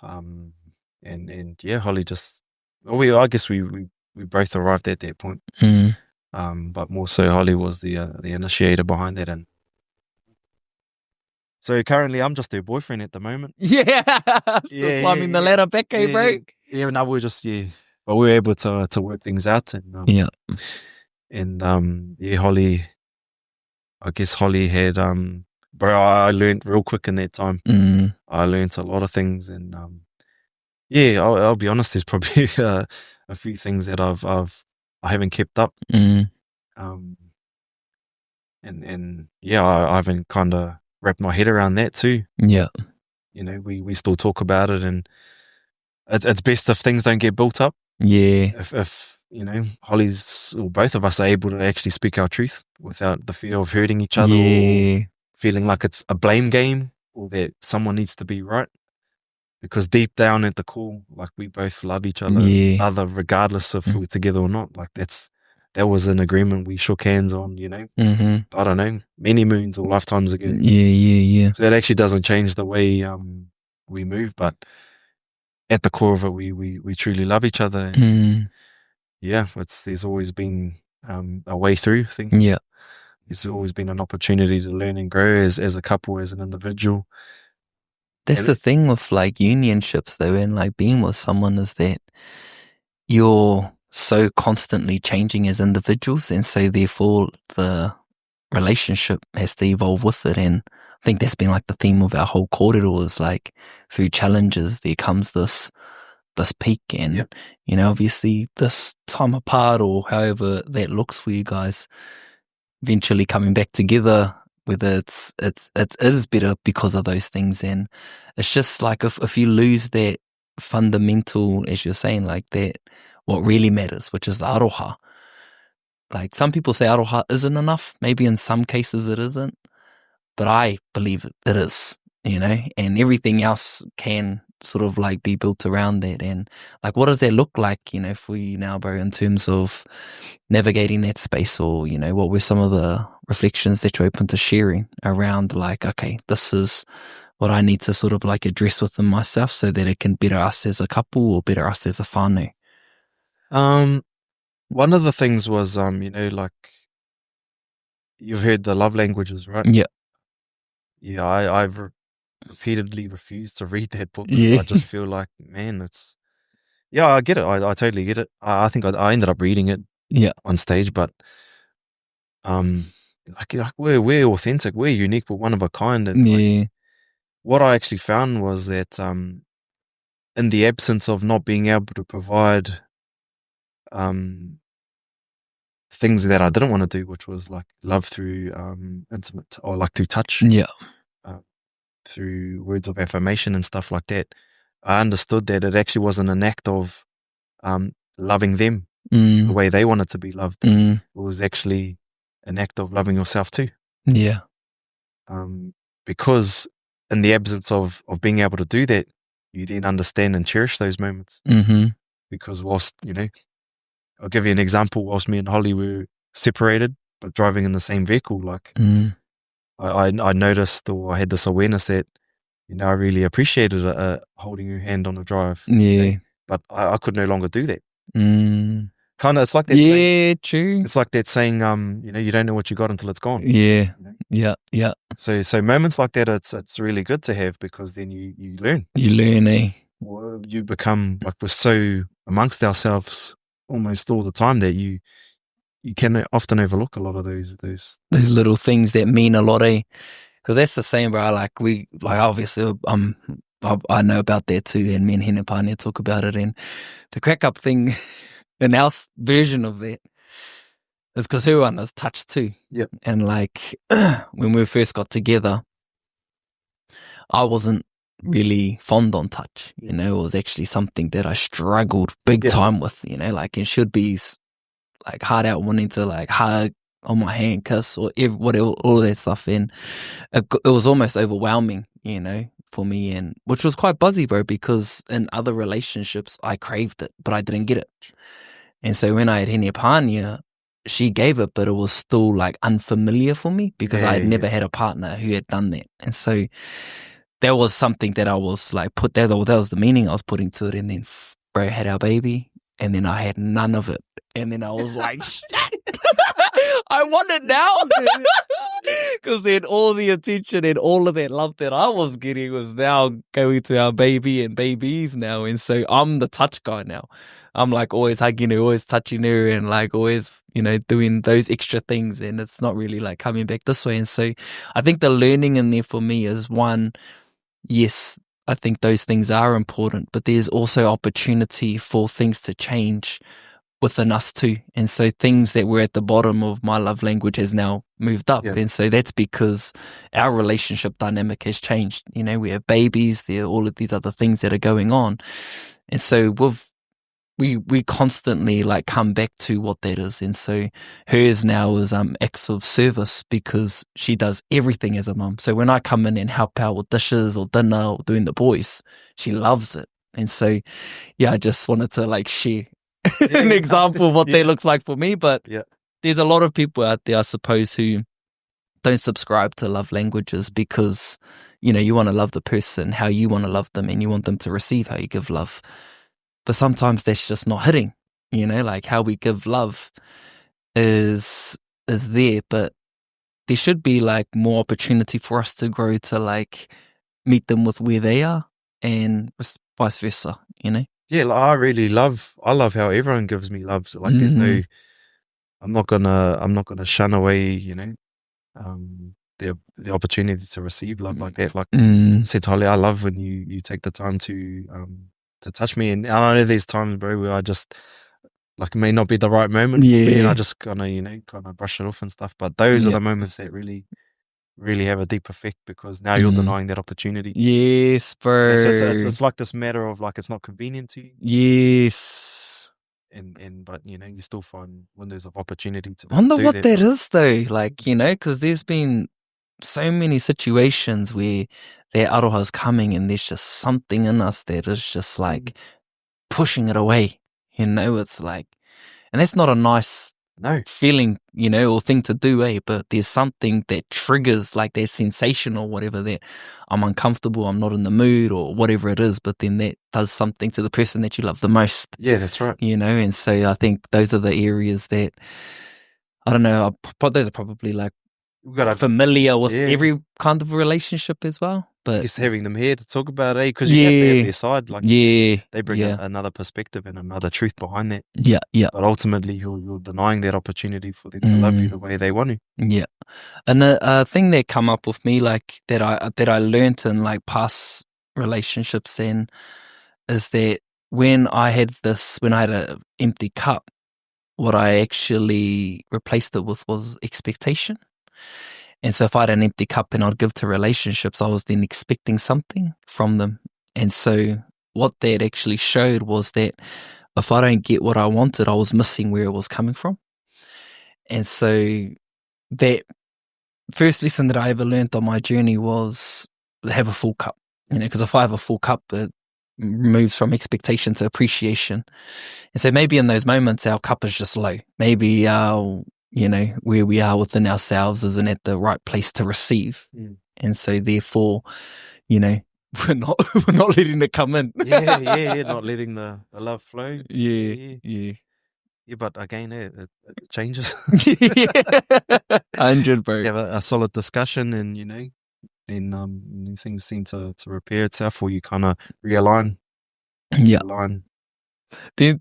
And yeah, Holly just I guess we both arrived at that point. But more so Holly was the initiator behind that, and so currently I'm just her boyfriend at the moment.
Yeah. Still climbing the ladder back, bro.
Yeah, no, we're just but we were able to work things out, and Holly, I guess Holly had bro, I learned real quick in that time. I learned a lot of things, and I'll be honest, there's probably a few things that I haven't kept up. I haven't kind of wrapped my head around that too.
Yeah.
We still talk about it, and it's best if things don't get built up.
Yeah.
If Holly's, or both of us, are able to actually speak our truth without the fear of hurting each other, or feeling like it's a blame game, or that someone needs to be right. Because deep down at the core, like, we both love each other, regardless if we're together or not. Like, that was an agreement we shook hands on, I don't know, many moons or lifetimes ago.
Yeah.
So it actually doesn't change the way we move, but at the core of it, we truly love each other. And there's always been a way through things. Yeah. There's always been an opportunity to learn and grow as a couple, as an individual.
That's the thing with like unionships though, and like being with someone, is that you're so constantly changing as individuals, and so therefore the relationship has to evolve with it. And I think that's been like the theme of our whole kōrero, is like through challenges there comes this peak, and obviously this time apart, or however that looks for you guys, eventually coming back together, whether it is better because of those things. And it's just like if you lose that fundamental, as you're saying, like that, what really matters, which is the aroha. Like, some people say aroha isn't enough. Maybe in some cases it isn't, but I believe it is, and everything else can sort of like be built around that. And like, what does that look like, for you now, bro, in terms of navigating that space? Or, what were some of the reflections that you're open to sharing around, like, okay, this is what I need to sort of like address within myself so that it can better us as a couple, or better us as a whānau?
One of the things was, like, you've heard the love languages, right?
Yeah.
Yeah, I've repeatedly refused to read that book, because I just feel like, man, I get it. I totally get it. I think I ended up reading it on stage, but like we're authentic, we're unique, we're one of a kind. And like, what I actually found was that in the absence of not being able to provide things that I didn't want to do, which was like love through intimate, or like through touch, through words of affirmation and stuff like that, I understood that it actually wasn't an act of loving them the way they wanted to be loved. It was actually an act of loving yourself too. Yeah. Because in the absence of being able to do that, you then understand and cherish those moments. Because whilst, I'll give you an example. Whilst me and Holly were separated, but driving in the same vehicle, like I noticed, or I had this awareness that, you know, I really appreciated holding your hand on a drive.
Yeah.
Okay? But I could no longer do that.
Mm.
Kind of, it's like that saying,
true.
it's like that saying, you know, you don't know what you got until it's gone.
Yeah.
You know?
Yeah.
So moments like that, it's really good to have, because then you learn.
You learn, eh?
Or you become, like, we're so amongst ourselves almost all the time that you can often overlook a lot of those
little things that mean a lot, eh? Because that's the same, bro. Like obviously, I know about that too, and me and Hinapania talk about it. And the crack up thing in our version of that is because everyone is touched too.
Yep.
And like when we first got together, I wasn't really fond on touch. You know, it was actually something that I struggled big time with. You know, like, and should be like hard out wanting to like hug on my hand, kiss, or whatever, all of that stuff. And it was almost overwhelming, you know, for me, and which was quite buzzy, bro, because in other relationships I craved it, but I didn't get it. And so when I had Hinapania, she gave it, but it was still like unfamiliar for me, because I had never had a partner who had done that. And so that was something that I was like, that was the meaning I was putting to it. And then bro had our baby, and then I had none of it. And then I was like, shit, I want it now. Because then all the attention and all of that love that I was getting was now going to our baby and babies now. And so I'm the touch guy now. I'm like always hugging her, always touching her, and like always, you know, doing those extra things. And it's not really like coming back this way. And so I think the learning in there for me is, one, yes, I think those things are important, but there's also opportunity for things to change within us too. And so things that were at the bottom of my love language has now moved up. And so that's because our relationship dynamic has changed. You know, we have babies, there are all of these other things that are going on. And so we constantly like come back to what that is. And so hers now is acts of service, because she does everything as a mum. So when I come in and help out with dishes or dinner or doing the boys, she loves it. And so I just wanted to like share an example of what that looks like for me. But there's a lot of people out there, I suppose, who don't subscribe to love languages, because, you know, you want to love the person how you want to love them, and you want them to receive how you give love. But sometimes that's just not hitting, you know, like how we give love is there, but there should be like more opportunity for us to grow to like meet them with where they are, and vice versa, you know?
Yeah, like I love how everyone gives me love. So like there's no, I'm not gonna shun away, you know, the opportunity to receive love like that. Like said Holly, I love when you take the time to touch me. And I know there's times, bro, where I just, like, it may not be the right moment for me, and I just kind of brush it off and stuff. But those are the moments that really have a deep effect, because now you're denying that opportunity.
Yes, bro.
So it's like this matter of like, it's not convenient to you.
Yes.
But you know, you still find windows of opportunity to
wonder
do
what that is though. Like, you know, because there's been so many situations where their aroha's coming, and there's just something in us that is just like pushing it away. You know, it's like, and that's not a nice feeling, you know, or thing to do, eh? But there's something that triggers like that sensation or whatever, that I'm uncomfortable, I'm not in the mood, or whatever it is. But then that does something to the person that you love the most.
Yeah, that's right.
You know, and so I think those are the areas that, I don't know, those are probably like familiar with every kind of relationship as well. But
just having them here to talk about it, because you have to have their side. Like, they bring another perspective and another truth behind that. But ultimately, you're denying that opportunity for them to love you the way they want to.
Yeah. And a thing that come up with me, like that I learned in like past relationships, and is that when I had an empty cup, what I actually replaced it with was expectation. And so if I had an empty cup and I'd give to relationships, I was then expecting something from them. And so what that actually showed was that if I don't get what I wanted, I was missing where it was coming from. And so that first lesson that I ever learned on my journey was to have a full cup. You know, because if I have a full cup, it moves from expectation to appreciation. And so maybe in those moments, our cup is just low. Maybe our where we are within ourselves isn't at the right place to receive. And so therefore, we're not letting it come in.
Not letting the love flow.
Yeah.
But again, it changes.
100, bro.
You have a solid discussion, and then things seem to repair itself, or you kind of realign.
Then,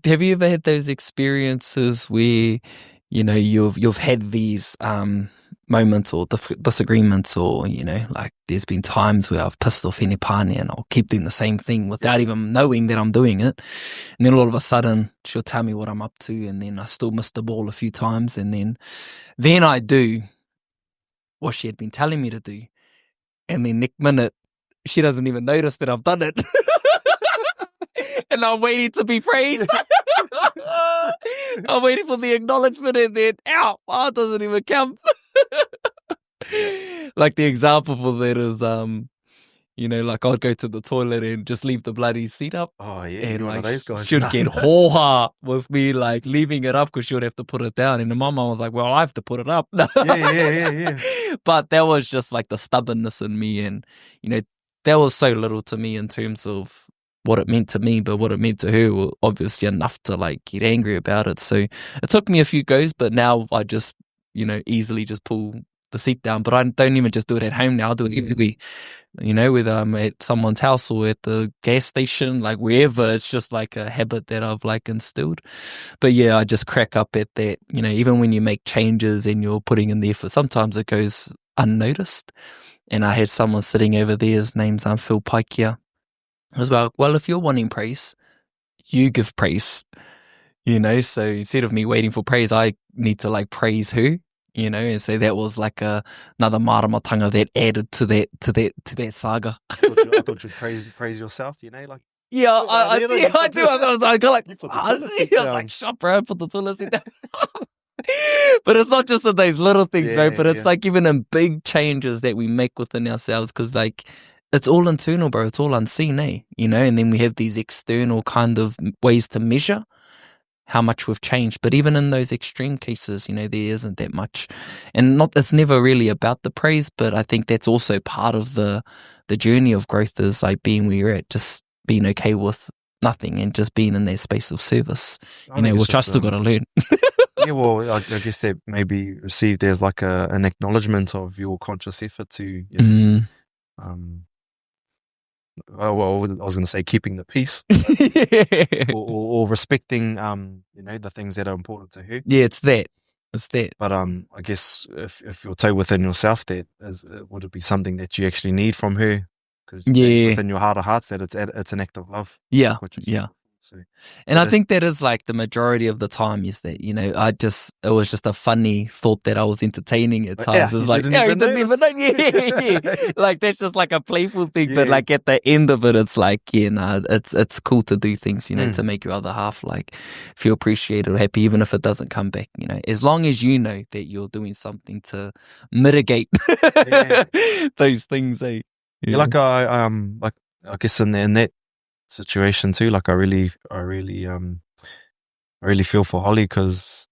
have you ever had those experiences where you've had these moments or disagreements, or like there's been times where I've pissed off any pane and I'll keep doing the same thing without even knowing that I'm doing it, and then all of a sudden she'll tell me what I'm up to, and then I still miss the ball a few times, and then I do what she had been telling me to do, and then next minute she doesn't even notice that I've done it. And I'm waiting to be praised. I'm waiting for the acknowledgement, and then, it doesn't even count. Like the example for that is, like I'd go to the toilet and just leave the bloody seat up.
Oh, yeah.
And
like those guys.
she'd get hoha with me, like leaving it up because she would have to put it down. And the mama was like, well, I have to put it up.
Yeah.
But that was just like the stubbornness in me. And, that was so little to me in terms of what it meant to me, but what it meant to her was obviously enough to like get angry about it. So it took me a few goes, but now I just, easily just pull the seat down. But I don't even just do it at home now. I do it everywhere, whether I'm at someone's house or at the gas station, like wherever. It's just like a habit that I've like instilled. But yeah, I just crack up at that, even when you make changes and you're putting in the effort, sometimes it goes unnoticed. And I had someone sitting over there, his name's Phil Paikia. As well, if you're wanting praise, you give praise, so instead of me waiting for praise, I need to like praise her, and so that was like another maramatanga that added to that saga.
I thought you'd praise yourself, like.
Yeah, I do. I got like, I was like, shut bro, put the toilet seat down. But it's not just in those little things, right? But it's like even in big changes that we make within ourselves, because like, it's all internal, bro. It's all unseen, And then we have these external kind of ways to measure how much we've changed. But even in those extreme cases, there isn't that much. And it's never really about the praise, but I think that's also part of the journey of growth, is like being where you're at, just being okay with nothing and just being in that space of service, which I still got to learn.
Yeah, well, I guess that may be received as like an acknowledgement of your conscious effort to, I was going to say keeping the peace, or respecting, the things that are important to her.
Yeah, it's that.
But I guess if you're told within yourself that would it be something that you actually need from her? Because within your heart of hearts that it's an act of love.
Yeah,
yeah. So,
and I think that is like the majority of the time is that, it was just a funny thought that I was entertaining at times. It's like, you didn't even know. Yeah. Like that's just like a playful thing. But like at the end of it, it's like, it's cool to do things, to make your other half like feel appreciated or happy, even if it doesn't come back, as long as you know that you're doing something to mitigate those things.
Yeah, like I guess in that situation too, like I really feel for Holly, because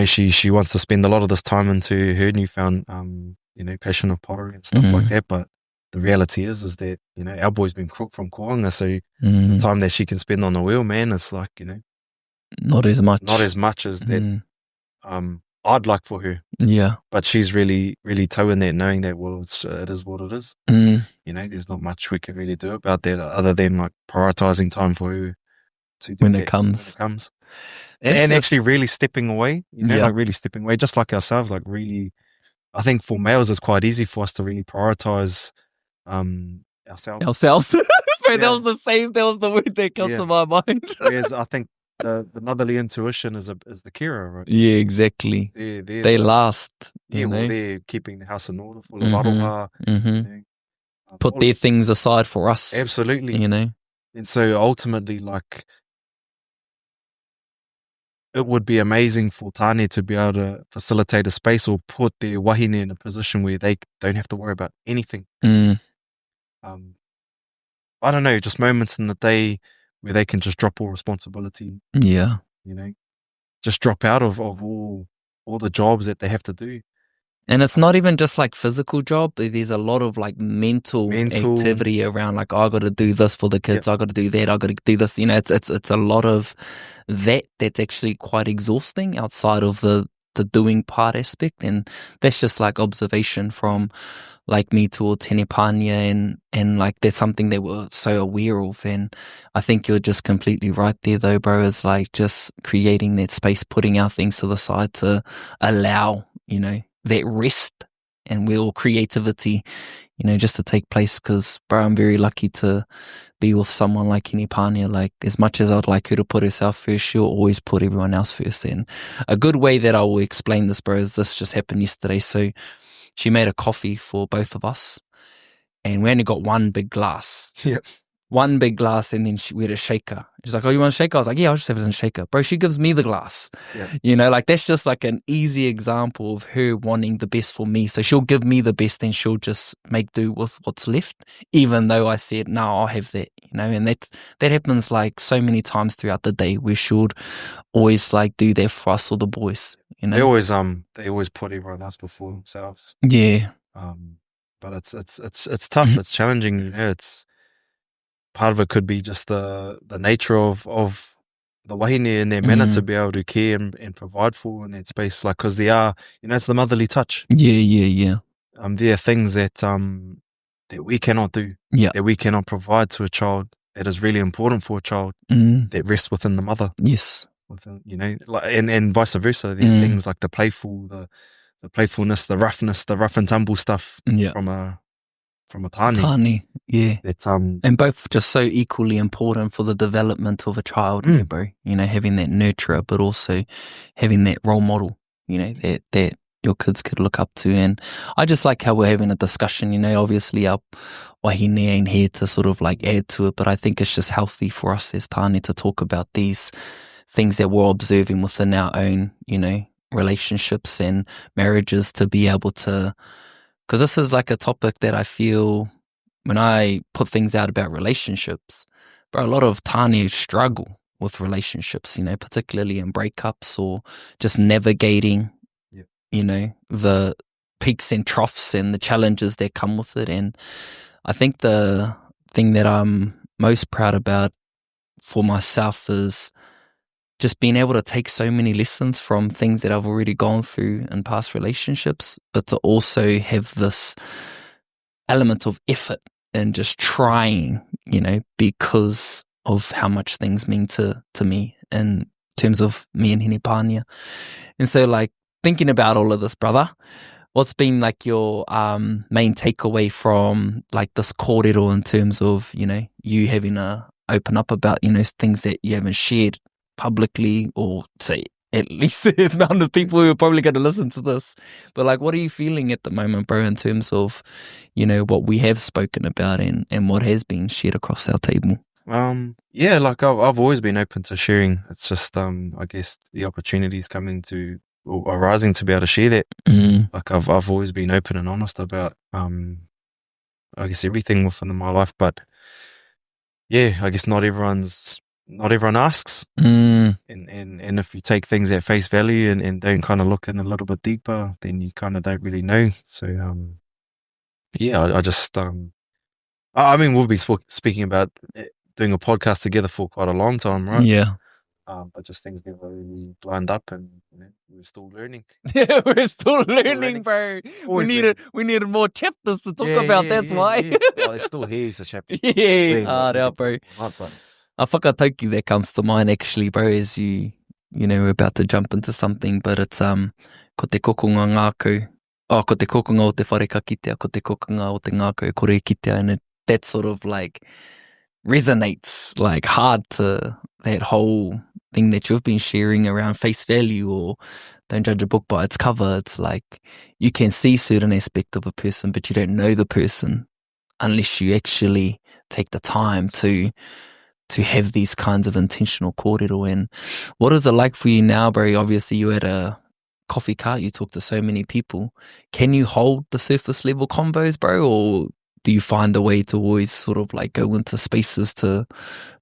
she wants to spend a lot of this time into her newfound passion of pottery and stuff like that, but the reality is that our boy's been crook from Kōrero, so the time that she can spend on the wheel, man, it's like
not as much
as that I'd like for her.
Yeah,
but she's really towing that, knowing that it is what it is. There's not much we can really do about that other than like prioritizing time for her to do
when it comes,
and actually really stepping away. Like really stepping away, just like ourselves. Like really, I think for males it's quite easy for us to really prioritize ourselves.
That was the word that comes to my mind.
Whereas I think the motherly intuition is the carer, right?
Yeah, exactly. They last.
They're keeping the house in order, full of aroha.
Put their things aside for us.
Absolutely. And so ultimately, like, it would be amazing for Tāne to be able to facilitate a space or put their wahine in a position where they don't have to worry about anything. I don't know, just moments in the day where they can just drop all responsibility.
Yeah.
Just drop out of all all the jobs that they have to do.
And it's not even just like physical job. There's a lot of like mental activity around like, I got to do this for the kids. I got to do that. I got to do this. You know, it's a lot of that's actually quite exhausting outside of the doing part aspect. And that's just like observation from like me towards Hene Pānia, and like that's something that we're so aware of. And I think you're just completely right there though, bro, is like just creating that space, putting our things to the side to allow, you know, that rest and creativity, you know, just to take place. Because, bro, I'm very lucky to be with someone like Hene Pānia. Like, as much as I'd like her to put herself first, she'll always put everyone else first. And a good way that I will explain this, bro, is this just happened yesterday. So she made a coffee for both of us, and we only got one big glass.
Yep.
One big glass, and then we had a shaker. She's like, oh, you want a shaker? I was like, yeah, I'll just have it in a shaker. Bro, she gives me the glass.
Yeah.
You know, like that's just like an easy example of her wanting the best for me. So she'll give me the best and she'll just make do with what's left, even though I said, no, I'll have that, you know. And that happens like so many times throughout the day. We should always like do that for us or the boys, you know.
They always put everyone else before themselves.
Yeah.
But it's tough. It's challenging, you know. It's part of it could be just the nature of the wahine and their manner to be able to care and provide for in that space. Like, because they are, you know, it's the motherly touch.
Yeah.
There are things that that we cannot do, that we cannot provide to a child, that is really important for a child, that rests within the mother.
Yes.
Within, you know, like, and vice versa. There are things like the playfulness, the roughness, the rough and tumble stuff from a tāne.
Yeah.
That's
and both just so equally important for the development of a child, bro. You know, having that nurturer, but also having that role model, you know, that your kids could look up to. And I just like how we're having a discussion, you know. Obviously our wahine ain't here to sort of like add to it, but I think it's just healthy for us as tāne to talk about these things that we're observing within our own, you know, relationships and marriages, to be able to, because this is like a topic that I feel when I put things out about relationships, but a lot of tāne struggle with relationships, you know, particularly in breakups or just navigating, you know, the peaks and troughs and the challenges that come with it. And I think the thing that I'm most proud about for myself is just being able to take so many lessons from things that I've already gone through in past relationships, but to also have this element of effort and just trying, you know, because of how much things mean to me in terms of me and Hene Pānia. And so, like, thinking about all of this, brother, what's been like your main takeaway from like this kōrero in terms of, you know, you having to open up about, you know, things that you haven't shared publicly, or say at least there's amount of people who are probably going to listen to this, but like, what are you feeling at the moment, bro, in terms of, you know, what we have spoken about and what has been shared across our table?
Yeah, like I've always been open to sharing. It's just I guess the opportunities coming to or arising to be able to share that. Like I've always been open and honest about I guess everything within my life, but yeah, I guess not everyone asks, and if you take things at face value and don't kind of look in a little bit deeper, then you kind of don't really know. So yeah, I just I mean, we'll be speaking about doing a podcast together for quite a long time, right?
Yeah.
But just things never really lined up, and you know, we're still learning.
Yeah, we're still learning, bro. We needed more chapters to talk about. That's why.
Yeah. Well, there's still heaps of chapters.
Yeah, bro. A whakatauki that comes to mind actually, bro, is you know, we're about to jump into something, but it's ko te kokonga ngākau. Ko te kokonga o te whare ka kitea, ko te kokonga o te ngākau kore kitea, and that sort of like resonates like hard to that whole thing that you've been sharing around face value or don't judge a book by its cover. It's like you can see certain aspect of a person, but you don't know the person unless you actually take the time to have these kinds of intentional kōrero. And what is it like for you now, bro? Obviously you had a coffee cart, you talk to so many people. Can you hold the surface level convos, bro? Or do you find a way to always sort of like go into spaces to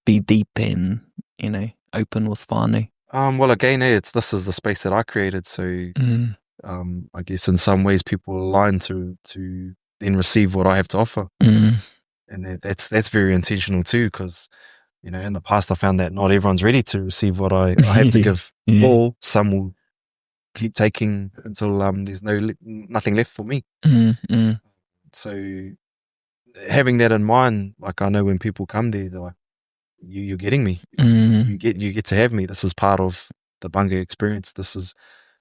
be deep and, you know, open with whānau?
Well, again, this is the space that I created. So, I guess in some ways people align to then receive what I have to offer. And that's very intentional too, because, you know, in the past I found that not everyone's ready to receive what I have to give, or some will keep taking until there's nothing left for me. So having that in mind, like, I know when people come there, they're like, you're getting me. You get to have me. This is part of the Bunga experience. This is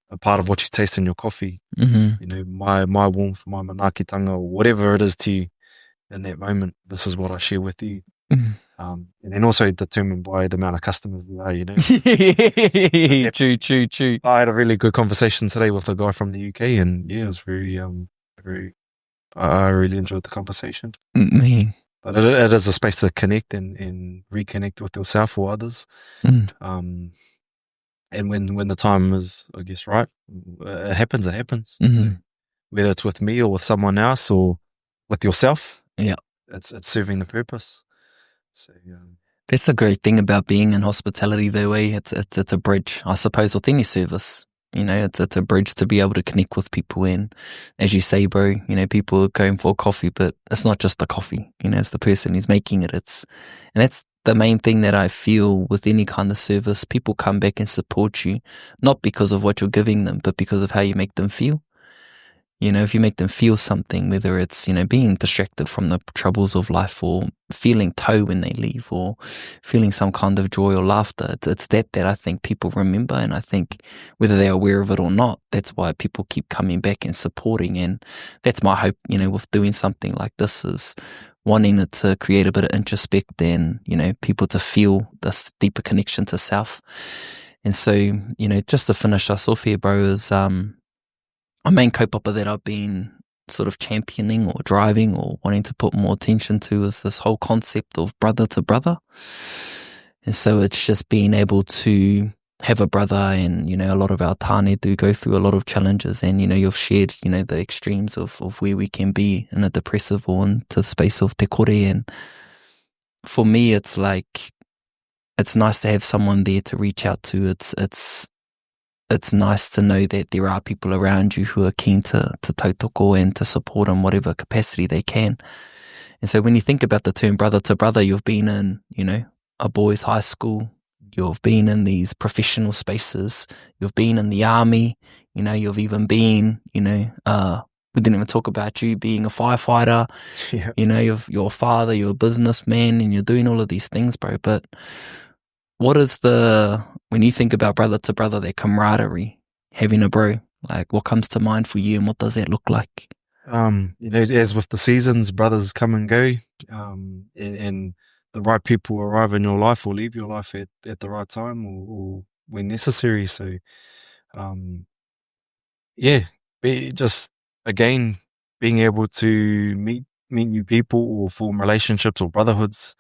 a part of what you taste in your coffee. You know, my warmth, my manakitanga, or whatever it is to you in that moment. This is what I share with you. And then also determined by the amount of customers there are, you know.
True.
I had a really good conversation today with a guy from the UK, and yeah, it was very, I really enjoyed the conversation. But it is a space to connect and reconnect with yourself or others. And when the time is, I guess, right, it happens. So whether it's with me or with someone else or with yourself, it's serving the purpose. So
that's the great thing about being in hospitality, though. It's a bridge, I suppose, with any service. You know, it's a bridge to be able to connect with people. And as you say, bro, you know, people are going for coffee, but it's not just the coffee. You know, it's the person who's making it. And that's the main thing that I feel with any kind of service. People come back and support you, not because of what you're giving them, but because of how you make them feel. You know, if you make them feel something, whether it's, you know, being distracted from the troubles of life, or feeling tow when they leave, or feeling some kind of joy or laughter, it's that I think people remember. And I think whether they're aware of it or not, that's why people keep coming back and supporting. And that's my hope, you know, with doing something like this, is wanting it to create a bit of introspect and, you know, people to feel this deeper connection to self. And so, you know, just to finish us off here, bro, is a main kaupapa that I've been sort of championing or driving or wanting to put more attention to is this whole concept of brother to brother. And so it's just being able to have a brother, and, you know, a lot of our tāne do go through a lot of challenges, and, you know, you've shared, you know, the extremes of where we can be in a depressive or into the space of te kore. And for me, it's like, it's nice to have someone there to reach out to. It's nice to know that there are people around you who are keen to tautoko and to support in whatever capacity they can. And so when you think about the term brother to brother, you've been in, you know, a boys' high school, you've been in these professional spaces, you've been in the army, you know, you've even been, you know, we didn't even talk about you being a firefighter, you know, you're a father, you're a businessman, and you're doing all of these things, bro. But what is when you think about brother to brother, that camaraderie, having a bro, like, what comes to mind for you, and what does that look like?
You know, as with the seasons, brothers come and go, and the right people arrive in your life or leave your life at the right time or when necessary. So, just again, being able to meet new people or form relationships or brotherhoods,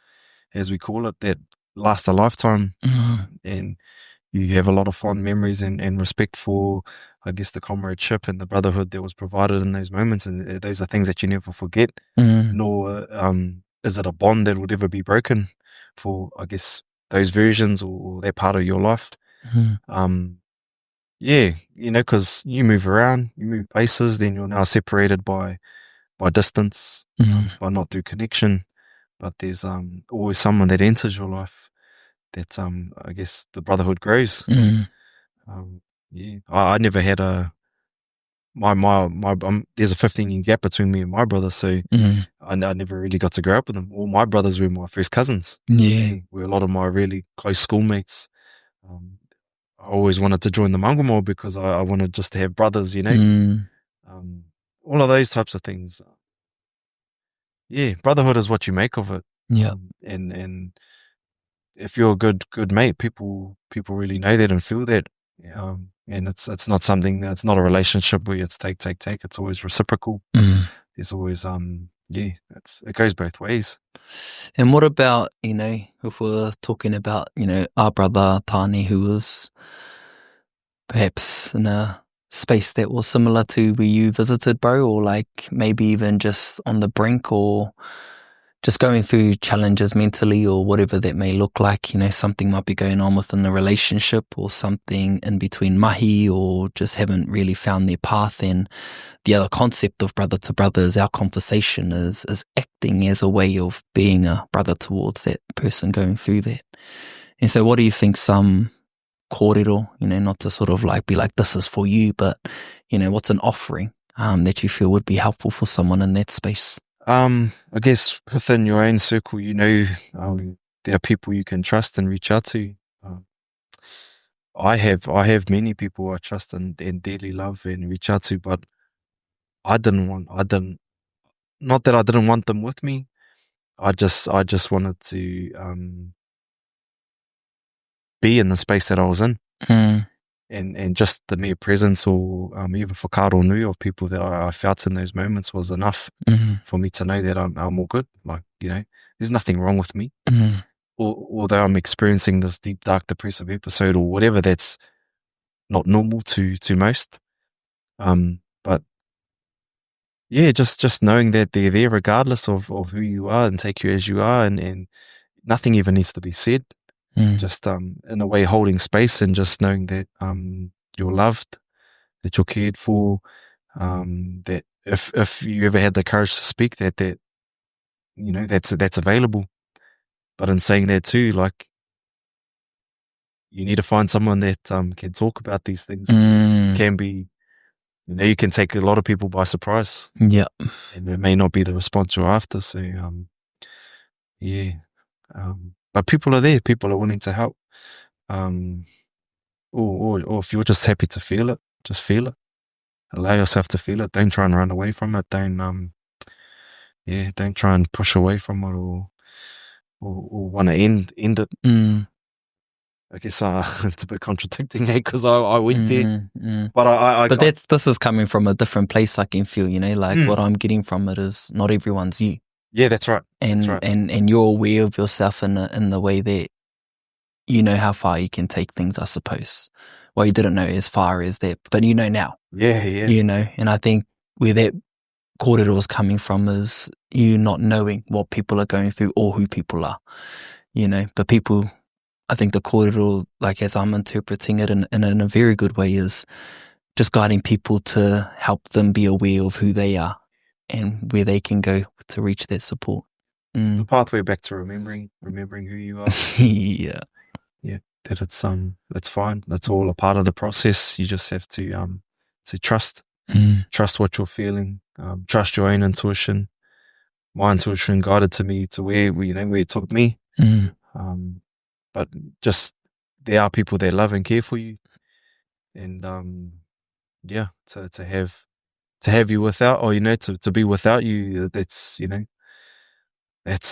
as we call it, that last a lifetime. And you have a lot of fond memories and respect for, I guess, the comradeship and the brotherhood that was provided in those moments. And those are things that you never forget, nor is it a bond that will ever be broken for, I guess, those versions or that part of your life. You know, because you move around, you move places, then you're now separated by distance, by not through connection. But there's always someone that enters your life that I guess the brotherhood grows. I never had there's a 15-year gap between me and my brother, so I never really got to grow up with them. All my brothers were my first cousins. Were a lot of my really close schoolmates. I always wanted to join the Mangamo because I wanted just to have brothers, you know. All of those types of things. Brotherhood is what you make of it. And if you're a good mate, people really know that and feel that. And it's not something that's not a relationship where it's take. It's always reciprocal. There's always it goes both ways.
And what about, you know, if we're talking about, you know, our brother Tāne, who was perhaps in a space that was similar to where you visited, bro, or like maybe even just on the brink, or, just going through challenges mentally or whatever that may look like. You know, something might be going on within the relationship or something in between mahi, or just haven't really found their path. And the other concept of brother to brother is our conversation is acting as a way of being a brother towards that person going through that. And so what do you think some kōrero, you know, not to sort of like be like, this is for you, but, you know, what's an offering that you feel would be helpful for someone in that space?
I guess within your own circle, you know, there are people you can trust and reach out to. I have many people I trust and dearly love and reach out to, but not that I didn't want them with me. I just wanted to be in the space that I was in. And just the mere presence or even whakaaro nui of people that I felt in those moments was enough for me to know that I'm all good. Like, you know, there's nothing wrong with me. Although I'm experiencing this deep, dark, depressive episode or whatever that's not normal to most. But yeah, just knowing that they're there regardless of who you are and take you as you are, and nothing even needs to be said. Just in a way holding space and just knowing that you're loved, that you're cared for, that if you ever had the courage to speak, that you know that's available. But in saying that too, like, you need to find someone that can talk about these things. Can be, you know, you can take a lot of people by surprise.
Yeah,
and it may not be the response you're after. So yeah. But people are there. People are willing to help. Or if you're just happy to feel it, just feel it. Allow yourself to feel it. Don't try and run away from it. Don't try and push away from it or want to end it. I guess it's a bit contradicting, because I went there, but
But this is coming from a different place. I can feel, you know, like what I'm getting from it is not everyone's you.
Yeah, that's right.
And and you're aware of yourself in the way that you know how far you can take things, I suppose. Well, you didn't know as far as that, but you know now.
Yeah.
You know, and I think where that kōrero is coming from is you not knowing what people are going through or who people are, you know. But people, I think the kōrero, like as I'm interpreting it in a very good way, is just guiding people to help them be aware of who they are and where they can go to reach that support.
The pathway back to remembering who you are.
Yeah.
That that's fine. That's all a part of the process. You just have to trust what you're feeling. Trust your own intuition. My intuition guided to me to where it took me. But just there are people that love and care for you, and to have you without, or to be without you, that's that's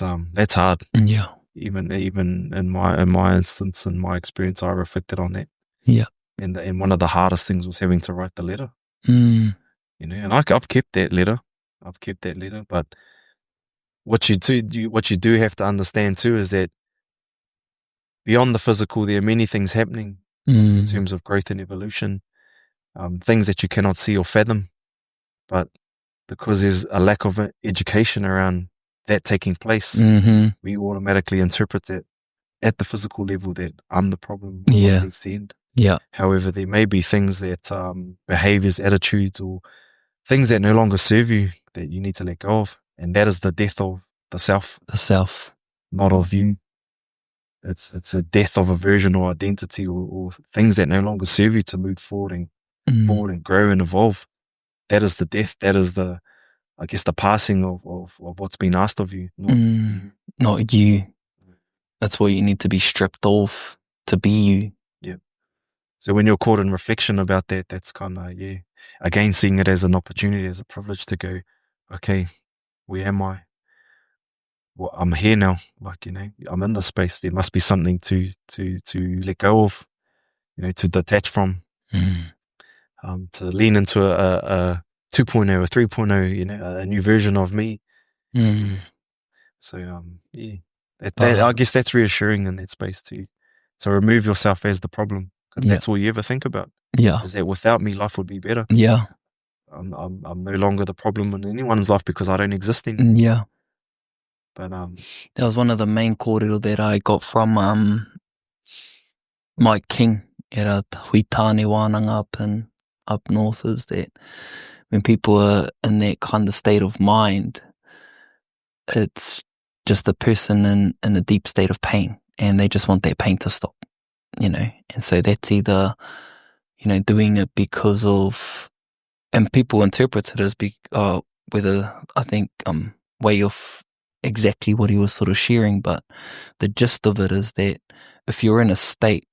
hard.
Yeah.
Even in my instance, in my experience, I reflected on that.
Yeah.
And one of the hardest things was having to write the letter. And I've kept that letter. But what you do have to understand too is that beyond the physical, there are many things happening in terms of growth and evolution, things that you cannot see or fathom. But because there's a lack of education around that taking place, we automatically interpret that at the physical level that I'm the problem.
Yeah.
Needs to end.
Yeah.
However, there may be things that behaviors, attitudes, or things that no longer serve you that you need to let go of, and that is the death of the self.
The self,
not of you. It's a death of a version or identity or things that no longer serve you to move forward and grow and evolve. That is the death. That is the passing of what's been asked of you.
Not you. That's what you need to be stripped off to be you.
Yeah. So when you're caught in reflection about that, that's kind of, again, seeing it as an opportunity, as a privilege to go, okay, where am I? Well, I'm here now. Like, I'm in this space. There must be something to let go of, to detach from, to lean into a 2.0 or 3.0, a new version of me. So, I guess that's reassuring in that space too. So remove yourself as the problem, because that's all you ever think about.
Yeah.
Is that without me, life would be better.
Yeah.
I'm no longer the problem in anyone's life because I don't exist anymore.
Yeah.
But
that was one of the main kōrero that I got from Mike King at a Huitane wānanga up north, is that when people are in that kind of state of mind, it's just a person in a deep state of pain, and they just want that pain to stop, and so that's either, doing it because of, and people interpret it as whether, I think, way off exactly what he was sort of sharing, but the gist of it is that if you're in a state,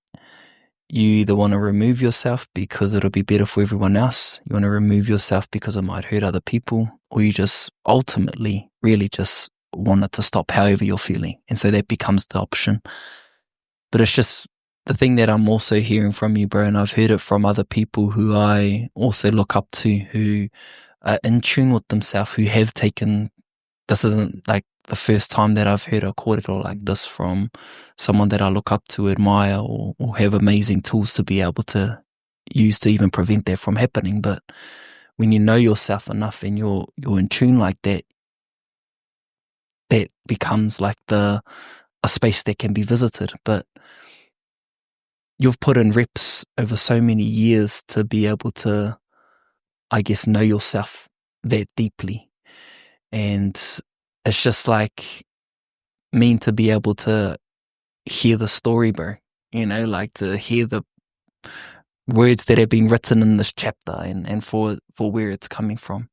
you either want to remove yourself because it'll be better for everyone else, you want to remove yourself because it might hurt other people, or you just ultimately really just want it to stop however you're feeling. And so that becomes the option. But it's just the thing that I'm also hearing from you, bro, and I've heard it from other people who I also look up to, who are in tune with themselves, who have taken, this isn't like the first time that I've heard a kōrero like this from someone that I look up to, admire, or have amazing tools to be able to use to even prevent that from happening. But when you know yourself enough and you're in tune like that, that becomes like a space that can be visited. But you've put in reps over so many years to be able to, I guess, know yourself that deeply. And it's just like mean to be able to hear the story, bro. Like to hear the words that have been written in this chapter and for where it's coming from.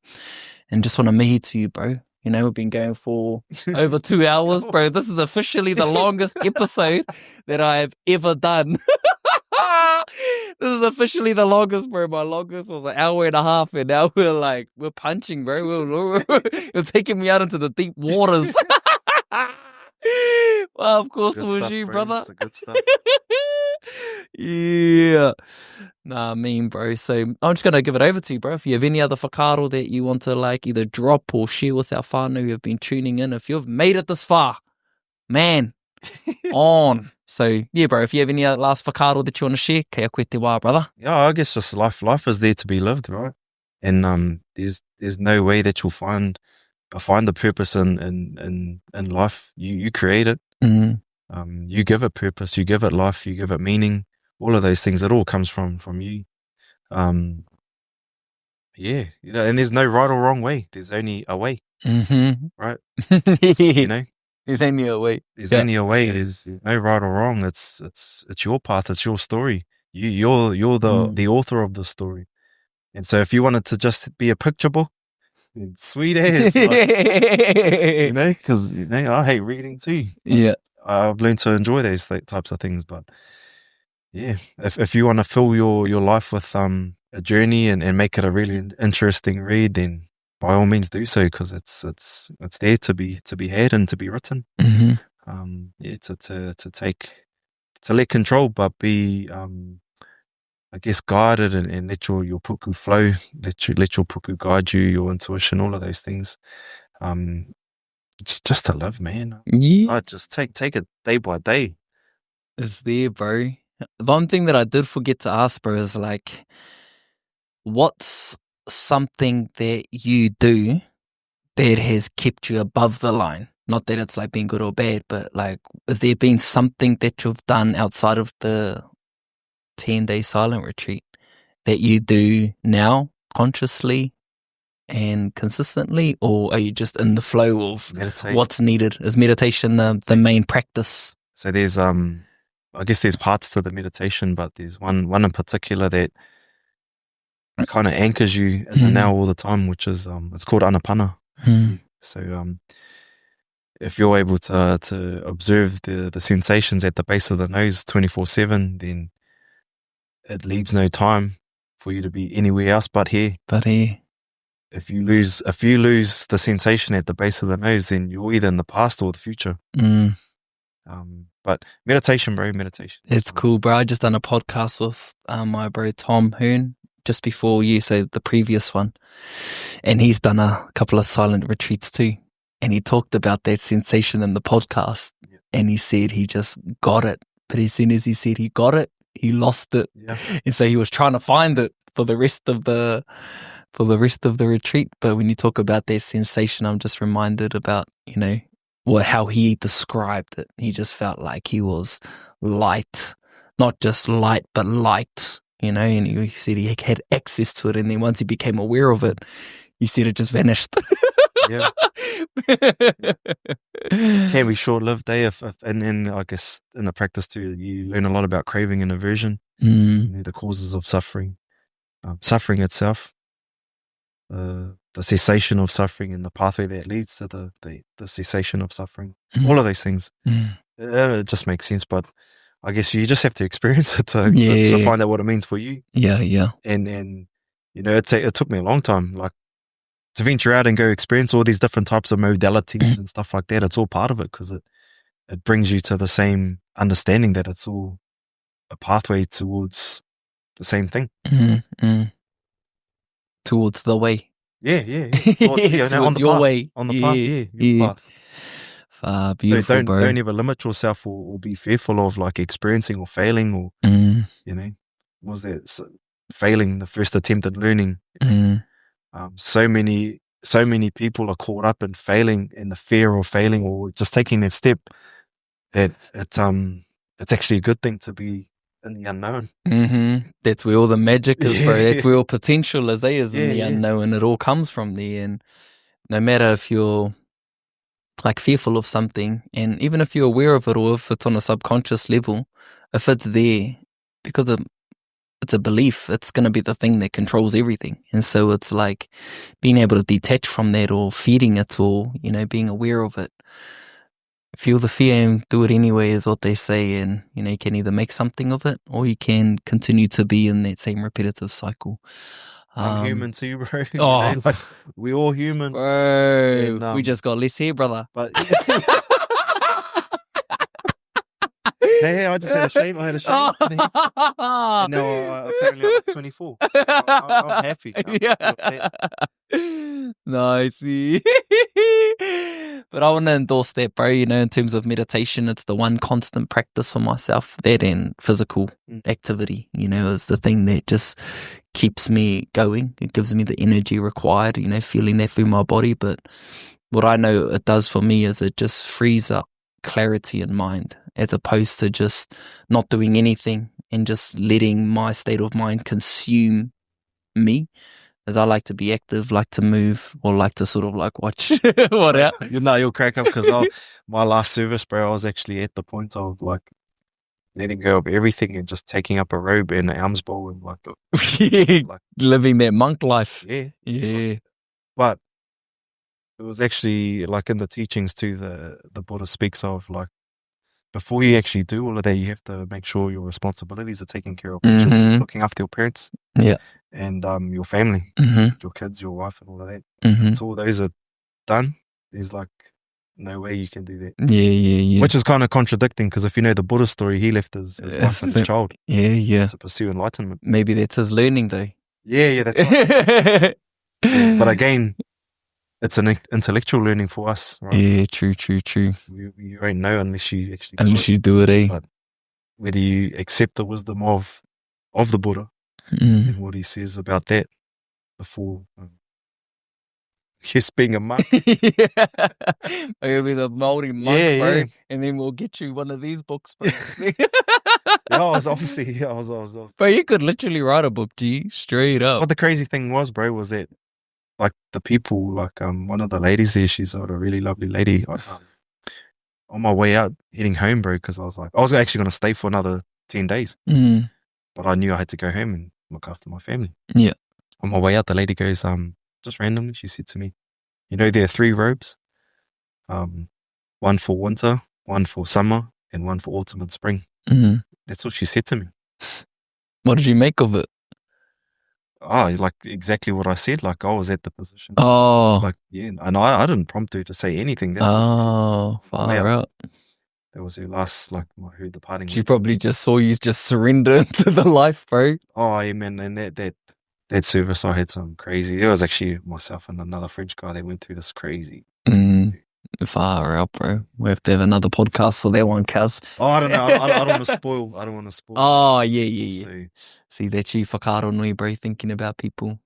And just want to mihi to you, bro. We've been going for over 2 hours, bro. This is officially the longest episode that I have ever done. This is officially the longest, bro. My longest was an hour and a half, and now we're punching, bro. You're taking me out into the deep waters. Well, of course it was you, brother.
It's good stuff.
Yeah. Nah, bro. So I'm just going to give it over to you, bro. If you have any other whakaaro that you want to either drop or share with our whānau who have been tuning in, if you've made it this far, man, on. So, yeah, bro, if you have any last whakaaro that you want to share, kia koe te wā, brother.
Yeah, I guess just life is there to be lived, right? And there's no way that you'll find the purpose in life. You create it.
Mm-hmm.
You give it purpose, you give it life, you give it meaning. All of those things, it all comes from you. Yeah, and there's no right or wrong way. There's only a way, right?
There's only a way.
There's only a way. There's no right or wrong. It's your path. It's your story. You're the author of the story. And so if you wanted to just be a picture book, sweet as, because I hate reading too.
Yeah,
I've learned to enjoy those types of things. But yeah, if you want to fill your life with a journey and make it a really interesting read, then by all means do so, because it's there to be had and to be written.
Mm-hmm.
To let control, but be I guess guided and let your puku flow, let your puku guide you, your intuition, all of those things. Just to live, man.
Yeah,
I just take it day by day.
it's there, bro. One thing that I did forget to ask, bro, is what's something that you do that has kept you above the line? Not that it's been good or bad, but has there been something that you've done outside of the 10-day silent retreat that you do now consciously and consistently, or are you just in the flow of what's needed? Is meditation the main practice?
So there's I guess there's parts to the meditation, but there's one in particular that kind of anchors you in the now all the time, which is it's called anapana. So if you're able to observe the sensations at the base of the nose 24/7, then it leaves no time for you to be anywhere else but here. If you lose the sensation at the base of the nose, then you're either in the past or the future. But meditation, bro, meditation.
It's cool, bro. I just done a podcast with my bro Tom Hearn just before you, so the previous one, and he's done a couple of silent retreats too, and he talked about that sensation in the podcast, and he said he just got it, but as soon as he said he got it, he lost it, and so he was trying to find it for the rest of the retreat. But when you talk about that sensation, I'm just reminded about how he described it. He just felt like he was light, not just light, but light, and he said he had access to it. And then once he became aware of it, he said it just vanished.
Yeah. Can be short-lived, and I guess in the practice too, you learn a lot about craving and aversion, the causes of suffering, suffering itself, the cessation of suffering, and the pathway that leads to the cessation of suffering. All of those things. It just makes sense, but I guess you just have to experience it to find out what it means for you.
Yeah.
And it took me a long time, like, to venture out and go experience all these different types of modalities and stuff like that. It's all part of it, because it brings you to the same understanding that it's all a pathway towards the same thing.
Towards the way.
Yeah.
Towards
on the
your
path,
way.
on the path, your path.
Beautiful,
so
bro.
don't ever limit yourself or be fearful of like experiencing or failing, or was that failing the first attempt at learning? So many people are caught up in failing, and the fear of failing, or just taking that step, that it's actually a good thing to be in the unknown.
That's where all the magic is, bro. That's where all potential is in the unknown. It all comes from there. And no matter if you're like fearful of something, and even if you're aware of it, or if it's on a subconscious level, if it's there, because it's a belief, it's going to be the thing that controls everything. And so it's like being able to detach from that, or feeding it, or, being aware of it. Feel the fear and do it anyway, is what they say. And, you can either make something of it, or you can continue to be in that same repetitive cycle.
I'm human too, bro.
Oh,
we're all human.
Bro, and, we just got less hair, brother.
But Hey, I just had a shave. I had a shave. And now apparently I'm 24. So I'm happy.
Nice. But I want to endorse that, bro. In terms of meditation, it's the one constant practice for myself. That and physical activity, is the thing that just keeps me going. It gives me the energy required, feeling that through my body. But what I know it does for me is it just frees up clarity in mind, as opposed to just not doing anything and just letting my state of mind consume me. As I like to be active, like to move, or like to sort of like watch what out.
You'll crack up, because my last service, bro, I was actually at the point of like letting go of everything and just taking up a robe and an alms bowl and like
living that monk life.
Yeah. But it was actually like in the teachings too, the Buddha speaks of like, before you actually do all of that, you have to make sure your responsibilities are taken care of, which is looking after your parents, and your family, your kids, your wife, and all of that. Until all those are done, there's like no way you can do that.
Yeah.
Which is kind of contradicting, because if you know the Buddha story, he left his wife and his child.
Yeah.
To pursue enlightenment.
Maybe that's his learning, though.
Yeah, that's right. But again, it's an intellectual learning for us, right?
Yeah, true.
You won't know unless you actually
you do it, eh?
But whether you accept the wisdom of the Buddha and what he says about that before just being a monk.
You'll be the Māori monk, bro.
Yeah.
And then we'll get you one of these books, bro.
I was.
Bro, you could literally write a book, G, straight up.
What the crazy thing was, bro, was that like the people, like one of the ladies there, she's a really lovely lady. On my way out, heading home, bro, because I was actually going to stay for another 10 days. But I knew I had to go home and look after my family.
Yeah.
On my way out, the lady goes, just randomly, she said to me, there are 3 robes. One for winter, one for summer, and one for autumn and spring. That's what she said to me.
What did you make of it?
Oh, like exactly what I said. Like I was at the position.
Oh.
Like, yeah. And I didn't prompt her to say anything.
Far out.
That was her last, like, her departing.
She probably just saw you just surrender into the life, bro.
Oh, yeah, man. And that service, I had some crazy. It was actually myself and another French guy that went through this crazy.
Far out, bro. We have to have another podcast for that one, cuz.
Oh, I don't know. I don't want to spoil. I don't want to spoil.
Oh, yeah. See, that's you, whakaaro nui, bro, thinking about people.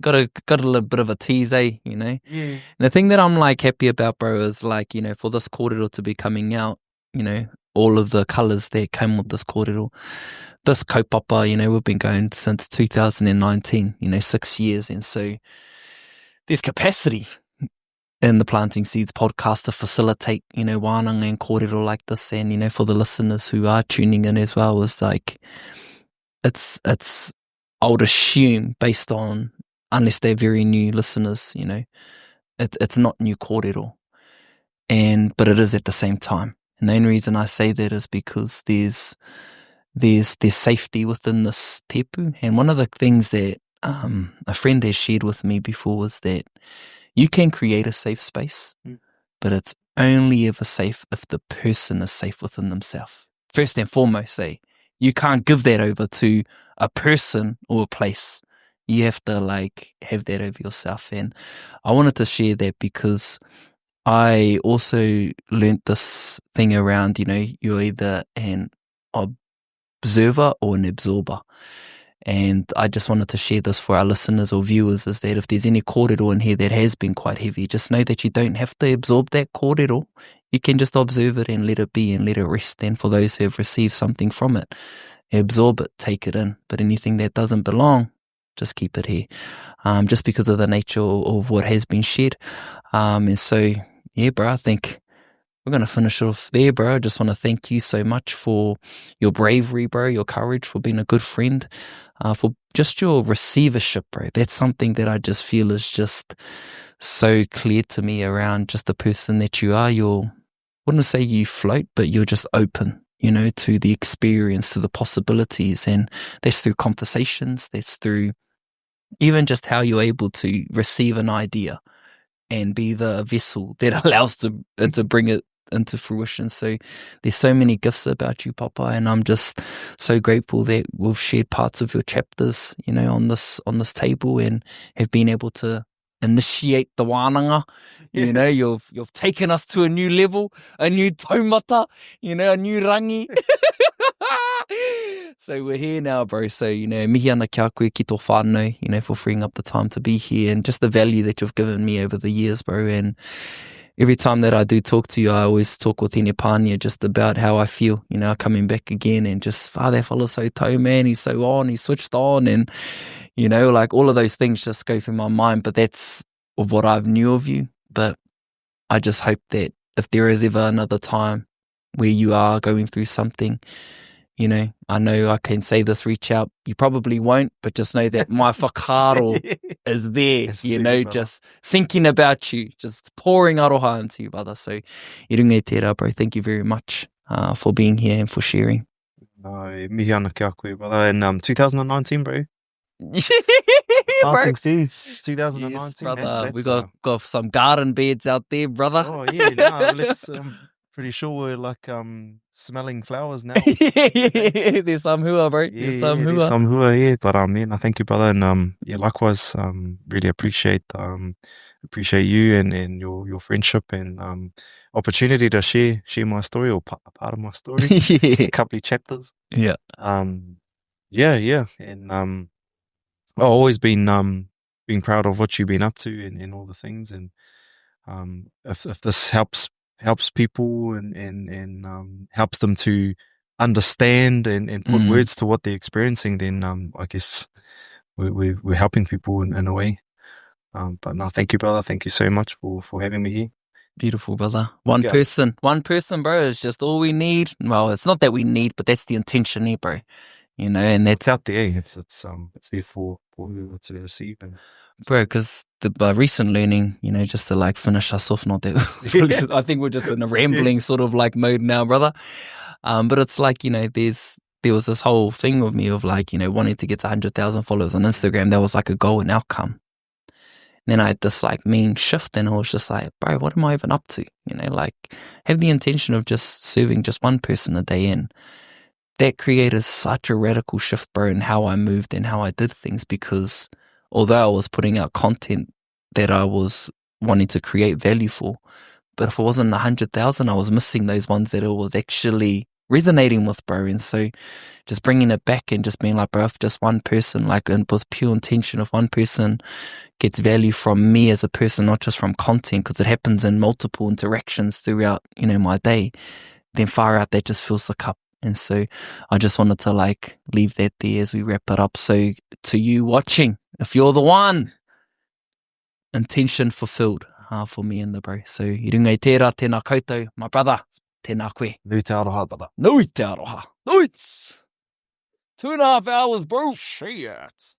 got a little bit of a tease, you know.
Yeah.
And the thing that I'm like happy about, bro, is like, you know, for this kōrero to be coming out, you know, all of the colours that came with this kōrero, this kaupapa, you know, we've been going since 2019, you know, 6 years, and so there's capacity in the Planting Seeds podcast to facilitate, you know, wānanga and kōrero like this. And, you know, for the listeners who are tuning in as well, is like, it's I would assume, based on, unless they're very new listeners, you know, it's not new kōrero, but it is at the same time. And the only reason I say that is because there's safety within this tepu. And one of the things that a friend has shared with me before was that you can create a safe space, but it's only ever safe if the person is safe within themselves. First and foremost, you can't give that over to a person or a place. You have to like have that over yourself. And I wanted to share that because I also learnt this thing around, you know, you're either an observer or an absorber. And I just wanted to share this for our listeners or viewers, is that if there's any kōrero in here that has been quite heavy, just know that you don't have to absorb that kōrero. You can just observe it and let it be and let it rest. And for those who have received something from it, absorb it, take it in. But anything that doesn't belong, just keep it here, just because of the nature of what has been shared. And so, yeah, bro, I think we're going to finish off there, bro. I just want to thank you so much for your bravery, bro, your courage, for being a good friend, for just your receivership, bro. That's something that I just feel is just so clear to me around just the person that you are. I wouldn't say you float, but you're just open, you know, to the experience, to the possibilities. And that's through conversations, that's through even just how you're able to receive an idea and be the vessel that allows to bring it into fruition. So there's so many gifts about you, Pāpā, and I'm just so grateful that we've shared parts of your chapters, you know, on this table, and have been able to initiate the wānanga. You know, you've taken us to a new level, a new taumata, you know, a new rangi. So we're here now, bro. So, you know, mihi ana kia koe ki tō whānau, you know, for freeing up the time to be here, and just the value that you've given me over the years, bro. And every time that I do talk to you, I always talk with Tēne Pānia just about how I feel, you know, coming back again, and just, that fella's so tau, man, he's so on, he's switched on, and, you know, like all of those things just go through my mind. But that's of what I've knew of you. But I just hope that if there is ever another time where you are going through something, you know I can say this, reach out. You probably won't, but just know that my whakaaro is there, absolutely, you know, brother. Just thinking about you, just pouring aroha into you, brother. So, i runga i tērā, bro. Thank you very much for being here and for sharing.
No, mihi ana kia koe, brother. In 2019, bro.
Planting
Seeds, 2019.
Yes, brother.
That's,
we got some garden beds out there, brother.
Oh, yeah, no, let's... pretty sure we're like smelling flowers now.
Yeah, there's some hua, bro. There's some hua.
There's some hua, yeah. But man, I thank you, brother, and yeah, likewise. Really appreciate you and your friendship and opportunity to share my story, or part of my story. Just a couple of chapters.
Yeah.
Yeah, and I've always been proud of what you've been up to and all the things, and if this helps people and helps them to understand and put words to what they're experiencing, then I guess we're helping people in a way. But no, thank you, brother. Thank you so much for having me here.
Beautiful, brother. One person, bro, is just all we need. Well, it's not that we need, but that's the intention here, bro. You know, and that's
out there. It's there for whoever to receive. And
bro, because by recent learning, you know, just to like finish us off, not that I think we're just in a rambling sort of like mode now, brother. But it's like, you know, there was this whole thing with me of like, you know, wanting to get to 100,000 followers on Instagram. That was like a goal and outcome. And then I had this like mean shift, and I was just like, bro, what am I even up to? You know, like have the intention of just serving just one person a day in. That created such a radical shift, bro, in how I moved and how I did things, because although I was putting out content that I was wanting to create value for, but if it wasn't 100,000, I was missing those ones that it was actually resonating with, bro. And so just bringing it back and just being like, bro, if just one person, like, and with pure intention, if one person gets value from me as a person, not just from content, because it happens in multiple interactions throughout, you know, my day, then far out, that just fills the cup. And so I just wanted to like leave that there as we wrap it up. So to you watching, if you're the one, intention fulfilled for me and the bro. So I runga I tērā, tēnā koutou, my brother, tēnā koe.
Nui te aroha, brother.
Nui te aroha. Nui! 2.5 hours, bro.
Shit.